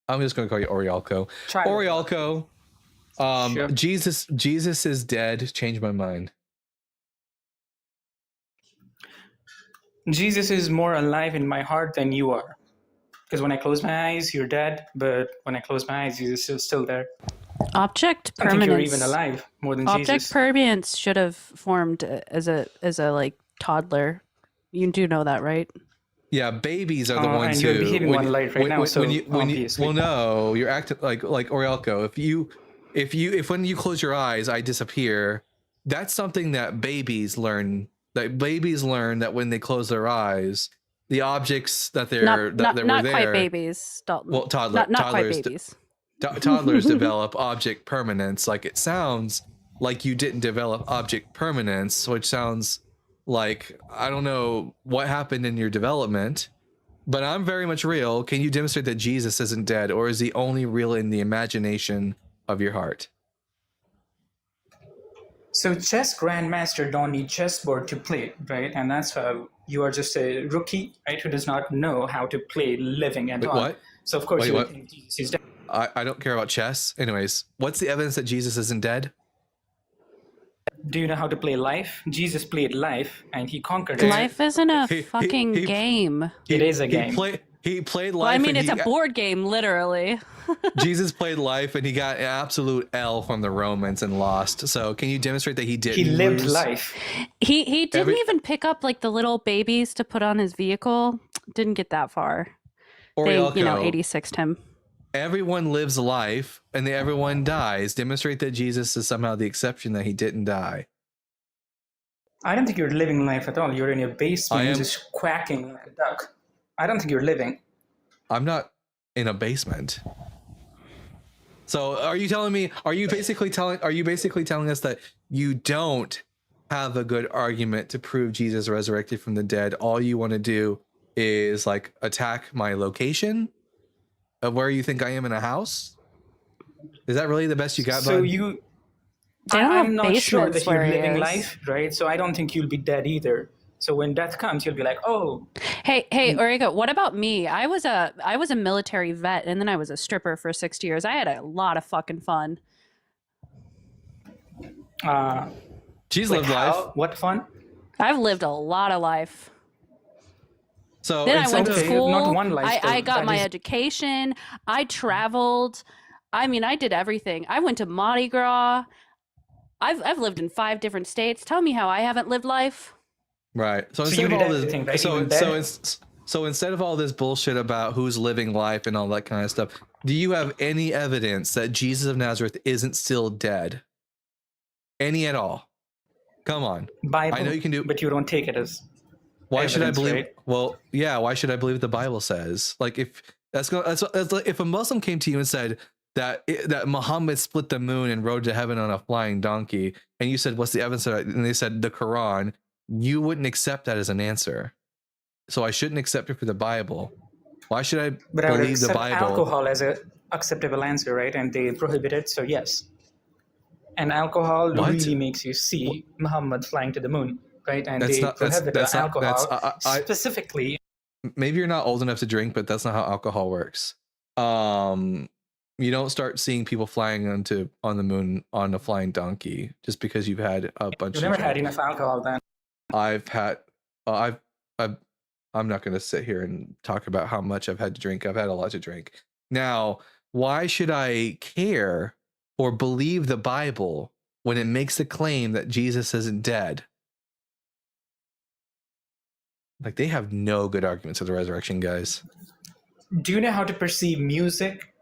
I'm just going to call you Orialco.
Child of
Orialco,
Sure.
Jesus is dead. Change my mind.
Jesus is more alive in my heart than you are. Because when I close my eyes, you're dead. But when I close my eyes, Jesus is still there.
Object
I think you're
permanence.
even alive more than
Object
Jesus.
permanence should have formed as a like toddler. You do know that, right?
Yeah, babies are the
And
ones
you're
who.
behaving one light right now, so obviously.
well, no, you're acting like Orialco. If when you close your eyes, I disappear. That's something that babies learn. That babies learn that when they close their eyes, the objects that
Not
were
quite
there.
babies, Dalton.
Well,
not quite
toddlers.
babies.
Toddlers develop object permanence. Like it sounds like you didn't develop object permanence, which sounds like I don't know what happened in your development, but I'm very much real. Can you demonstrate that Jesus isn't dead, or is he only real in the imagination of your heart?
So chess grandmaster don't need chessboard to play, right? And that's how you are just a rookie, right, who does not know how to play living and
Wait,
on.
what?
So of course
Wait,
you would
what?
think Jesus is dead.
I don't care about chess. Anyways, what's the evidence that Jesus isn't dead?
Do you know how to play life? Jesus played life and he conquered it.
Life isn't a
He-
fucking
he-
game.
It is a game.
He played life.
Well, I mean,
and
it's a board game, literally.
Jesus played life, and he got an absolute L from the Romans and lost. So, can you demonstrate that he didn't?
He lived
lose?
life.
He didn't even pick up like the little babies to put on his vehicle. Didn't get that far. They,
Orielco,
86'd him.
everyone lives life, and everyone dies. Demonstrate that Jesus is somehow the exception, that he didn't die.
I don't think you're living life at all. You're in your basement
I am-
just quacking like a duck. I don't think you're living.
I'm not in a basement. So, are you telling me? Are you basically telling us that you don't have a good argument to prove Jesus resurrected from the dead? All you want to do is like attack my location of where you think I am in a house? Is that really the best you got,
So
bud?
you,
They don't have
I'm not sure
basements
that you're
where he
living
is.
life, right? So I don't think you'll be dead either. So when death comes, you'll be like, oh,
Hey, Origo, what about me? I was a military vet, and then I was a stripper for 6 years. I had a lot of fucking fun.
She's
like
lived
how?
life.
What fun?
I've lived a lot of life.
So
Then I
it's
went to
okay,
school.
not one life,
I
though.
got
That
my
is-
education. I traveled. I mean, I did everything. I went to Mardi Gras. I've lived in 5 different states. Tell me how I haven't lived life.
right. So
So
instead
you
of
did
all this,
everything, right? Even dead?
so instead of all this bullshit about who's living life and all that kind of stuff, do you have any evidence that Jesus of Nazareth isn't still dead? Any at all? Come on.
Bible,
I know you can do.
but you don't take it as
Why should I
evidence,
believe?
right?
Well, yeah. Why should I believe what the Bible says? Like, if that's like if a Muslim came to you and said that that Muhammad split the moon and rode to heaven on a flying donkey, and you said, "What's the evidence?" And they said the Quran, you wouldn't accept that as an answer. So I shouldn't accept it for the Bible. Why should I
But I would
believe the
accept
Bible?
alcohol as a acceptable answer, right? And they prohibit it, so yes. And alcohol
What?
really makes you see Muhammad flying to the moon, right? And
That's
they
not. That's
prohibit
that's not. That's.
alcohol specifically.
Maybe you're not old enough to drink, but that's not how alcohol works. You don't start seeing people flying on the moon on a flying donkey just because you've had a bunch.
You've never had enough alcohol then.
I've had. I'm not going to sit here and talk about how much I've had to drink. I've had a lot to drink. Now, why should I care or believe the Bible when it makes the claim that Jesus isn't dead? Like, they have no good arguments of the resurrection, guys.
Do you know how to perceive music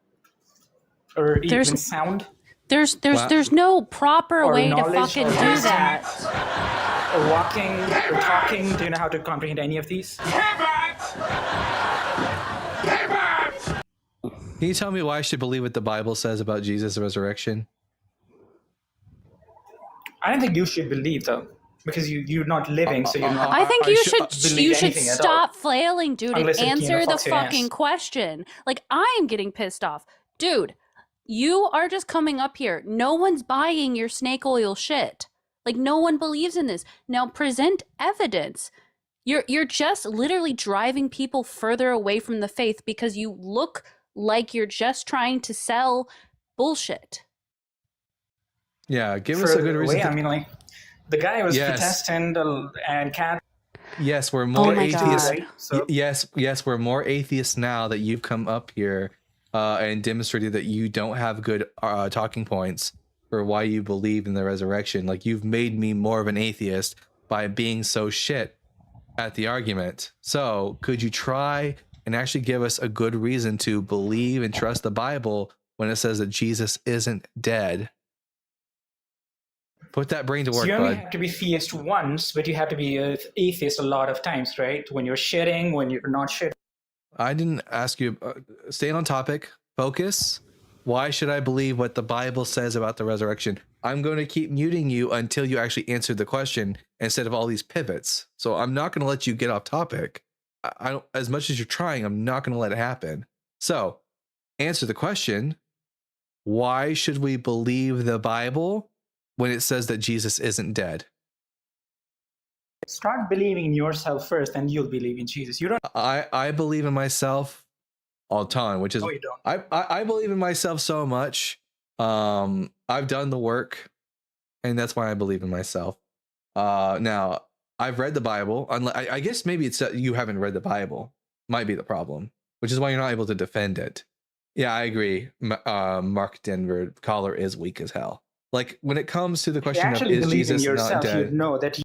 or even sound?
There's no proper
Or
way to
knowledge
fucking
or
do
wisdom?
that.
Or walking or talking? Do you know how to comprehend any of these?
Can you tell me why I should believe what the Bible says about Jesus' resurrection?
I don't think you should believe though, because you're not living, so you're not.
I think you should
believe
should
anything at all.
stop flailing, dude, and
Unless it,
answer the
fucks your ass.
fucking question. Like, I'm getting pissed off. Dude, you are just coming up here. No one's buying your snake oil shit. Like, no one believes in this. Now present evidence. You're just literally driving people further away from the faith because you look like you're just trying to sell bullshit.
Yeah, give us a good reason.
I mean, like, the guy was
Yes.
Protestant and Catholic.
Yes, we're more
my
atheists.
God.
So-
Yes, we're more atheists now that you've come up here and demonstrated that you don't have good talking points for why you believe in the resurrection. Like, you've made me more of an atheist by being so shit at the argument. So, could you try and actually give us a good reason to believe and trust the Bible when it says that Jesus isn't dead? Put that brain to
So
work,
you only
bud.
have to be theist once, but you have to be an atheist a lot of times, right? When you're shitting, when you're not shitting.
I didn't ask you. Stay on topic. Focus. Why should I believe what the Bible says about the resurrection? I'm going to keep muting you until you actually answer the question instead of all these pivots. So I'm not going to let you get off topic. I don't, as much as you're trying, I'm not going to let it happen. So answer the question. Why should we believe the Bible when it says that Jesus isn't dead?
Start believing in yourself first, and you'll believe in Jesus. You don't.
I believe in myself all the time, which is
No, you don't.
I believe in myself so much. I've done the work, and that's why I believe in myself. Now I've read the Bible. I guess maybe it's that you haven't read the Bible. Might be the problem, which is why you're not able to defend it. Yeah, I agree. Mark Denver, caller is weak as hell. Like, when it comes to the
If you
question of
actually
is
believe in
Jesus not
yourself,
dead,
you'd know that.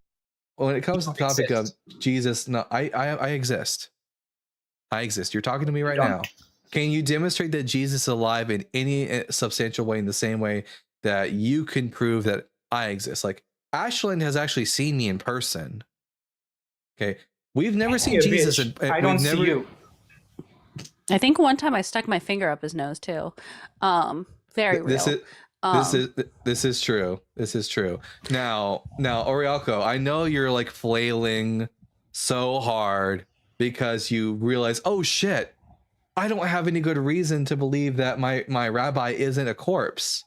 when it comes to the
don't
topic
exist.
of Jesus, no, I exist. I exist. You're talking to me right
don't.
now. Can you demonstrate that Jesus is alive in any substantial way, in the same way that you can prove that I exist? Like, Ashland has actually seen me in person. Okay, we've never seen
You
Jesus.
bitch.
And
I don't
we've
see
never,
you.
I think one time I stuck my finger up his nose too. Very real.
This is true. This is true. Now, Orielco, I know you're like flailing so hard because you realize, oh shit, I don't have any good reason to believe that my rabbi isn't a corpse.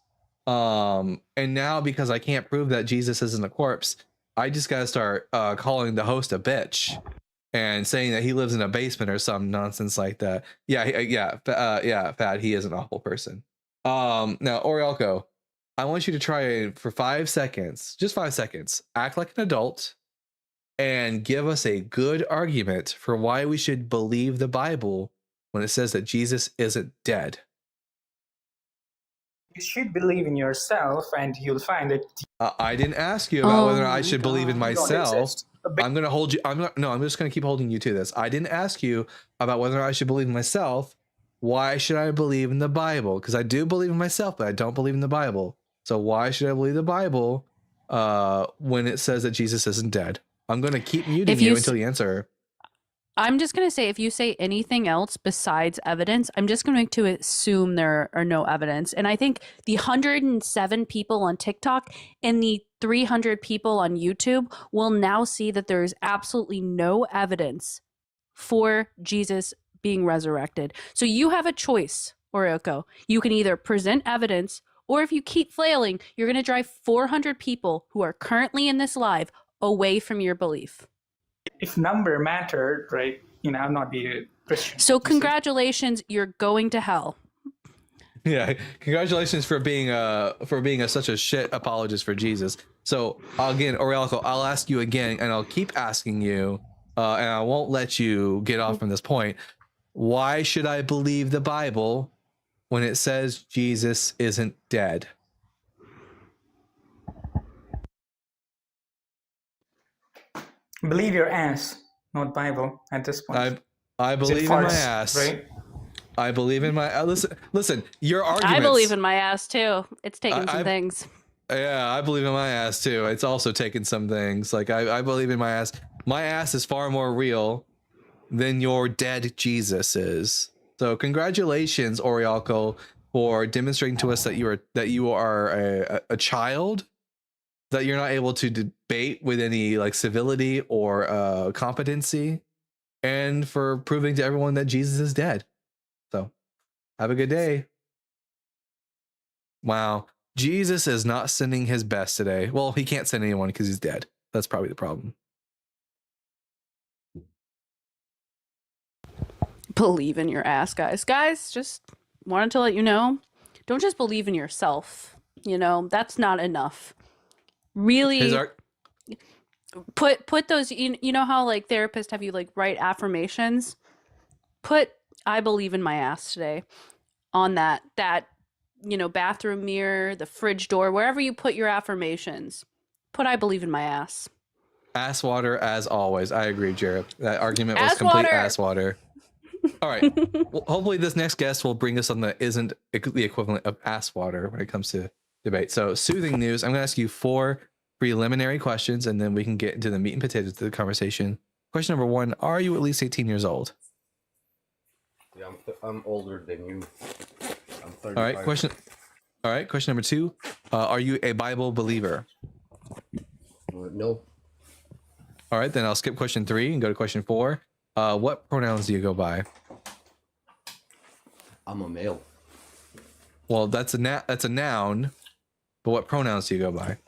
And now, because I can't prove that Jesus isn't a corpse, I just gotta start calling the host a bitch and saying that he lives in a basement or some nonsense like that. Yeah, Fad, he is an awful person. Now, Orielco, I want you to try for 5 seconds, just 5 seconds, act like an adult and give us a good argument for why we should believe the Bible when it says that Jesus isn't dead.
You should believe in yourself, and you'll find that
I didn't ask you about whether I
my
should believe in
God.
you don't
myself.
exist.
I'm gonna hold you. I'm just gonna keep holding you to this. I didn't ask you about whether I should believe in myself. Why should I believe in the Bible? Because I do believe in myself, but I don't believe in the Bible. So why should I believe the Bible when it says that Jesus isn't dead? I'm gonna keep muting
If you
you
s-
until you answer.
I'm just going to say, if you say anything else besides evidence, I'm just going to assume there are no evidence. And I think the 107 people on TikTok and the 300 people on YouTube will now see that there is absolutely no evidence for Jesus being resurrected. So you have a choice, Orioko. You can either present evidence, or if you keep flailing, you're going to drive 400 people who are currently in this live away from your belief.
If number mattered, right, I'm not be a Christian.
So congratulations, you're going to hell.
Yeah, congratulations for being such a shit apologist for Jesus. So again, Orioko, I'll ask you again, and I'll keep asking you, and I won't let you get off from this point. Why should I believe the Bible when it says Jesus isn't dead?
Believe your ass, not Bible at this point.
I believe in my ass.
Right?
I believe in my listen. Your arguments.
I believe in my ass too. It's taking some things.
Yeah, I believe in my ass too. It's also taken some things. Like I believe in my ass. My ass is far more real than your dead Jesus is. So congratulations, Orioko, for demonstrating to us that you are a child, that you're not able to debate with any like civility or competency, and for proving to everyone that Jesus is dead. So have a good day. Wow. Jesus is not sending his best today. Well, he can't send anyone because he's dead. That's probably the problem.
Believe in your ass, guys. Guys, just wanted to let you know, don't just believe in yourself. That's not enough. Really put those, you know how like therapists have you like write affirmations? Put I believe in my ass today on that bathroom mirror, the fridge door, wherever you put your affirmations. Put I believe in my ass.
Ass water as always. I agree, Jared. That argument was
Ass
complete
water.
ass water. All right. Well, hopefully this next guest will bring us something that isn't the equivalent of ass water when it comes to debate. So soothing news. I'm going to ask you 4 preliminary questions, and then we can get into the meat and potatoes of the conversation. Question number 1, are you at least 18 years old?
Yeah, I'm older than you. I'm 35.
All right. Question number 2, are you a Bible believer?
No.
All right, then I'll skip question 3 and go to question 4. What pronouns do you go by?
I'm a male.
Well, that's a noun, but what pronouns do you go by?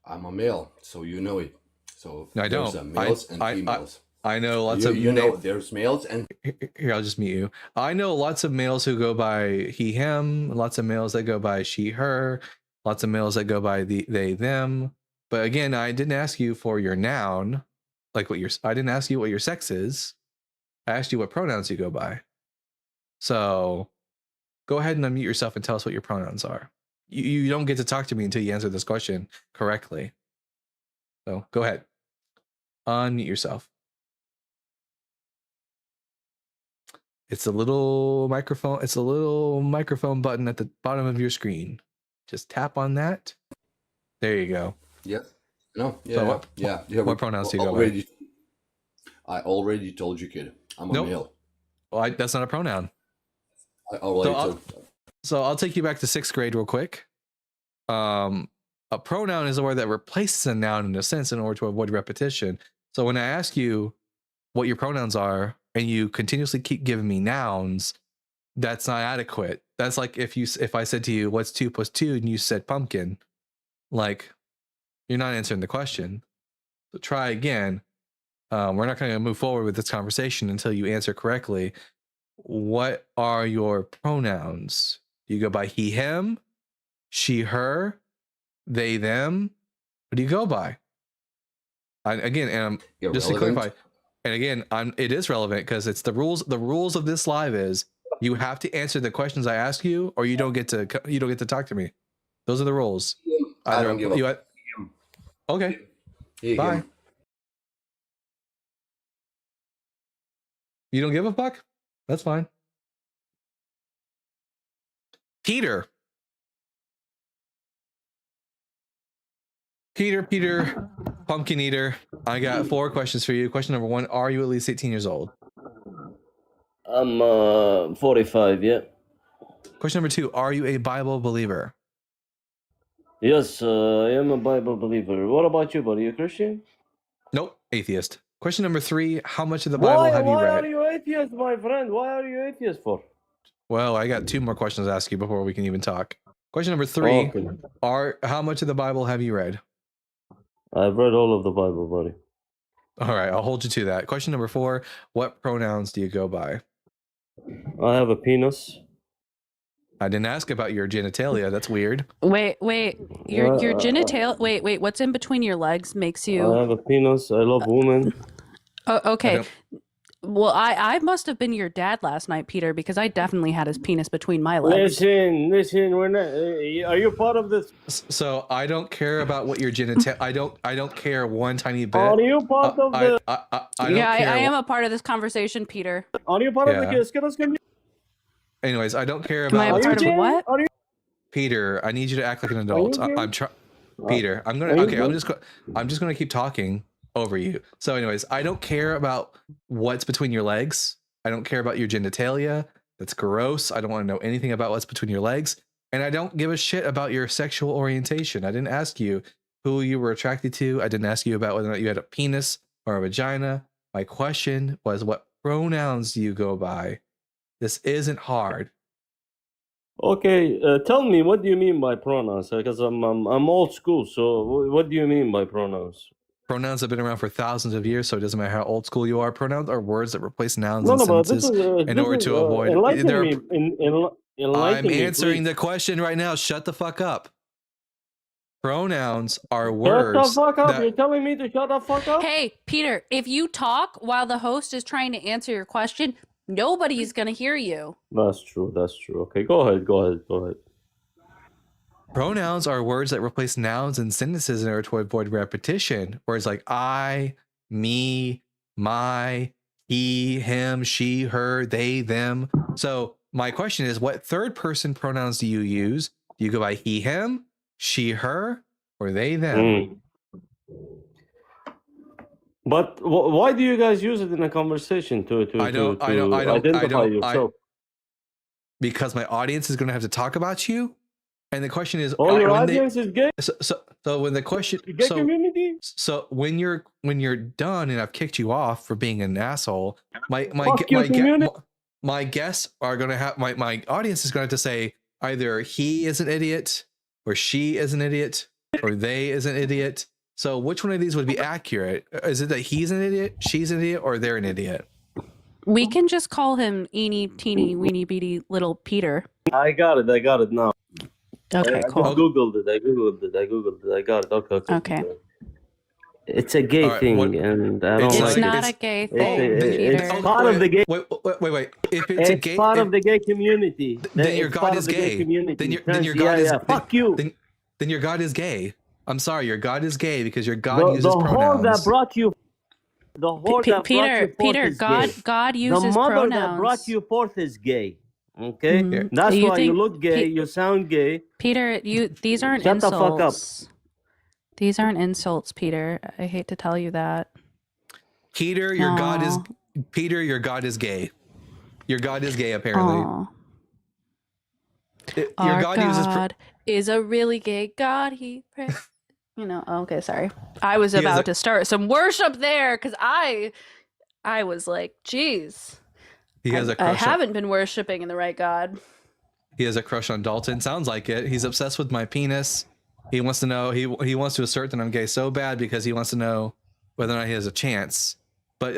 I'm a male, so you know it. So
No, I
there's
don't.
males and females.
I know lots of
you know there's males and
here. I'll just mute you. I know lots of males who go by he, him. Lots of males that go by she, her. Lots of males that go by they, them. But again, I didn't ask you for your noun, like I didn't ask you what your sex is. I asked you what pronouns you go by. So go ahead and unmute yourself and tell us what your pronouns are. You don't get to talk to me until you answer this question correctly. So go ahead. Unmute yourself. It's a little microphone. It's a little microphone button at the bottom of your screen. Just tap on that. There you go.
Yep. No. Yeah.
So what pronouns do you go by?
I already told you, kid. I'm a male.
Well, that's not a pronoun. So I'll take you back to 6th grade real quick. A pronoun is a word that replaces a noun in a sense in order to avoid repetition. So when I ask you what your pronouns are and you continuously keep giving me nouns, that's not adequate. That's like if I said to you, what's 2 + 2? And you said pumpkin, like you're not answering the question. So try again. We're not going to move forward with this conversation until you answer correctly. What are your pronouns? Do you go by he, him, she, her, they, them? What do you go by? Just to clarify, and again, it is relevant because it's the rules. The rules of this live is you have to answer the questions I ask you, or you don't get to talk to me. Those are the rules.
I don't give a
Okay. Bye. You don't give a fuck? That's fine. Peter, pumpkin eater. I got 4 questions for you. Question number 1, are you at least 18 years old?
I'm 45, yeah.
Question number 2, are you a Bible believer?
Yes, I am a Bible believer. What about you, buddy? You a Christian?
Nope, atheist. Question number 3, how much of the Bible have you read?
Why are you atheist, my friend? Why are you atheist for?
Well, I got 2 more questions to ask you before we can even talk. Question number 3:
Okay.
How much of the Bible have you read?
I've read all of the Bible, buddy.
All right, I'll hold you to that. Question number 4: what pronouns do you go by?
I have a penis.
I didn't ask about your genitalia. That's weird.
Wait, your genital. Wait. What's in between your legs makes you?
I have a penis. I love women.
Oh, okay. Well, I must have been your dad last night, Peter, because I definitely had his penis between my legs.
Listen. We're not. Are you part of this?
So I don't care about what your genital. I don't care one tiny bit.
Are you part of the?
I don't care.
I am a part of this conversation, Peter.
Are you part of the Skittles community?
Anyways, I don't care
Am I
about.
a part of what?
Peter, I need you to act like an adult. I'm trying. Peter, I'm gonna. Okay, I'm just gonna keep talking over you. So, anyways, I don't care about what's between your legs. I don't care about your genitalia. That's gross. I don't want to know anything about what's between your legs. And I don't give a shit about your sexual orientation. I didn't ask you who you were attracted to. I didn't ask you about whether or not you had a penis or a vagina. My question was, what pronouns do you go by? This isn't hard.
Okay, tell me, what do you mean by pronouns? Because I'm old school. So what do you mean by pronouns?
Pronouns have been around for thousands of years, so it doesn't matter how old school you are. Pronouns are words that replace nouns
No,
and
but this
sentences
is
in order to avoid.
enlighten
There are-
me. Enlighten
I'm
me,
answering
please.
the question right now. Shut the fuck up. Pronouns are
Shut
words.
the fuck up!
that-
You're telling me to shut the fuck up?
Hey, Peter, if you talk while the host is trying to answer your question, nobody's gonna hear you.
That's true. Okay, go ahead.
Pronouns are words that replace nouns and sentences in order to avoid repetition. Words like I, me, my, he, him, she, her, they, them. So my question is, what third person pronouns do you use? Do you go by he, him, she, her, or they, them?
But why do you guys use it in a conversation to identify yourself?
Because my audience is going to have to talk about you. And the question is,
Oh, your audience is gay?
So when the question,
gay community?
So when you're done and I've kicked you off for being an asshole, my guests are gonna have my audience is going to have to say either he is an idiot, or she is an idiot, or they is an idiot. So which one of these would be accurate? Is it that he's an idiot, she's an idiot, or they're an idiot?
We can just call him eeny, teeny, weeny, beady, little Peter.
I got it now.
Okay, cool.
I googled it. I got it. Okay. It's a gay thing, and I don't
It's
like
not
it.
a gay thing,
It's part of the gay.
Wait. If it's a gay,
part of the gay community,
then your
it's
God
part
is
of the gay
gay.
community.
Then your God is
fuck you.
Then your God is gay. I'm sorry, your God is gay because your God uses
the
pronouns.
whore that brought you. The whore that brought you forth
Peter,
is
God
gay.
uses
the mother
pronouns.
that brought you forth is gay. Okay,
Mhm.
that's
You
why you
think-
look gay. You sound gay.
Peter, these aren't
Shut the
insults.
fuck up.
These aren't insults, Peter. I hate to tell you that.
Peter, your God is gay. Your God is gay, apparently.
Aw.
Your
Our
God uses
God is a really gay God. He prays. Okay, sorry. I was
He has
about
a-
to start some worship there because I was like, geez.
He has a
I
crush.
haven't been worshiping in the right God.
He has a crush on Dalton. Sounds like it. He's obsessed with my penis. He wants to know. He wants to assert that I'm gay so bad because he wants to know whether or not he has a chance. But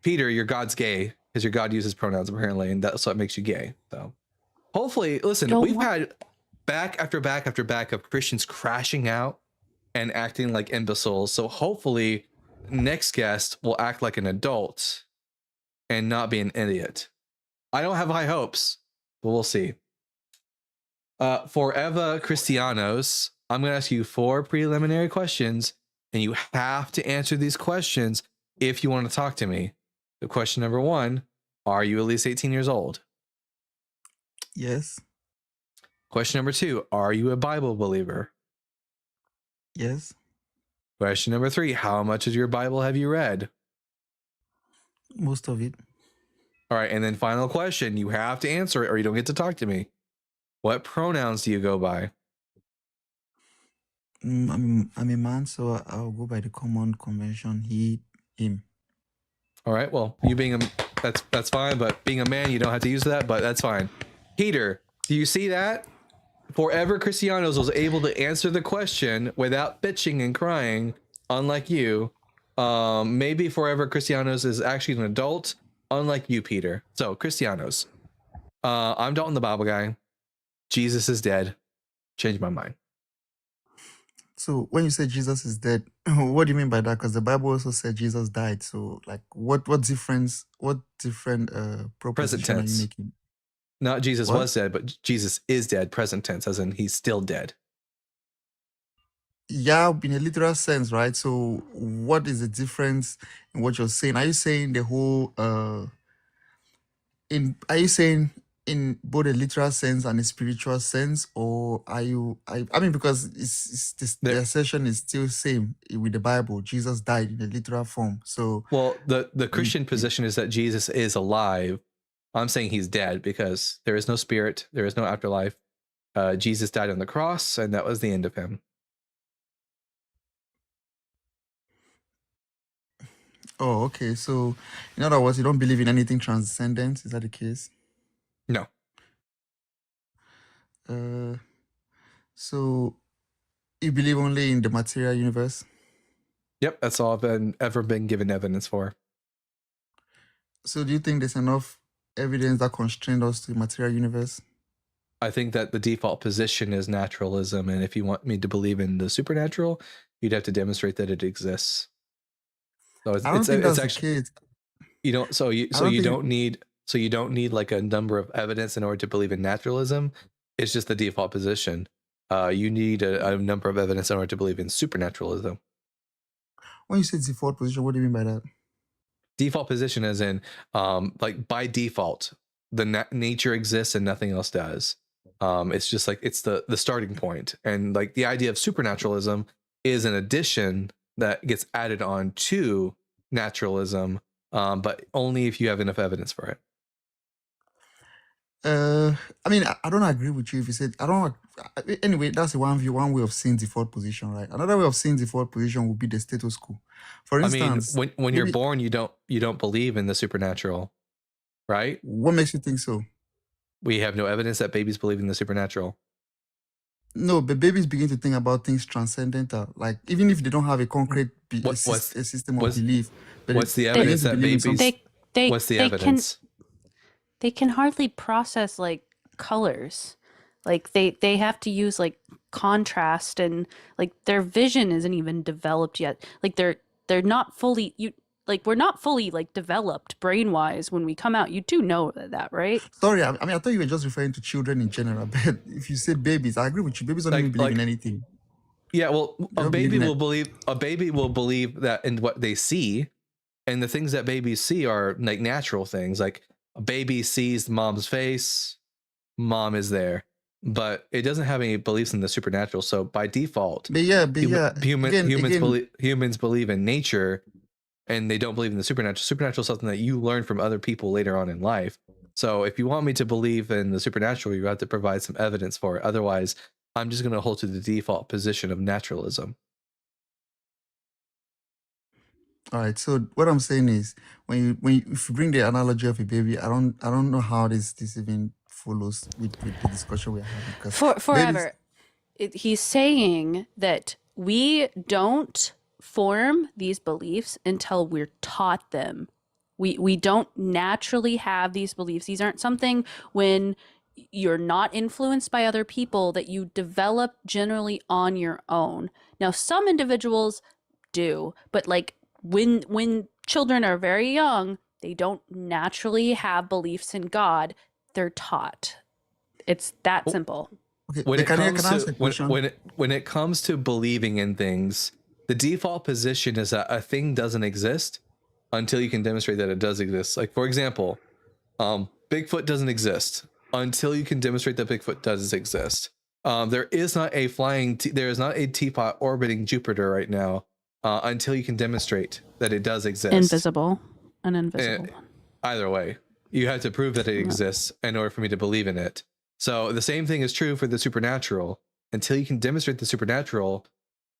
Peter, your God's gay because your God uses pronouns apparently, and that's what makes you gay. So hopefully, listen. We've had back after back after back of Christians crashing out and acting like imbeciles. So hopefully, next guest will act like an adult and not be an idiot. I don't have high hopes, but we'll see. For Eva Cristianos, I'm going to ask you 4 preliminary questions, and you have to answer these questions if you want to talk to me. So question number 1, are you at least 18 years old?
Yes.
Question number 2, are you a Bible believer?
Yes.
Question number 3, how much of your Bible have you read?
Most of it.
All right, and then final question, you have to answer it or you don't get to talk to me. What pronouns do you go by?
I'm a man, so I'll go by the common convention, he, him.
All right, well, you being a That's fine. But being a man, you don't have to use that. But that's fine. Peter, do you see that? Forever Cristianos was able to answer the question without bitching and crying, unlike you. Maybe Forever Cristianos is actually an adult, unlike you, Peter. So, Cristianos. I'm Dalton the Bible guy. Jesus is dead. Changed my mind.
So when you say Jesus is dead, what do you mean by that? Because the Bible also said Jesus died. So like, what different
Present
proposition are you
tense.
making?
Not Jesus
What?
was dead, but Jesus is dead. Present tense, as in he's still dead.
Yeah, in a literal sense, right? So what is the difference in what you're saying? Are you saying the whole are you saying in both a literal sense and a spiritual sense, or are you I mean, because the assertion is still same with the Bible. Jesus died in a literal form. So
Well, the Christian position is that Jesus is alive. I'm saying he's dead because there is no spirit, there is no afterlife. Jesus died on the cross, and that was the end of him.
oh, okay. So in other words, you don't believe in anything transcendent. Is that the case?
No.
So you believe only in the material universe?
Yep, that's all I've ever been given evidence for.
So do you think there's enough evidence that constrains us to the material universe?
I think that the default position is naturalism, and if you want me to believe in the supernatural, you'd have to demonstrate that it exists. So
I don't think that's the
actually
case.
you don't so you
I
so
don't
you
think
don't need like a number of evidence in order to believe in naturalism. It's just the default position. You need a number of evidence in order to believe in supernaturalism.
when you say default position, what do you mean by that?
Default position as in like by default the nature exists and nothing else does. It's just like it's the starting point, and like the idea of supernaturalism is an addition that gets added on to naturalism, but only if you have enough evidence for it.
I mean, I don't agree with you if you said I don't. Anyway, that's one view, one way of seeing default position, right? Another way of seeing default position would be the status quo. For
I mean,
instance,
when you're
maybe
born, you don't believe in the supernatural, right?
what makes you think so?
We have no evidence that babies believe in the supernatural.
No, but babies begin to think about things transcendental, like even if they don't have a concrete
What's
system of
what's
belief, but
what's the
they begin
evidence
to
that
believe in something.
babies? What's the evidence?
They can hardly process like colors. Like they have to use like contrast, and like their vision isn't even developed yet. Like they're not fully we're not fully like developed brain wise when we come out. You do know that, right?
Sorry, I mean, I thought you were just referring to children in general, but if you say babies, I agree with you. Babies don't even believe in anything.
Yeah, well,
They don't believe in it.
a baby will believe that in what they see, and the things that babies see are like natural things. Like a baby sees mom's face, mom is there, but it doesn't have any beliefs in the supernatural. So by default,
But yeah,
humans believe in nature, and they don't believe in the supernatural. Supernatural is something that you learn from other people later on in life. So if you want me to believe in the supernatural, you have to provide some evidence for it. Otherwise, I'm just going to hold to the default position of naturalism.
All right. So what I'm saying is, if you bring the analogy of a baby, I don't know how this even follows with the discussion we're having. Because
Forever. He's saying that we don't form these beliefs until we're taught them. We don't naturally have these beliefs. These aren't something when you're not influenced by other people that you develop generally on your own. Now, some individuals do, but like when children are very young, they don't naturally have beliefs in God. They're taught. It's that simple.
Okay,
When it
can I
comes
ask
to
a question?
when it comes to believing in things, the default position is that a thing doesn't exist until you can demonstrate that it does exist. Like for example, Bigfoot doesn't exist until you can demonstrate that Bigfoot does exist. There is not a there is not a teapot orbiting Jupiter right now until you can demonstrate that it does exist.
Invisible. An invisible one.
Either way, you have to prove that it exists in order for me to believe in it. So the same thing is true for the supernatural. Until you can demonstrate the supernatural,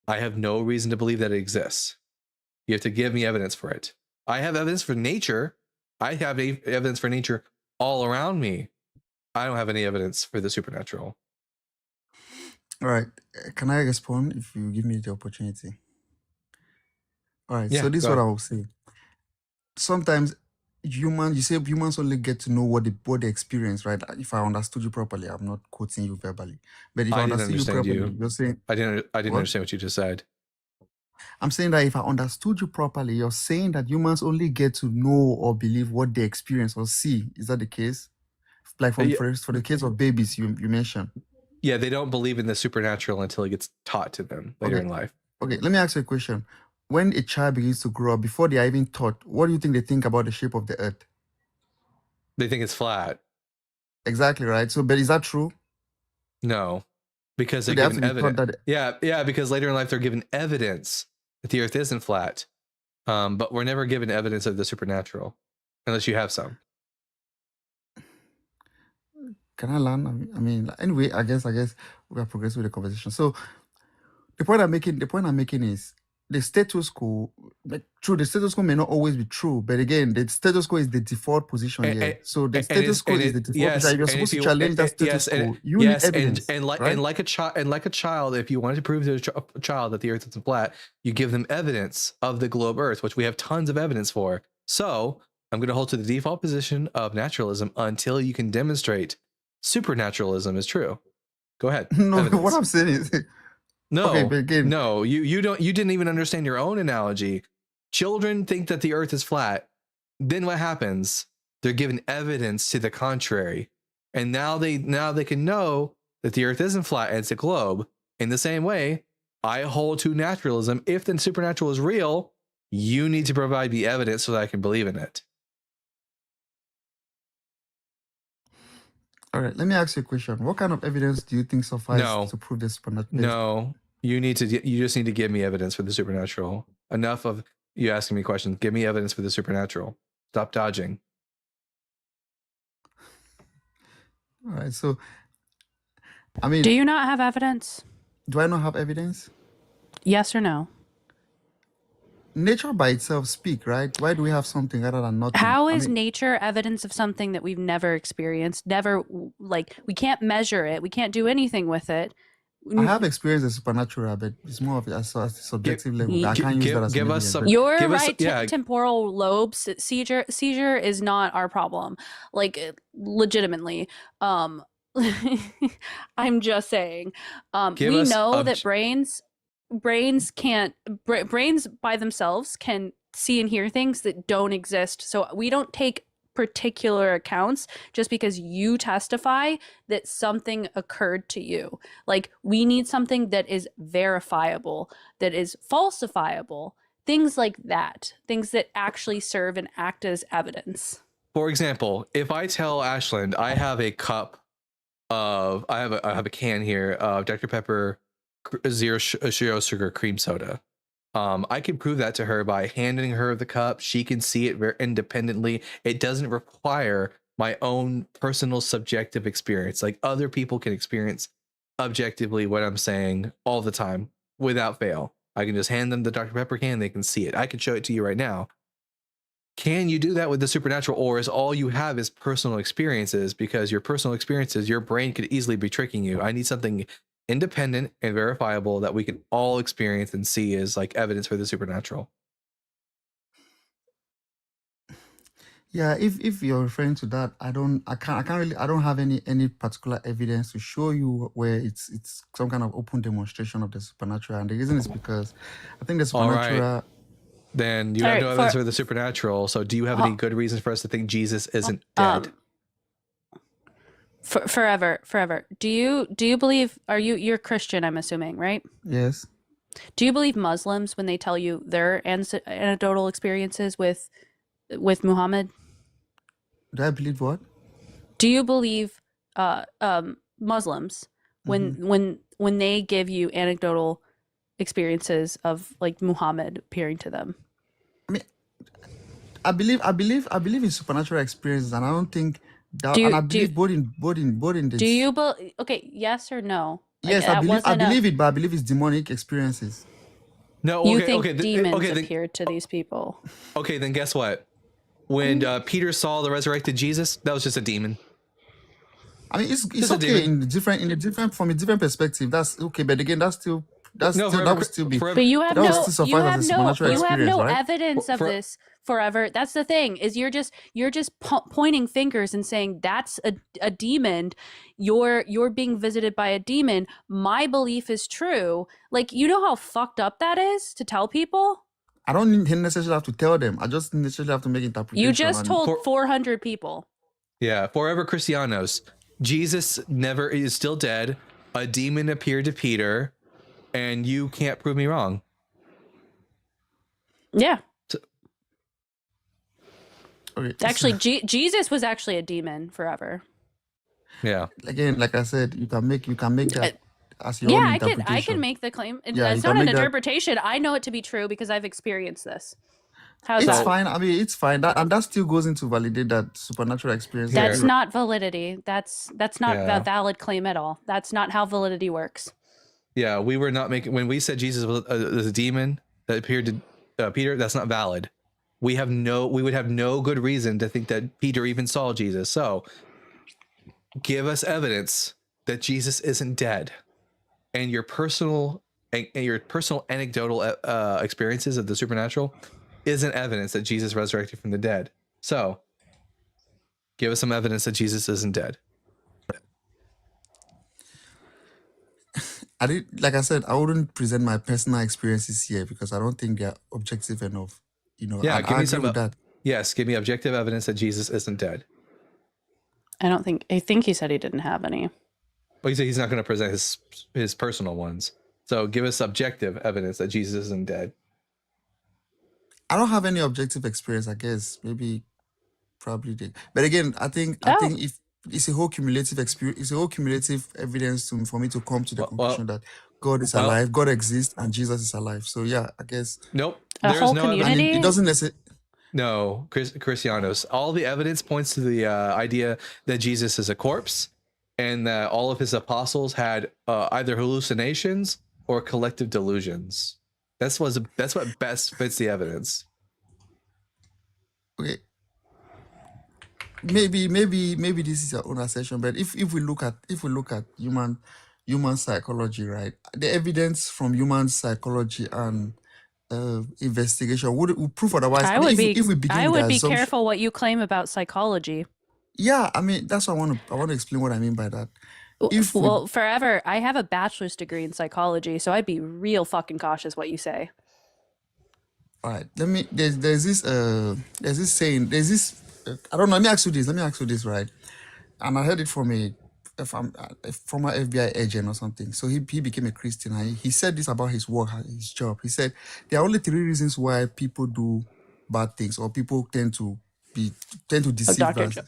I have no reason to believe that it exists. You have to give me evidence for it. I have evidence for nature. I have evidence for nature all around me. I don't have any evidence for the supernatural.
All right. Can I respond if you give me the opportunity? All right.
Yeah,
So this is
go
what I
ahead.
will say. Sometimes you say humans only get to know what they experience, right? If I understood you properly, I'm not quoting you verbally, but if I
I didn't
understood you
understand
properly,
you.
you're saying
I didn't
what?
understand what you just said.
I'm saying that if I understood you properly, you're saying that humans only get to know or believe what they experience or see. Is that the case? Like
Yeah,
for the case of babies, you mentioned.
yeah, they don't believe in the supernatural until it gets taught to them later
Okay.
in life.
Okay. Let me ask you a question. When a child begins to grow up, before they are even taught, what do you think they think about the shape of the earth?
They think it's flat.
Exactly, right? So, but is that true?
No, because
So
they're
they have to
given
be taught
evidence.
that.
Yeah, because later in life they're given evidence that the earth isn't flat. But we're never given evidence of the supernatural unless you have some.
Can I learn? I mean, anyway, I guess we are progressing with the conversation. So the point I'm making is the status quo. Like, true, the status quo may not always be true, but again, the status quo is the default position here. So the status quo is the default position. If you're supposed to challenge that status quo, you need evidence, right?
like a child, if you wanted to prove to a child that the earth isn't flat, you give them evidence of the globe Earth, which we have tons of evidence for. So I'm going to hold to the default position of naturalism until you can demonstrate supernaturalism is true. Go ahead.
No,
Evidence.
what I'm saying is,
No,
okay, but again,
no, you didn't even understand your own analogy. Children think that the earth is flat. Then what happens? They're given evidence to the contrary. And now they can know that the earth isn't flat and it's a globe. In the same way, I hold to naturalism. If the supernatural is real, you need to provide the evidence so that I can believe in it.
all right, let me ask you a question. What kind of evidence do you think suffices to prove this supernatural?
No, you just need to give me evidence for the supernatural. Enough of you asking me questions. Give me evidence for the supernatural. Stop dodging.
All right, so I mean,
Do you not have evidence?
do I not have evidence?
Yes or no?
Nature by itself speak, right? Why do we have something rather than nothing?
How
I
is
mean,
nature evidence of something that we've never experienced? Never, like, we can't measure it. We can't do anything with it.
I have experienced the supernatural, but it's more of a subjective level.
y-
I can't use that as an
Give us
evidence.
some.
But
Your
Give us
right
yeah.
temporal lobe seizure is not our problem. Like, legitimately. I'm just saying.
Give
We
us
know that brains by themselves can see and hear things that don't exist. So we don't take particular accounts just because you testify that something occurred to you. Like, we need something that is verifiable, that is falsifiable, things like that, things that actually serve and act as evidence.
For example, if I tell Ashland I have a cup of I have a can here of Dr. Pepper zero sugar cream soda. I can prove that to her by handing her the cup. She can see it very independently. It doesn't require my own personal subjective experience. Like, other people can experience objectively what I'm saying all the time without fail. I can just hand them the Dr. Pepper can. They can see it. I can show it to you right now. Can you do that with the supernatural, or is all you have is personal experiences? Because your personal experiences, your brain could easily be tricking you. I need something independent and verifiable that we can all experience and see as like evidence for the supernatural.
yeah, if you're referring to that, I don't have any particular evidence to show you where it's some kind of open demonstration of the supernatural. And the reason is because I think the
All right.
supernatural.
Then you
All
have
right,
no evidence
for-
for the supernatural. So do you have any good reasons for us to think Jesus isn't
Um,
dead?
Forever. Do you believe, you're Christian, I'm assuming, right?
Yes.
Do you believe Muslims when they tell you their anecdotal experiences with Muhammad?
Do I believe what?
Do you believe Muslims when they give you anecdotal experiences of like Muhammad appearing to them?
I believe in supernatural experiences, and I don't think that.
Do you-
And I
do you-
believe both in this.
Do you believe? Okay, yes or no? Like,
Yes,
that
I
wasn't a-
believe it, but I believe it's demonic experiences.
No,
You
okay,
think
okay,
demons
then,
appeared to these people?
okay, then guess what? when Peter saw the resurrected Jesus, that was just a demon.
I mean, it's
Just a
okay
demon.
in a different from a different perspective. That's okay, but again, that's still
No,
that
forever,
would still be
forever,
But you have
that would
no,
still
you
suffice
have
as a
no,
supernatural
you have
experience,
no
right?
evidence of
for,
this forever. That's the thing, is you're just pointing fingers and saying that's a demon. You're being visited by a demon. My belief is true. Like, you know how fucked up that is to tell people?
I don't necessarily have to tell them. I just necessarily have to make
You
interpretation.
just
And
told
for
400 people.
yeah, forever Christianos. Jesus never is still dead. A demon appeared to Peter, and you can't prove me wrong.
Yeah.
So,
okay,
Actually, Jesus was actually a demon forever.
yeah.
again, like I said, you can make that as your
Yeah,
own
I can
interpretation.
make the claim.
Yeah, you
It's
can
not an
make that.
interpretation. I know it to be true because I've experienced this. How's
It's
that?
fine. I mean, it's fine. That and that still goes into validate that supernatural experience.
That's
Here.
not validity. That's not a
Yeah.
valid claim at all. That's not how validity works.
Yeah, we were not making when we said Jesus was a demon that appeared to Peter. That's not valid. We would have no good reason to think that Peter even saw Jesus. So, give us evidence that Jesus isn't dead, and your personal anecdotal experiences of the supernatural isn't evidence that Jesus resurrected from the dead. So, give us some evidence that Jesus isn't dead.
Like I said, I wouldn't present my personal experiences here because I don't think they're objective enough.
Yeah,
and
give
I
me
agree
some.
with that.
Yes, give me objective evidence that Jesus isn't dead.
I think he said he didn't have any.
Well, he said he's not going to present his personal ones. So give us objective evidence that Jesus isn't dead.
I don't have any objective experience. I guess maybe, probably did. But again, I think if it's a whole cumulative experience, it's a whole cumulative evidence for me to come to the conclusion that God is alive, God exists, and Jesus is alive. So yeah, I guess.
Nope.
A
There's
whole
no
community?
And it doesn't necessarily.
No, Christianos. All the evidence points to the idea that Jesus is a corpse, and that all of his apostles had either hallucinations or collective delusions. That's what best fits the evidence.
Okay. Maybe this is your own assertion, but if we look at human psychology, right? The evidence from human psychology and investigation would prove otherwise.
I
mean,
would
if we begin
I
with
would
the
be
assumption,
careful what you claim about psychology.
yeah, I mean that's what I want to explain what I mean by that. If we,
Well, forever, I have a bachelor's degree in psychology, so I'd be real fucking cautious what you say.
all right, there's this saying, I don't know. Let me ask you this, right? And I heard it from a former FBI agent or something. So he became a Christian. And he said this about his work, his job. He said there are only 3 reasons why people do bad things, or people tend to deceive
Dr.
us.
Joe.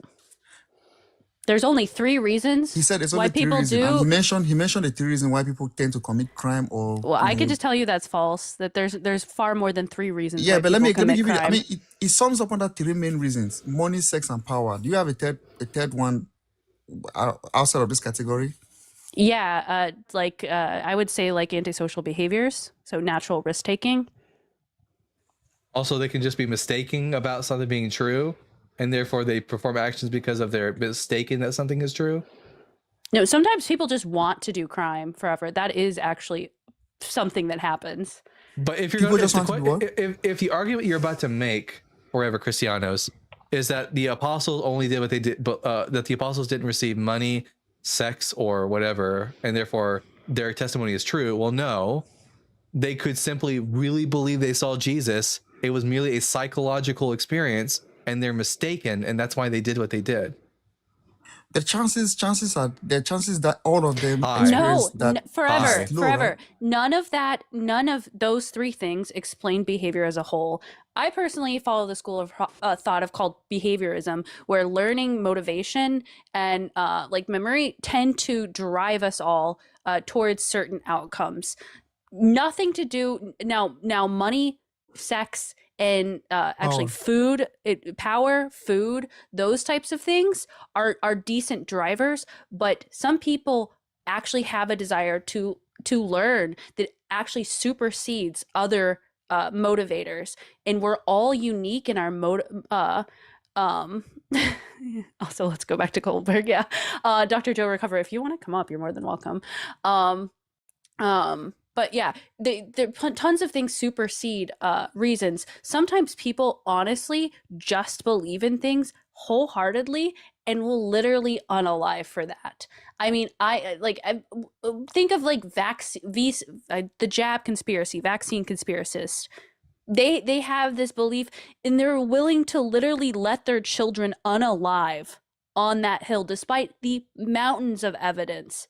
There's only 3 reasons
He said there's
why
only 3
people
reasons, and
do.
he mentioned the 3 reasons why people tend to commit crime or.
Well, I could just tell you that's false. That there's far more than 3 reasons.
Yeah,
why
but let me
people
give
commit
you. I
crime.
mean, it sums up under 3 main reasons: money, sex, and power. Do you have a third one outside of this category?
Yeah, I would say like antisocial behaviors, so natural risk taking.
Also, they can just be mistaken about something being true, and therefore they perform actions because of their mistaken that something is true.
No, sometimes people just want to do crime forever. That is actually something that happens.
But if you're
People
going
just want to do what?
if the argument you're about to make, forever Christianos, is that the apostles only did what they did, but that the apostles didn't receive money, sex, or whatever, and therefore their testimony is true. Well, no, they could simply really believe they saw Jesus. It was merely a psychological experience, and they're mistaken, and that's why they did what they did.
The chances that all of them
High.
experience
No,
that
forever,
is low,
forever.
right?
None of those 3 things explain behavior as a whole. I personally follow the school of thought called behaviorism, where learning, motivation, and like memory tend to drive us all towards certain outcomes. Nothing to do now. Money, sex, and actually power, food, those types of things are decent drivers, but some people actually have a desire to learn that actually supersedes other motivators, and we're all unique in our also, let's go back to Goldberg. Yeah. Dr. Joe Recover, if you want to come up, you're more than welcome. But yeah, tons of things supersede reasons. Sometimes people honestly just believe in things wholeheartedly and will literally unalive for that. I mean, I think of like the jab conspiracy, vaccine conspiracists. They have this belief and they're willing to literally let their children unalive on that hill despite the mountains of evidence.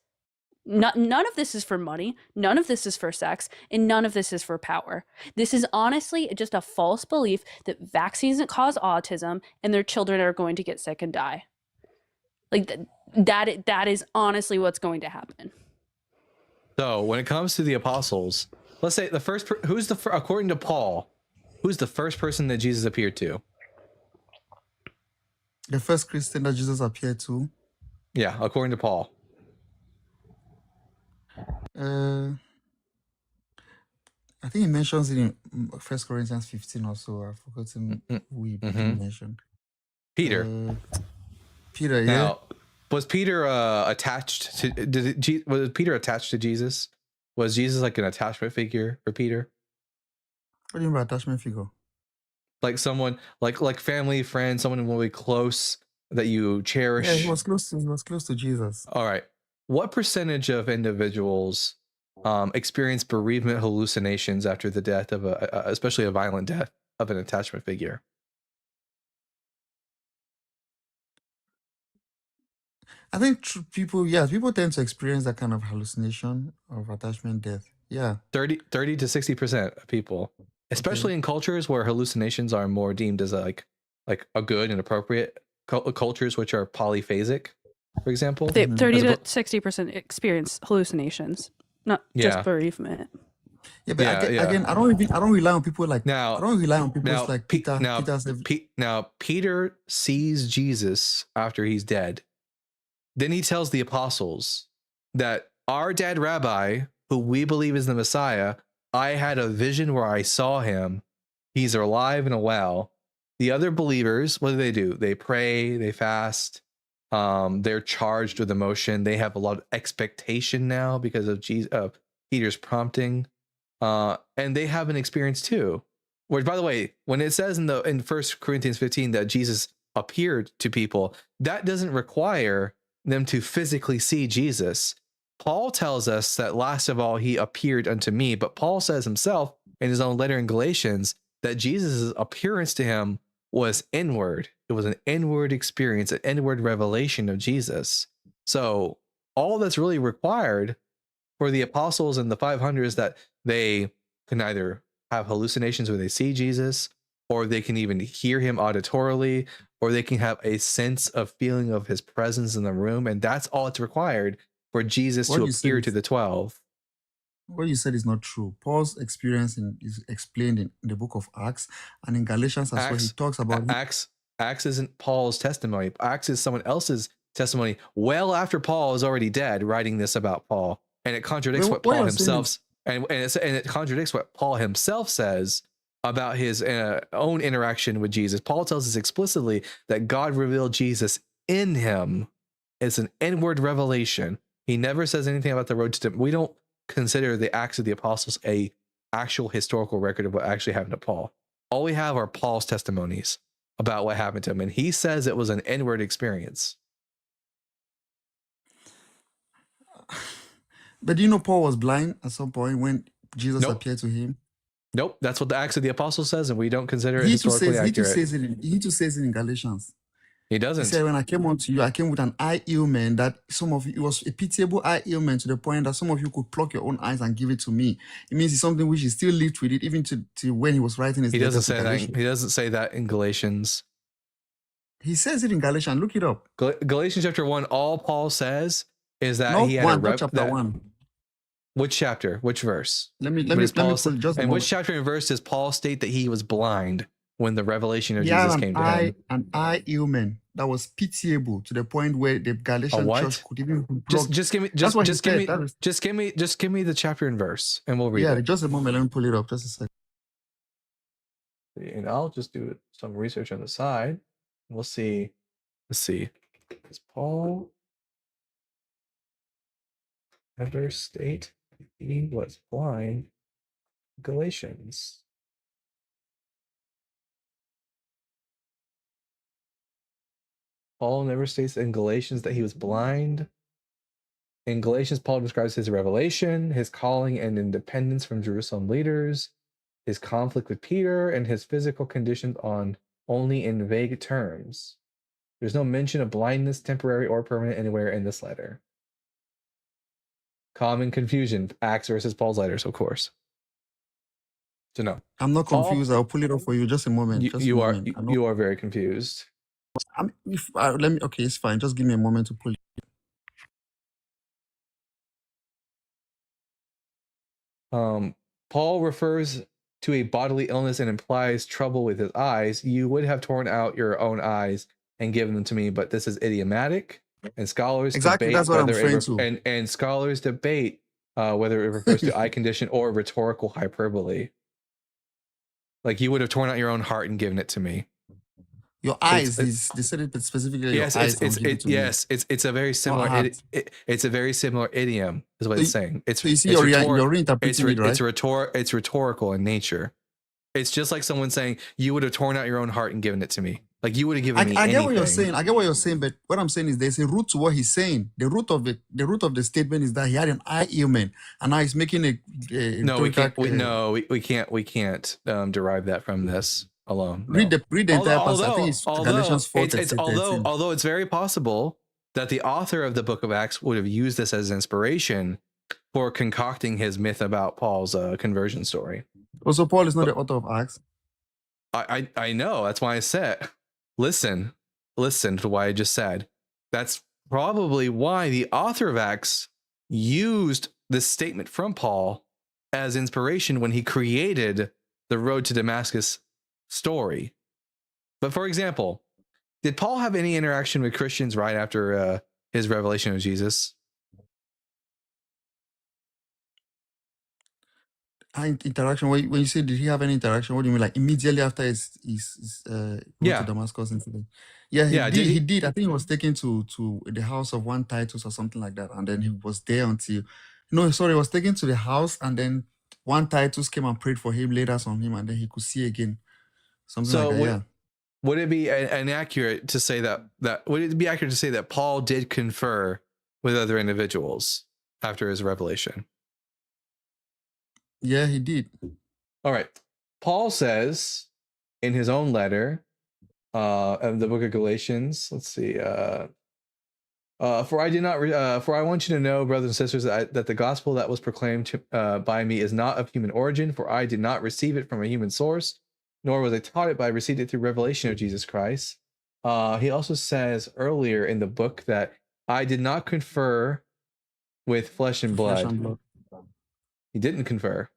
None of this is for money, none of this is for sex, and none of this is for power. This is honestly just a false belief that vaccines cause autism and their children are going to get sick and die. Like that is honestly what's going to happen.
So when it comes to the apostles, let's say the first, according to Paul, who's the first person that Jesus appeared to?
The first Christian that Jesus appeared to?
Yeah, according to Paul.
I think he mentions it in 1 Corinthians 15 or so. I've forgotten who he mentioned.
Peter.
Peter, yeah.
Now, was Peter attached to? Was Peter attached to Jesus? Was Jesus like an attachment figure for Peter?
What do you mean by attachment figure?
Like someone, like family, friend, someone really close that you cherish.
Yeah, he was close to Jesus.
All right. What percentage of individuals experience bereavement hallucinations after the death of especially a violent death of an attachment figure?
I think people tend to experience that kind of hallucination of attachment death. Yeah.
30 to 60% of people, especially in cultures where hallucinations are more deemed as like a good and appropriate cultures, which are polyphasic, for example.
30 to 60% experience hallucinations, not just bereavement.
Yeah, but again, I don't rely on people like now. I don't rely on people like Peter.
Now Peter sees Jesus after he's dead. Then he tells the apostles that our dead rabbi, who we believe is the Messiah, I had a vision where I saw him. He's alive and well. The other believers, what do? They pray, they fast. They're charged with emotion. They have a lot of expectation now because of Peter's prompting. And they have an experience too. Which, by the way, when it says in 1 Corinthians 15 that Jesus appeared to people, that doesn't require them to physically see Jesus. Paul tells us that last of all, he appeared unto me. But Paul says himself in his own letter in Galatians that Jesus' appearance to him was inward. It was an inward experience, an inward revelation of Jesus. So all that's really required for the apostles and the 500s that they can either have hallucinations where they see Jesus, or they can even hear him auditorily, or they can have a sense of feeling of his presence in the room. And that's all it's required for Jesus to appear to the 12.
What you said is not true. Paul's experience is explained in the book of Acts, and in Galatians as well. He talks about
Acts isn't Paul's testimony. Acts is someone else's testimony well after Paul is already dead, writing this about Paul. And it contradicts what Paul himself and it contradicts what Paul himself says about his own interaction with Jesus. Paul tells us explicitly that God revealed Jesus in him. It's an inward revelation. He never says anything about the road to him. We don't consider the Acts of the Apostles a actual historical record of what actually happened to Paul. All we have are Paul's testimonies about what happened to him, and he says it was an inward experience.
But do you know Paul was blind at some point when Jesus appeared to him?
Nope, that's what the Acts of the Apostles says, and we don't consider it historically accurate.
He too says it in Galatians.
He doesn't.
He said, when I came unto you, I came with an eye ailment that some of you, it was a pitiable eye ailment to the point that some of you could pluck your own eyes and give it to me. It means it's something which he still lived with it, even to when he was writing his
He
letter
doesn't
to
say that.
Galatians.
He doesn't say that in Galatians.
He says it in Galatians. Look it up.
Galatians chapter 1, all Paul says is that
No,
he had
not chapter 1.
Which chapter? Which verse?
Let me pull it just a
and
moment.
which chapter and verse does Paul state that he was blind when the revelation of Jesus came to him?
An eye ailment that was pitiable to the point where the Galatian church could even pluck.
Just give me the chapter and verse, and we'll read it.
Just a moment. Let me pull it up. Just a second.
And I'll just do some research on the side. We'll see. Let's see. Does Paul ever state he was blind? Galatians. Paul never states in Galatians that he was blind. In Galatians, Paul describes his revelation, his calling and independence from Jerusalem leaders, his conflict with Peter, and his physical conditions on only in vague terms. There's no mention of blindness, temporary or permanent, anywhere in this letter. Common confusion, Acts versus Paul's letters, of course. So no.
I'm not
Paul,
confused. I'll pull it up for you. Just a moment. Just a
you are
moment. I'm not,
you are very confused.
let me. Okay, it's fine. Just give me a moment to pull it.
Paul refers to a bodily illness and implies trouble with his eyes. You would have torn out your own eyes and given them to me, but this is idiomatic, and scholars
Exactly.
debate
That's what I'm
whether
referring to.
and scholars debate whether it refers to eye condition or rhetorical hyperbole. Like you would have torn out your own heart and given it to me.
Your eyes. They said it specifically.
Yes,
your eyes.
it's a very similar.
heart.
It's a very similar idiom, is what
So
it's saying. It's
So you see,
it's
you're reinterpreting it, right?
it's rhetorical in nature. It's just like someone saying you would have torn out your own heart and given it to me. Like you would have given me
I get
anything.
what you're saying. I get what you're saying, but what I'm saying is there's a root to what he's saying. The root of the statement is that he had an eye ailment, and now he's making a
No, we can't.
rhetorical,
We can't derive that from this alone.
read
No.
the entire passage. I think it's Galatians 4,
it's
13.
although it's very possible that the author of the book of Acts would have used this as inspiration for concocting his myth about Paul's conversion story.
Also, Paul is not the author of Acts.
I know. That's why I said, listen to what I just said. That's probably why the author of Acts used this statement from Paul as inspiration when he created the Road to Damascus story. But for example, did Paul have any interaction with Christians right after his revelation of Jesus?
Interaction. When you say did he have any interaction, what do you mean? Like immediately after his road
Yeah.
to Damascus incident? Yeah,
Yeah,
he did. I think he was taken to the house of one Titus or something like that, and then he was there until he was taken to the house, and then one Titus came and prayed for him, laid us on him, and then he could see again. Something
So
like that. Yeah.
would it be inaccurate to say that would it be accurate to say that Paul did confer with other individuals after his revelation?
Yeah, he did.
All right. Paul says in his own letter of the book of Galatians, let's see, for I want you to know, brothers and sisters, that the gospel that was proclaimed by me is not of human origin, for I did not receive it from a human source, nor was I taught it, but I received it through revelation of Jesus Christ. He also says earlier in the book that I did not confer with flesh and
Flesh
blood.
and blood.
He didn't confer.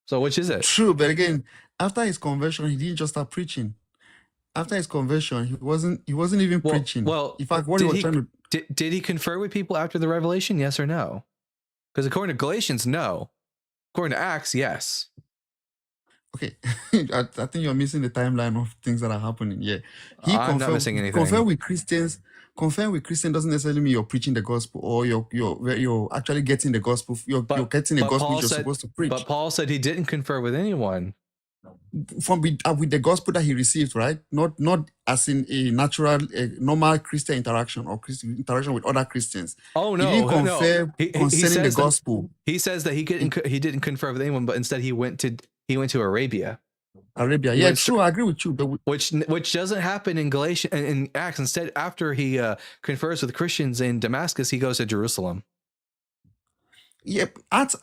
So which is it?
True, but again, after his conversion, he didn't just start preaching. After his conversion, he wasn't even preaching.
Well,
In fact, what he was trying to
did he confer with people after the revelation? Yes or no? Because according to Galatians, no. According to Acts, yes.
Okay, I think you're missing the timeline of things that are happening. Yeah,
I'm not missing anything.
Confirm with Christians doesn't necessarily mean you're preaching the gospel or you're actually getting the gospel. You're getting the gospel you're supposed to preach.
But Paul said he didn't confer with anyone.
With the gospel that he received, right? Not as in a normal Christian interaction or Christian interaction with other Christians.
Oh no,
He didn't confer
He
concerning the
says that-
gospel.
He says that he didn't confer with anyone, but instead he went to Arabia.
Arabia,
He
yeah,
went
true. I agree with you, but
which doesn't happen in Galatians in Acts. Instead, after he confers with Christians in Damascus, he goes to Jerusalem.
yeah, Acts.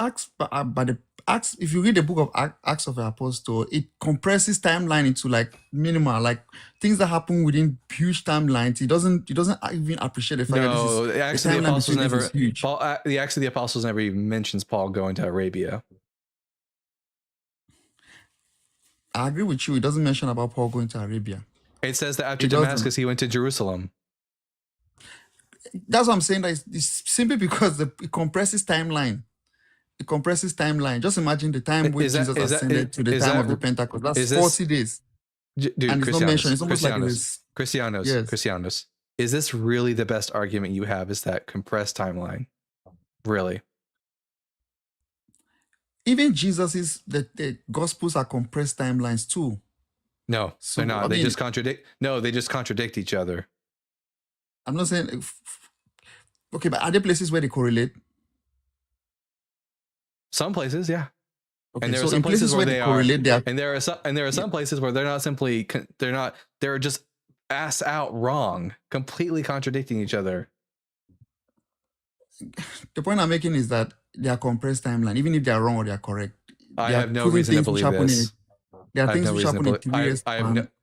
If you read the book of Acts of the Apostle, it compresses timeline into like minimal, like things that happen within huge timelines. It doesn't even appreciate the fact
No,
that
the Acts of the Apostles never. The Acts of the Apostles never even mentions Paul going to Arabia.
I agree with you. It doesn't mention about Paul going to Arabia.
It says that after
It doesn't.
Damascus, he went to Jerusalem.
That's what I'm saying. That it's simply because it compresses timeline. it compresses timeline. Just imagine the time when
Is that
Jesus
is that
ascended to the
is
time
that
of the Pentecost. That's
is this
40 days.
dude,
And it's not mentioned. It's almost like it is. Yes.
Cristianos? Is this really the best argument you have? Is that compressed timeline? Really?
Even Jesus is the Gospels are compressed timelines too.
No,
So
they're not.
I
They
mean,
just contradict. No, they just contradict each other.
I'm not saying okay, but are there places where they correlate?
Some places, yeah.
Okay,
And there are
so
some
in places where they
they are,
correlate, they are
and there are some places where they're not simply they're just ass out wrong, completely contradicting each other.
the point I'm making is that they are compressed timeline, even if they are wrong or they are correct.
I
They are
have no
proving
reason to
things which
believe
happen in
this.
there are
I have
things
no
which
reason to
happen in
believe.
3 years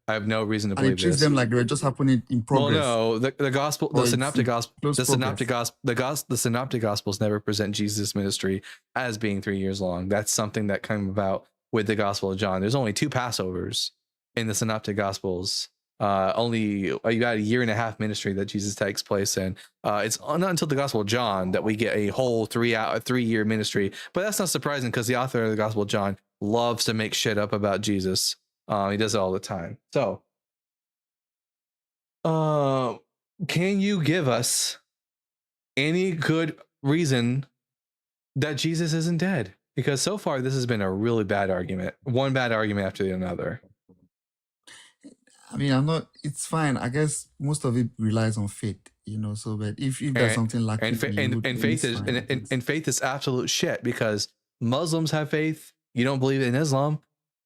I have no reason to
and it
believe
treats
this.
them like they were just happening in
Well,
progress.
no, the gospel,
Or
the
it's
synoptic
in
gospel,
close progress.
the synoptic gospels never present Jesus' ministry as being 3 years long. That's something that came about with the Gospel of John. There's only 2 Passovers in the synoptic gospels. Only you got a 1.5 year ministry that Jesus takes place in. It's not until the Gospel of John that we get a whole 3-year ministry. But that's not surprising because the author of the Gospel of John loves to make shit up about Jesus. He does it all the time. So, can you give us any good reason that Jesus isn't dead? Because so far this has been a really bad argument, one bad argument after another.
I mean, it's fine. I guess most of it relies on faith, so but if there's something lacking
And,
in you,
and
then
faith
it's
is
fine, I guess.
and faith is absolute shit because Muslims have faith. You don't believe in Islam.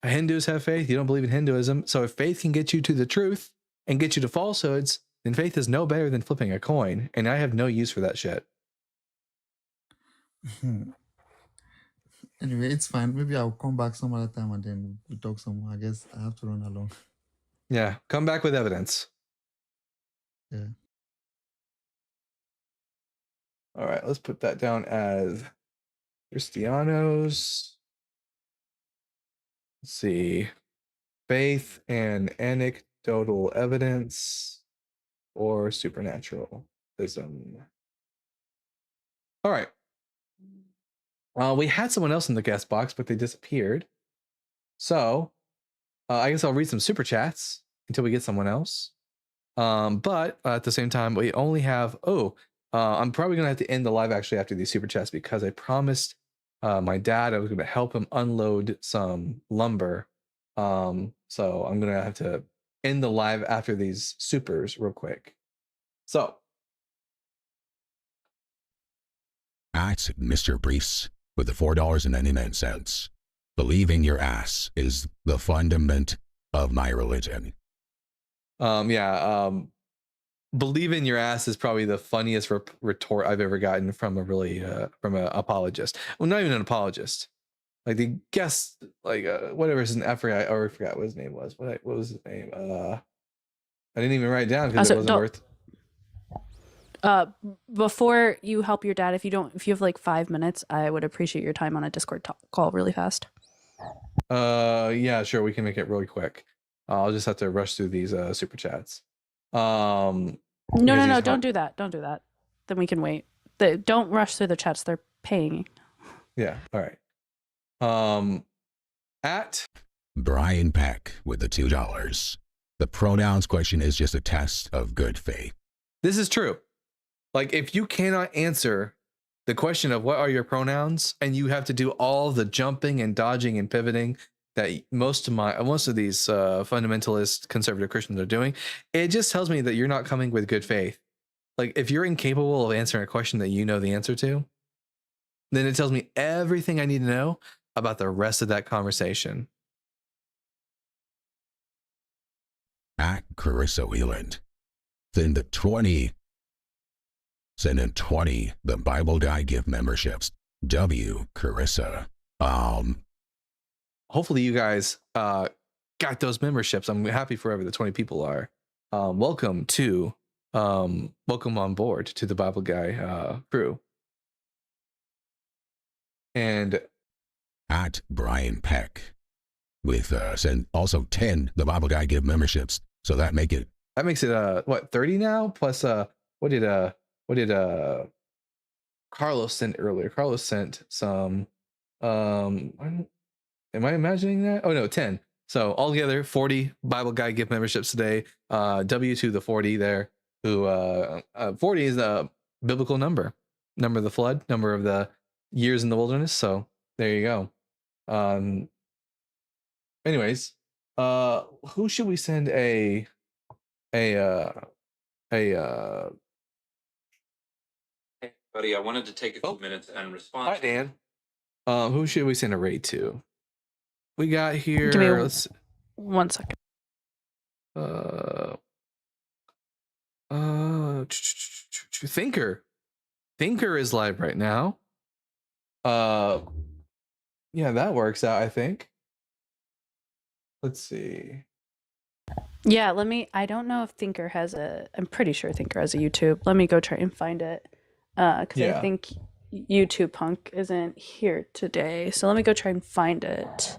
Hindus have faith. You don't believe in Hinduism. So if faith can get you to the truth and get you to falsehoods, then faith is no better than flipping a coin. And I have no use for that shit.
Anyway, it's fine. Maybe I'll come back some other time and then we talk some more. I guess I have to run along.
Yeah, come back with evidence.
Yeah.
All right, let's put that down as Cristianos. Let's see. Faith and anecdotal evidence or supernaturalism. All right. We had someone else in the guest box, but they disappeared. So I guess I'll read some super chats until we get someone else. But at the same time, we only have, I'm probably going to have to end the live actually after these super chats because I promised my dad I was going to help him unload some lumber. So I'm going to have to end the live after these supers real quick. So.
At Mr. Briefs with the $4.99. Believing your ass is the fundament of my religion.
Believe in your ass is probably the funniest retort I've ever gotten from a really from an apologist. Well, not even an apologist. Like the guest, like whatever his name, I forgot what his name was. What was his name? I didn't even write it down because it wasn't worth.
Before you help your dad, if you have like 5 minutes, I would appreciate your time on a Discord call really fast.
Yeah, sure, we can make it really quick. I'll just have to rush through these super chats. No,
don't do that. Don't do that. Then we can wait. Don't rush through the chats. They're paying.
Yeah. All right. At
Brian Peck with the $2. The pronouns question is just a test of good faith.
This is true. Like, if you cannot answer the question of what are your pronouns, and you have to do all the jumping and dodging and pivoting that most of these fundamentalist conservative Christians are doing, it just tells me that you're not coming with good faith. Like, if you're incapable of answering a question that you know the answer to, then it tells me everything I need to know about the rest of that conversation.
At Carissa Wheeland. Send in 20 the Bible Guy gift memberships. W. Carissa.
Hopefully you guys got those memberships. I'm happy forever the 20 people are. Welcome on board to the Bible Guy crew. And
at Brian Peck with send also 10 the Bible Guy gift memberships. So that makes it
30 now plus what did Carlos send earlier? Carlos sent some Am I imagining that? Oh no, 10. So altogether 40 Bible Guy gift memberships today. W to the 40 there. Who 40 is a biblical number of the flood, number of the years in the wilderness. So there you go. Anyways, who should we send a
Hey, buddy, I wanted to take a few minutes and respond.
Hi, Dan. Who should we send a raid to? We got here.
Give me
Let's
1 second.
Thinker is live right now. Yeah, that works out, I think. Let's see.
Yeah, I don't know if Thinker has I'm pretty sure Thinker has a YouTube. Let me go try and find it. Because I think YouTube Punk isn't here today. So let me go try and find it.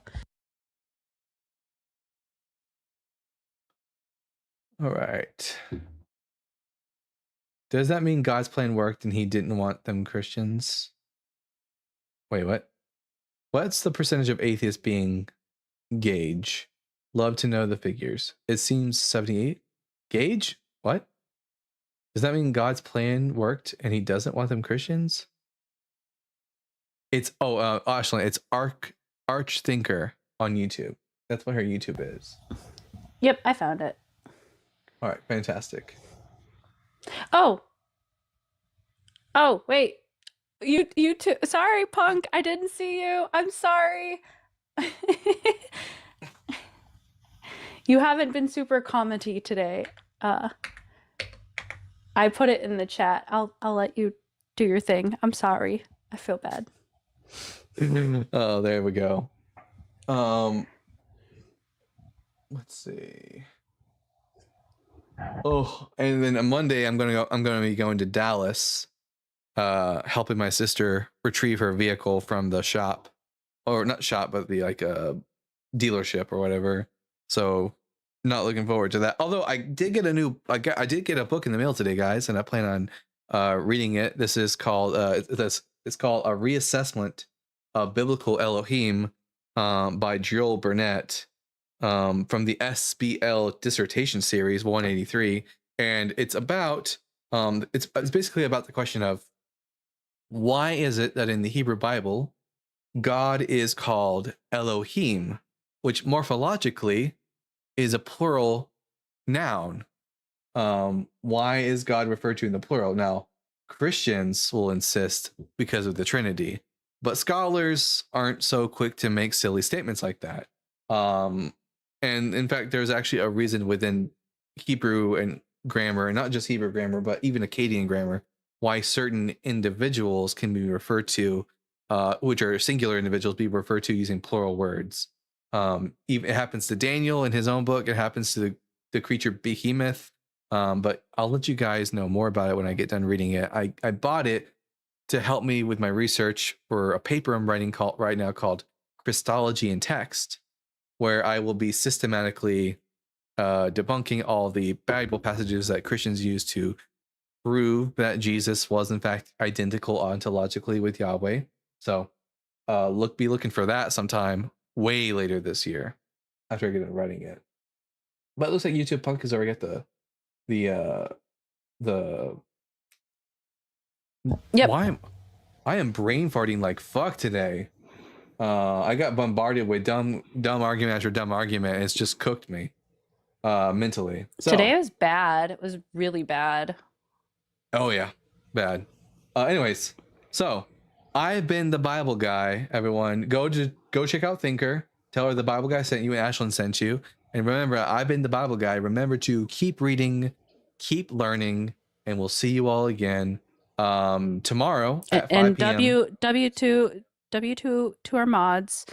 All right. Does that mean God's plan worked and he didn't want them Christians? Wait, what? What's the percentage of atheists being Gage? Love to know the figures. It seems 78. Gage? What? Does that mean God's plan worked and he doesn't want them Christians? It's Ashley, it's Arch Thinker on YouTube. That's what her YouTube is.
Yep, I found it.
All right, fantastic.
Oh, wait. You too. Sorry, Punk. I didn't see you. I'm sorry. You haven't been super commenty today. I put it in the chat. I'll let you do your thing. I'm sorry. I feel bad.
Oh, there we go. Let's see. Oh, and then on Monday I'm gonna be going to Dallas, helping my sister retrieve her vehicle from the shop, or not shop, but the dealership or whatever. So not looking forward to that. Although I did get I did get a book in the mail today, guys, and I plan on reading it. This is called it's called A Reassessment of Biblical Elohim by Joel Burnett. From the SBL dissertation series 183, and it's about it's basically about the question of why is it that in the Hebrew Bible God is called Elohim, which morphologically is a plural noun. Why is God referred to in the plural? Now, Christians will insist because of the Trinity, but scholars aren't so quick to make silly statements like that. And in fact, there's actually a reason within Hebrew and grammar, and not just Hebrew grammar, but even Akkadian grammar, why certain individuals can be referred to, which are singular individuals, be referred to using plural words. Even it happens to Daniel in his own book. It happens to the creature Behemoth. But I'll let you guys know more about it when I get done reading it. I bought it to help me with my research for a paper I'm writing right now called Christology in Text, where I will be systematically debunking all the Bible passages that Christians use to prove that Jesus was in fact identical ontologically with Yahweh. So be looking for that sometime way later this year after I get done writing it. But it looks like YouTube Punk has already got the
Yep.
I am brain farting like fuck today. I got bombarded with dumb argument after dumb argument. It's just cooked me mentally. So,
Today was bad. It was really bad.
oh yeah, bad. Anyways, so I've been the Bible Guy. Everyone, go check out Thinker. Tell her the Bible Guy sent you and Ashlyn sent you. And remember, I've been the Bible Guy. Remember to keep reading, keep learning, and we'll see you all again tomorrow at 5 p.m.
W to our mods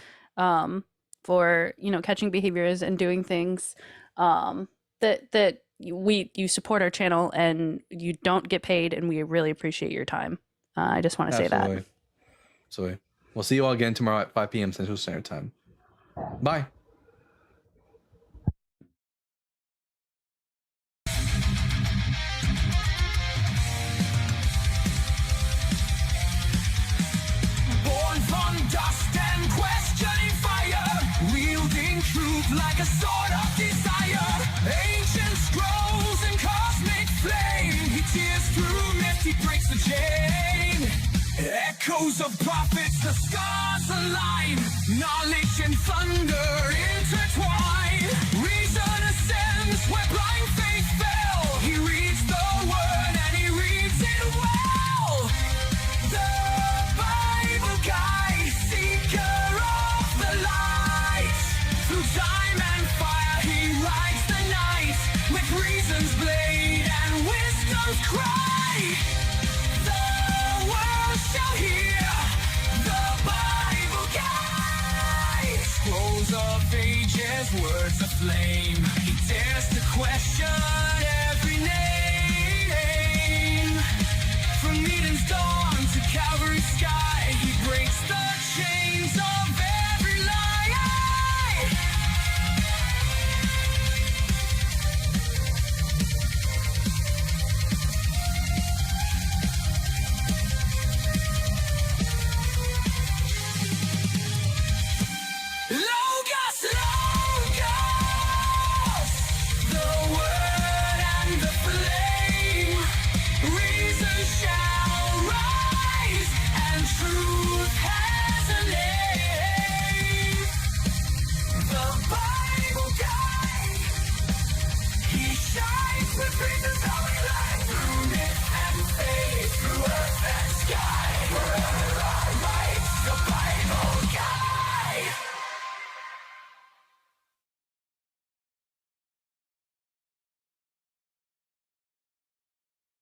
for catching behaviors and doing things that you support our channel and you don't get paid, and we really appreciate your time. I just want to say that.
Absolutely. We'll see you all again tomorrow at 5 p.m. Central Standard Time. Bye.
Born from dust truth like a sword of desire. Ancient scrolls and cosmic flame. He tears through myth, he breaks the chain. Echoes of prophets, the scars align. Knowledge and thunder intertwine. Reason ascends where blind faith fell. He reads the word and he reads it well. The Bible guy, seeker of the light. Through time and fire he rides the night. With reason's blade and wisdom's cry.